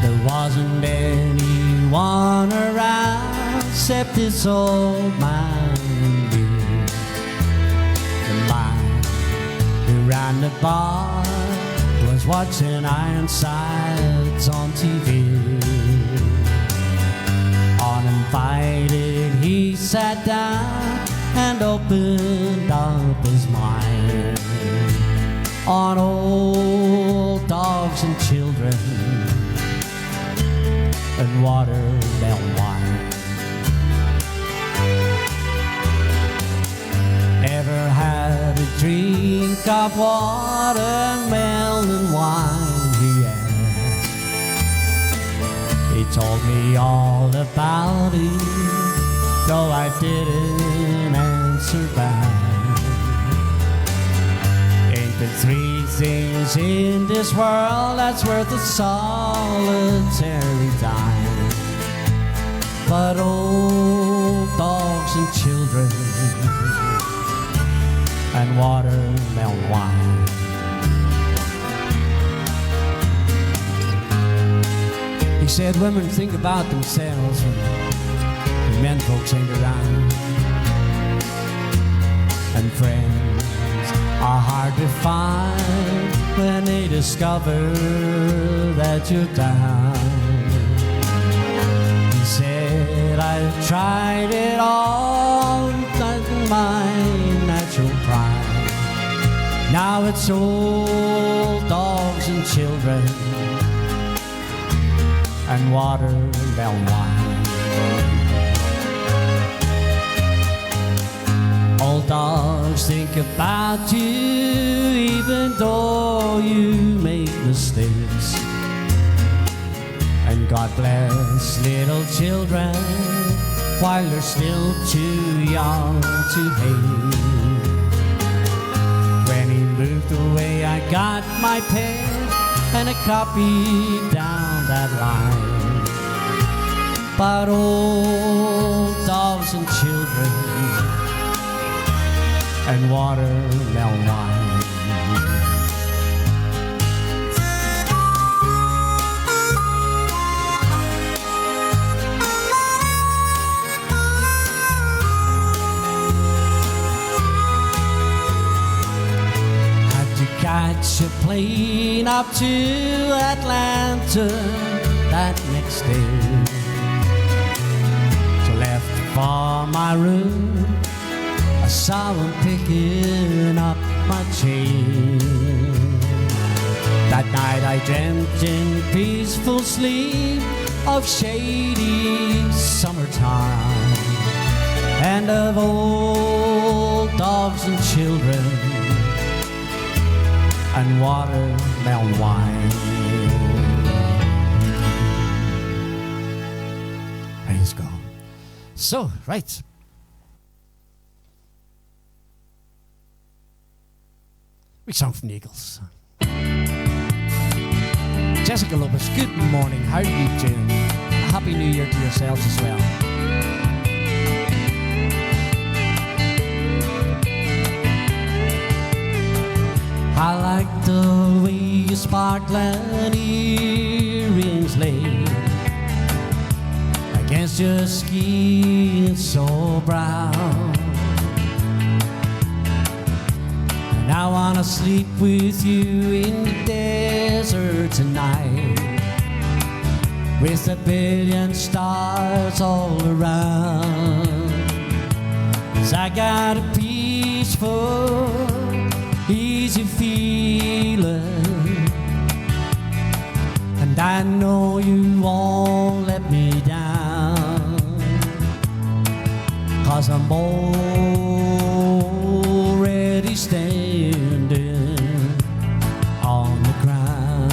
There wasn't anyone around except this old man and me. The man who ran the bar was watching Ironsides on TV. Uninvited, he sat down and opened up his mind on old dogs and children and watermelon wine. Ever had a drink of watermelon wine, he asked. He told me all about it, though I didn't answer back. Ain't there three things in this world that's worth a solitary dime but old dogs and children and watermelon wine? He said women think about themselves when men folks ain't around, and friends are hard to find when they discover that you're down. He said, I've tried it all, that's my natural pride. Now it's old dogs and children and watermelon wine. Old dogs think about you even though you make mistakes, and God bless little children while they're still too young to hate. When he moved away, I got my pen and a copy down that line about old dogs and children and watermelon wine. Catch a plane up to Atlanta that next day. So left for my room, I saw him picking up my chain. That night I dreamt in peaceful sleep of shady summertime and of old dogs and children and watermelon wine. Praise God. So, right. We sung from the Eagles. Jessica Lopez, good morning. How are you doing? Happy New Year to yourselves as well. I like the way your sparkling earrings lay against is your skin so brown. And I wanna sleep with you in the desert tonight, with a billion stars all around. 'Cause I got a peaceful, easy feeling, and I know you won't let me down. 'Cause I'm already standing on the ground.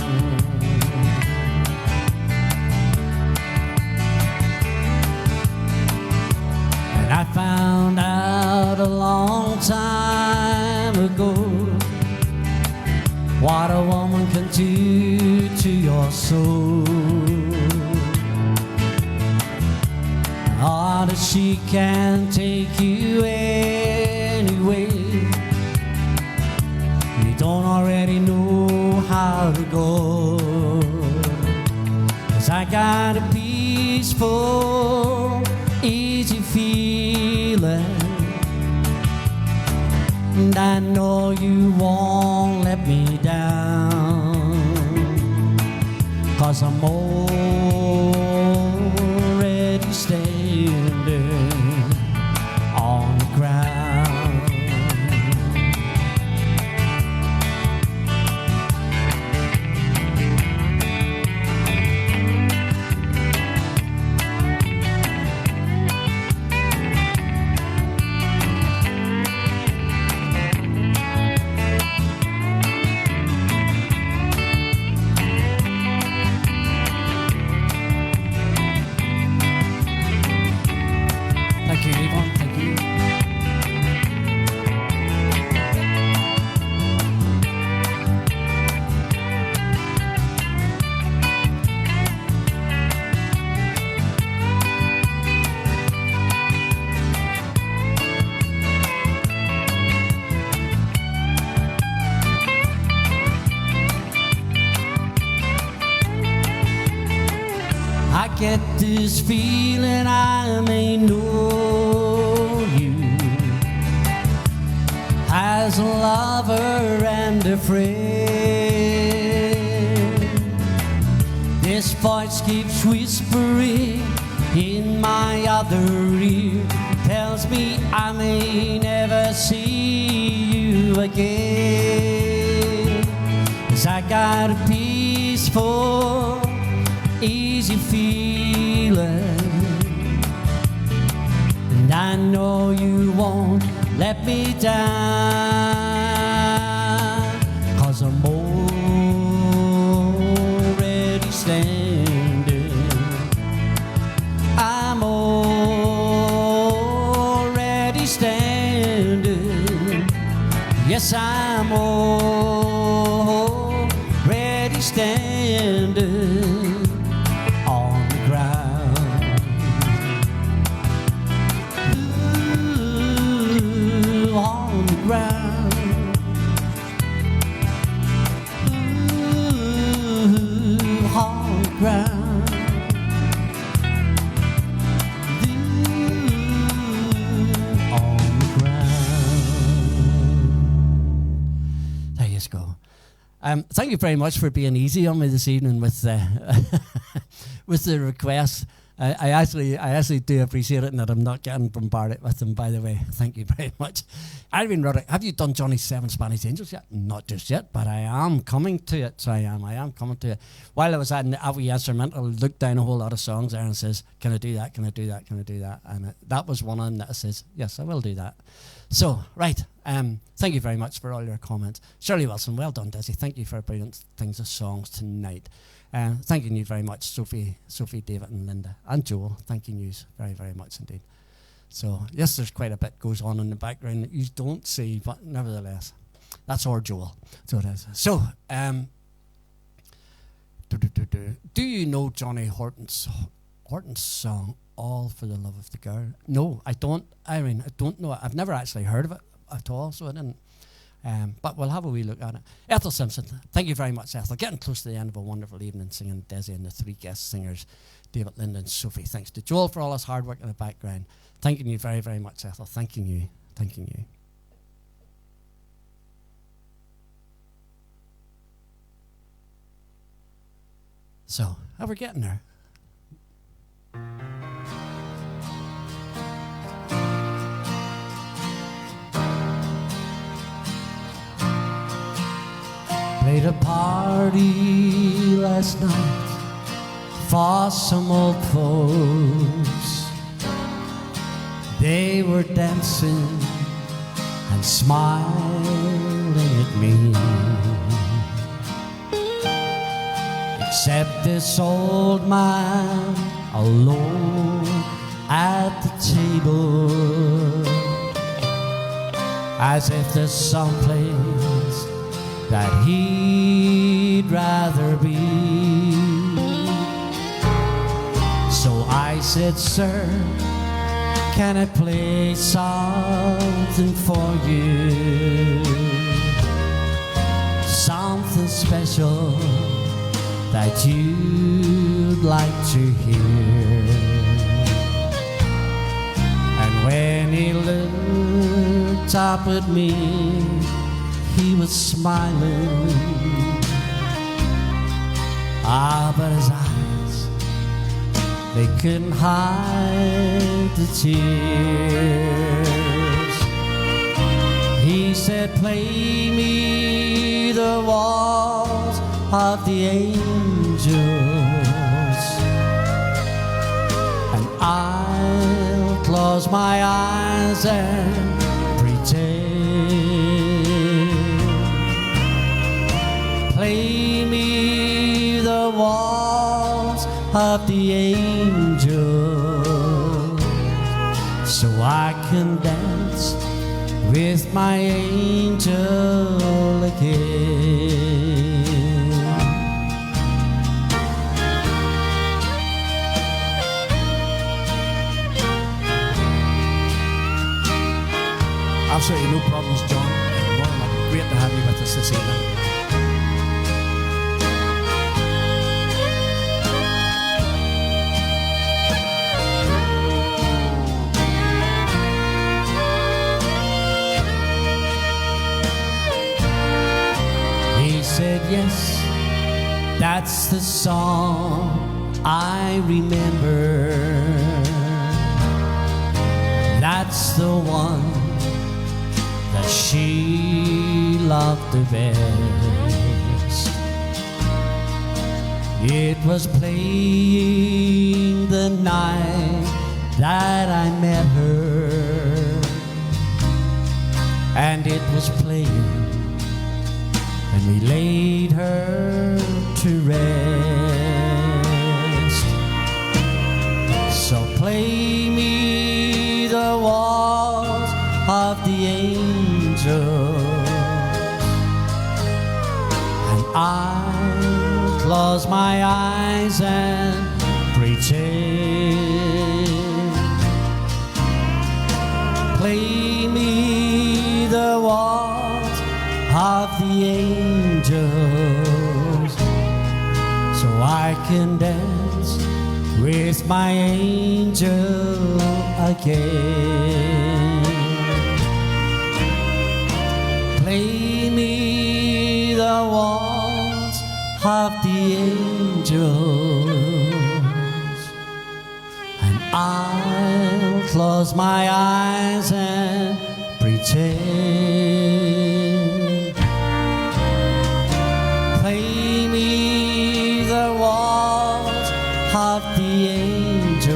And I found out a long time ago what a woman can do to your soul. Oh, that she can take you anyway. You don't already know how to go. 'Cause I got a peaceful, easy feeling, and I know you won't let me down. 'Cause I'm already standing on the ground. Thank you, Yvonne. Thank you. I get this feeling I may know you as a lover and a friend. This voice keeps whispering in my other ear, tells me I may never see you again. 'Cause I got a peaceful, easy feeling, and I know you won't let me down. 'Cause I'm already standing, I'm already standing, yes, I'm already standing on the ground. Ooh, on the ground. Ooh, on the ground. Ooh, on the ground. There you go. Thank you very much for being easy on me this evening with with the request. I actually do appreciate it, and that I'm not getting bombarded with them, by the way. Thank you very much. Irene Ruddock, have you done Johnny's 7 Spanish Angels yet? Not just yet, but I am coming to it. So I am coming to it. While I was at the wee instrumental, I looked down a whole lot of songs there and says, can I do that? Can I do that? Can I do that? And that was one of them that says, yes, I will do that. So, right. Thank you very much for all your comments. Shirley Wilson, well done, Desi. Thank you for brilliant things of songs tonight. Thanking you very much, Sophie, David and Linda, and Joel. Thanking you very, very much indeed. So, yes, there's quite a bit goes on in the background that you don't see, but nevertheless, that's our Joel. So it is. So, do you know Johnny Horton's song, All for the Love of the Girl? No, I don't. I mean, I don't know it. I've never actually heard of it at all, so I didn't. But we'll have a wee look at it. Ethel Simpson, thank you very much, Ethel. Getting close to the end of a wonderful evening singing Desi and the 3 guest singers David, Linda, and Sophie. Thanks to Joel for all his hard work in the background. Thanking you very, very much, Ethel. Thanking you. Thanking you. So, how we're getting there? Played a party last night for some old folks. They were dancing and smiling at me, except this old man alone at the table, as if there's someplace that he'd rather be. So I said, sir, can I play something for you? Something special that you'd like to hear. And when he looked up at me, he was smiling. Ah, but his eyes, they couldn't hide the tears. He said, play me the waltz of the angels, and I'll close my eyes and pretend. Play me the waltz of the angels, so I can dance with my angel again. Absolutely no problems, John. More than great to have you with us this evening. He said, yes, that's the song I remember. That's the one that she loved the best. It was playing the night that I met her, and it was playing and we laid her to rest. So play me the waltz of the angels, and I'll close my eyes and pretend. Play me the waltz of the angels, so I can dance with my angel again. Play me the waltz of the angels, and I'll close my eyes and pretend. Play me the waltz of the angels,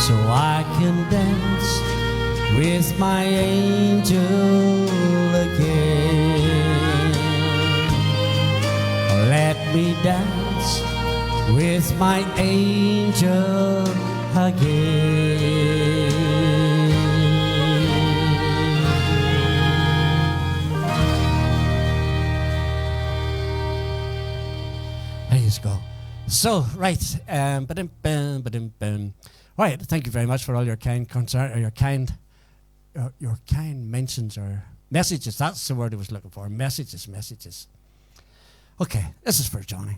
so I can dance with my angel again. Let me dance with my angel again. There you go. So, right, right, thank you very much for all your kind concern, or your kind mentions or messages. That's the word I was looking for. Messages. Okay, this is for Johnny.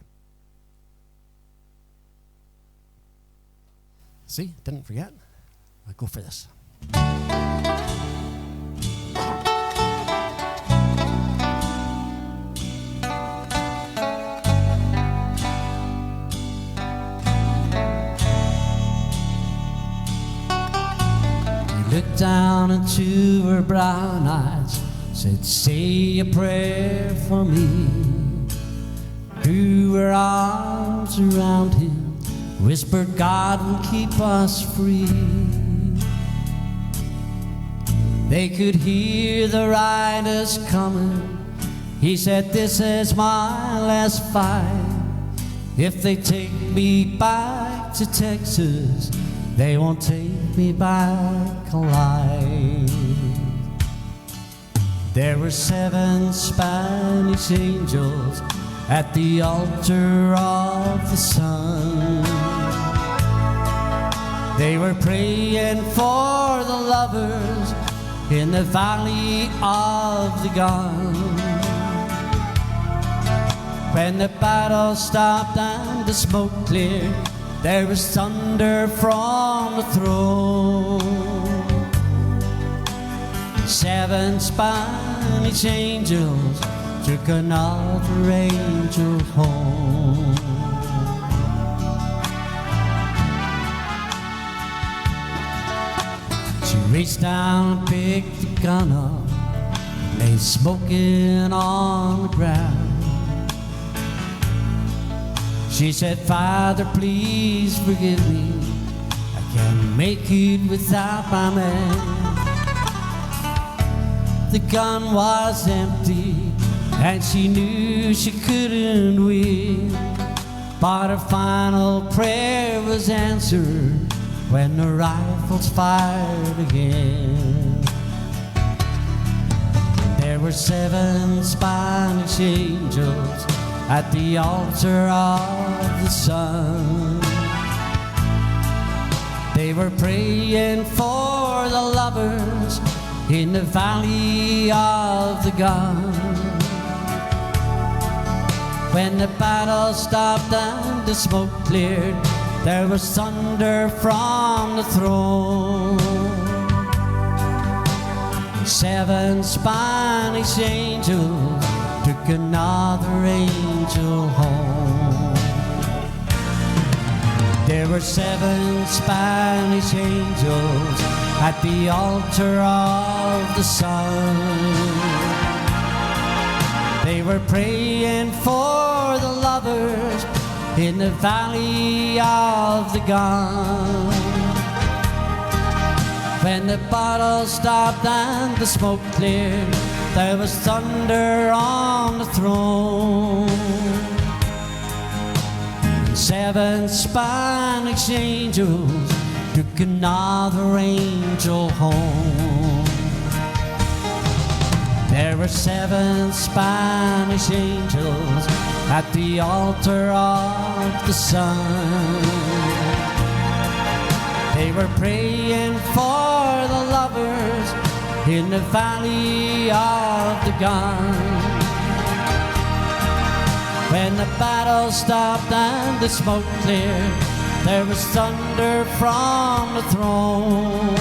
See, didn't forget. I'll go for this. Looked down into her brown eyes, said, say a prayer for me. Threw her arms around him, whispered, God will keep us free. They could hear the riders coming. He said, this is my last fight. If they take me back to Texas, they won't take me back alive. There were 7 Spanish angels at the altar of the sun. They were praying for the lovers in the valley of the gun. When the battle stopped and the smoke cleared, there was thunder from the throne. 7 Spanish angels took another angel home. She reached down and picked the gun up, lay smoking on the ground. She said, Father, please forgive me. I can't make it without my man. The gun was empty, and she knew she couldn't win. But her final prayer was answered when the rifles fired again. There were 7 Spanish angels at the altar of the sun. They were praying for the lovers in the valley of the gun. When the battle stopped and the smoke cleared, there was thunder from the throne. 7 Spanish angels took another angel home. There were 7 Spanish angels at the altar of the sun. They were praying for the lovers in the valley of the gun. When the battle stopped and the smoke cleared, there was thunder on the throne. 7 Spanish angels took another angel home. There were 7 Spanish angels at the altar of the sun. They were praying for the lovers in the valley of the gun. When the battle stopped and the smoke cleared, there was thunder from the throne.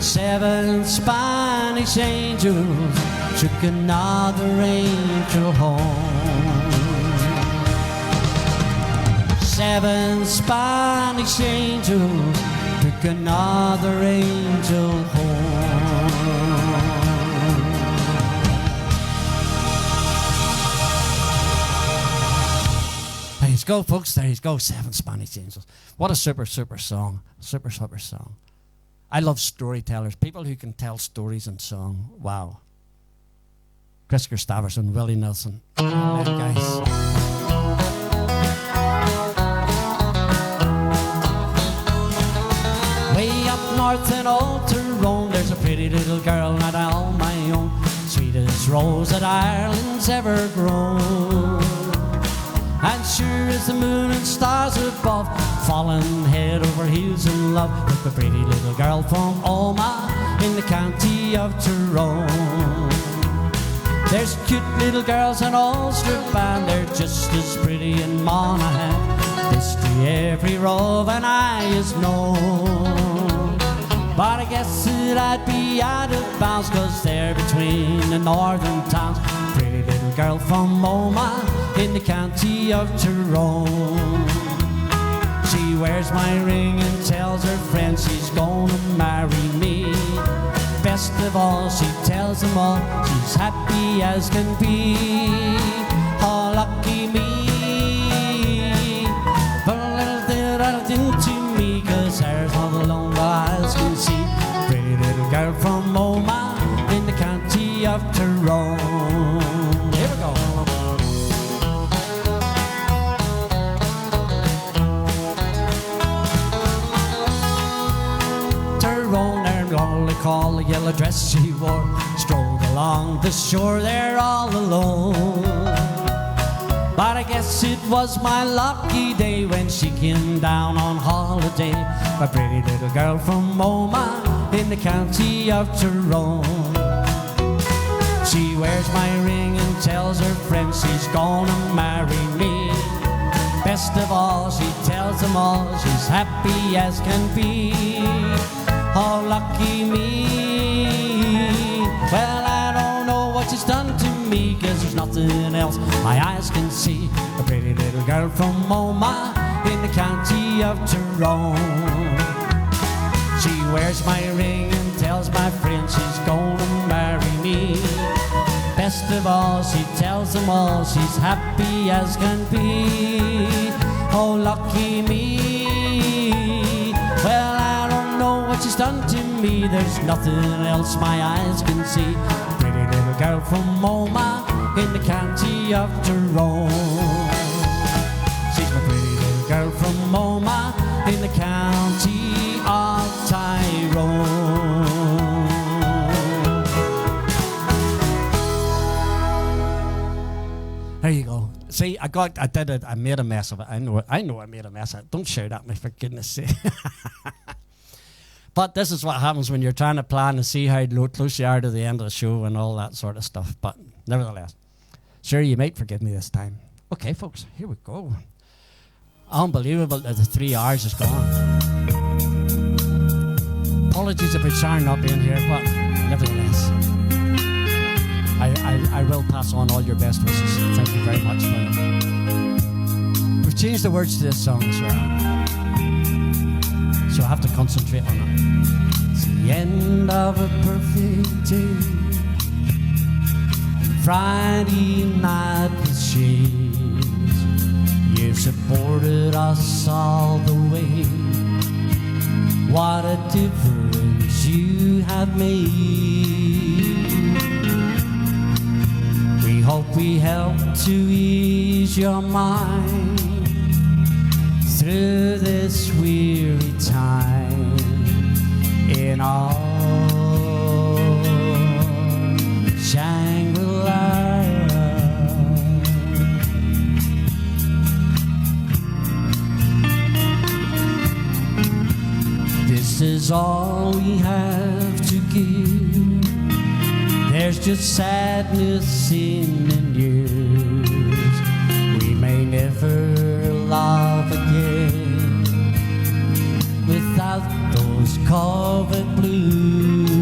7 Spanish angels took another angel home. 7 Spanish angels took another angel home. There you go, folks. There you go. 7 Spanish angels. What a super, super song. Super, super song. I love storytellers. People who can tell stories in song. Wow. Chris Gustavson, Willie Nelson. Well, guys. Way up north in Old Tyrone, there's a pretty little girl, not all my own, sweet as rose that Ireland's ever grown. And sure as the moon and stars above, falling head over heels in love with the pretty little girl from Omagh in the county of Tyrone. There's cute little girls in Ulster Band, they're just as pretty in Monaghan. history every rove and eye is known. But I guess that I'd be out of bounds, 'cause there between the northern towns, pretty little girl from Omagh in the county of Tyrone. She wears my ring and tells her friends she's gonna marry me. Best of all, she tells them all she's happy as can be. Oh, lucky me. But a little thing that'll do to me, 'cause there's all the lone eyes can see. Pretty little girl from Omagh in the county of Tyrone. Here we go. Tyrone, and all they call the yellow dress she wore, strolled along the shore there all alone. But I guess it was my lucky day when she came down on holiday, my pretty little girl from Omagh in the county of Tyrone. She wears my ring and tells her friends she's gonna marry me. Best of all, she tells them all she's happy as can be. Oh, lucky me. Well, I don't know what she's done to me, 'cause there's nothing else my eyes can see. A pretty little girl from Omagh in the county of Tyrone. She wears my ring and tells my friends she's gonna marry me. Best of all, she tells them all she's happy as can be. Oh, lucky me. Well, I don't know what she's done to me, there's nothing else my eyes can see. Pretty little girl from Omagh in the county of Tyrone. She's my pretty little girl from Omagh in the county of Tyrone. There you go. See, I made a mess of it. I know I made a mess of it. Don't shout at me, for goodness sake. But this is what happens when you're trying to plan and see how close you are to the end of the show and all that sort of stuff. But nevertheless, sure, you might forgive me this time. Okay, folks, here we go. Unbelievable that the 3 hours is gone. Apologies if it's Sharon not being here, but nevertheless, I will pass on all your best wishes. Thank you very much for them. We've changed the words to this song as well, so I have to concentrate on it. It's the end of a perfect day, Friday night with shades. You've supported us all the way. What a difference you have made. We hope we help to ease your mind through this weary time in our Shangri-La. This is all we have to give. There's just sadness in the news. We may never love again without those covert blues.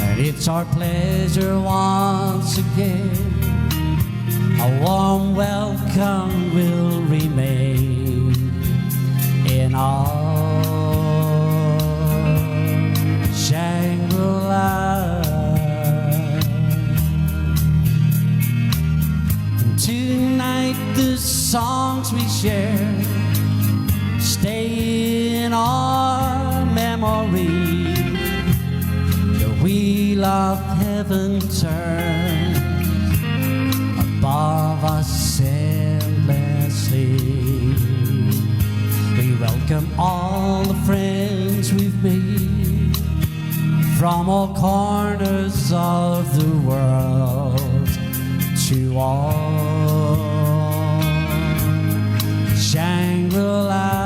And it's our pleasure once again. A warm welcome will remain in our Shangri-La. And tonight the songs we share stay in our memory. The wheel of heaven turns above us endlessly. We welcome all the friends we've made from all corners of the world to all Shangri-La.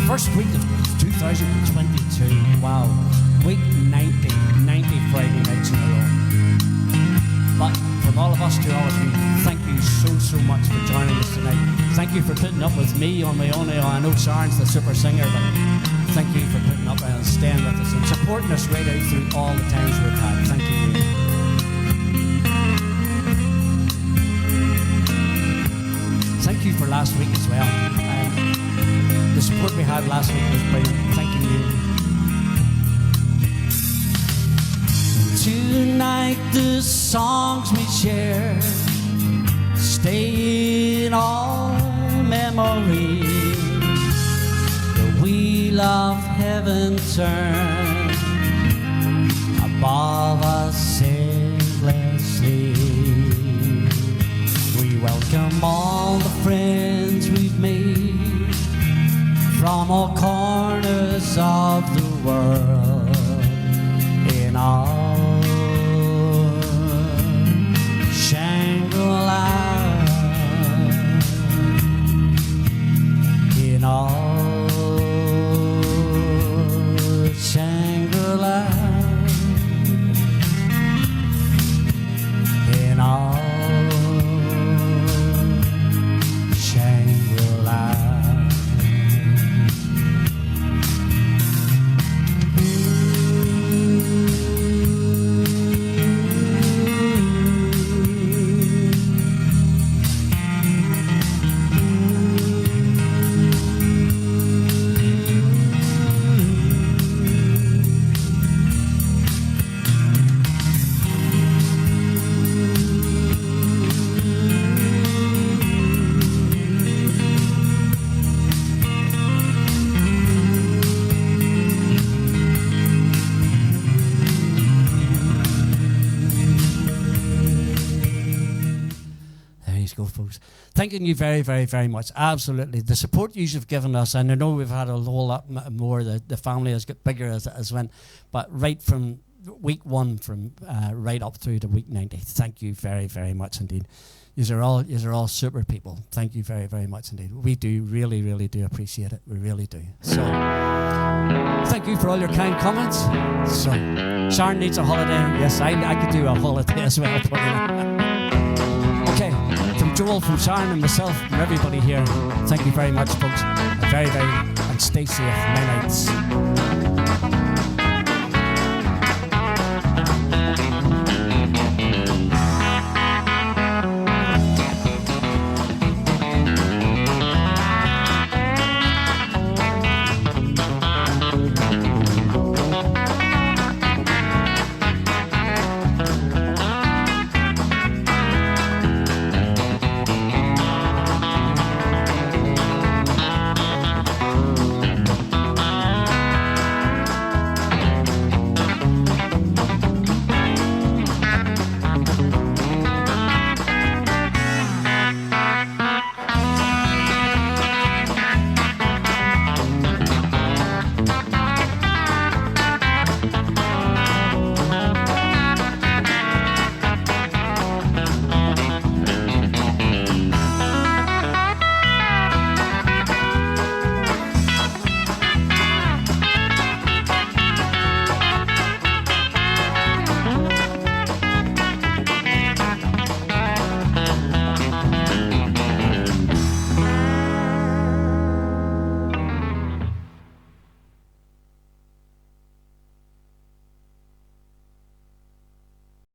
First week of 2022. Wow. Week 90 Friday nights in a row. But from all of us to all of you, thank you so much for joining us tonight. Thank you for putting up with me on my own. I know Sharon's the super singer, but thank you for putting up and staying with us and supporting us right out through all the times we've had. Thank you. Thank you for last week as well. The support we had last week was brilliant. Thank you. Tonight the songs we share stay in all memory. The wheel of heaven turns above us endlessly. We welcome all the friends we've made from all corners of the world in our Shangri-La, in our Shangri-La, in our Shangri-La. Thanking you very much. Absolutely. The support you've given us, and I know we've had a whole lot more, the family has got bigger as went, but right from week 1, from right up through to week 90, thank you very much indeed. You're all super people. Thank you very much indeed. We do really do appreciate it. We really do. So, thank you for all your kind comments. So, Sharon needs a holiday. Yes, I could do a holiday as well. Okay, from Joel, from Sharon and myself, from everybody here, thank you very much, folks. And stay safe. Night nights.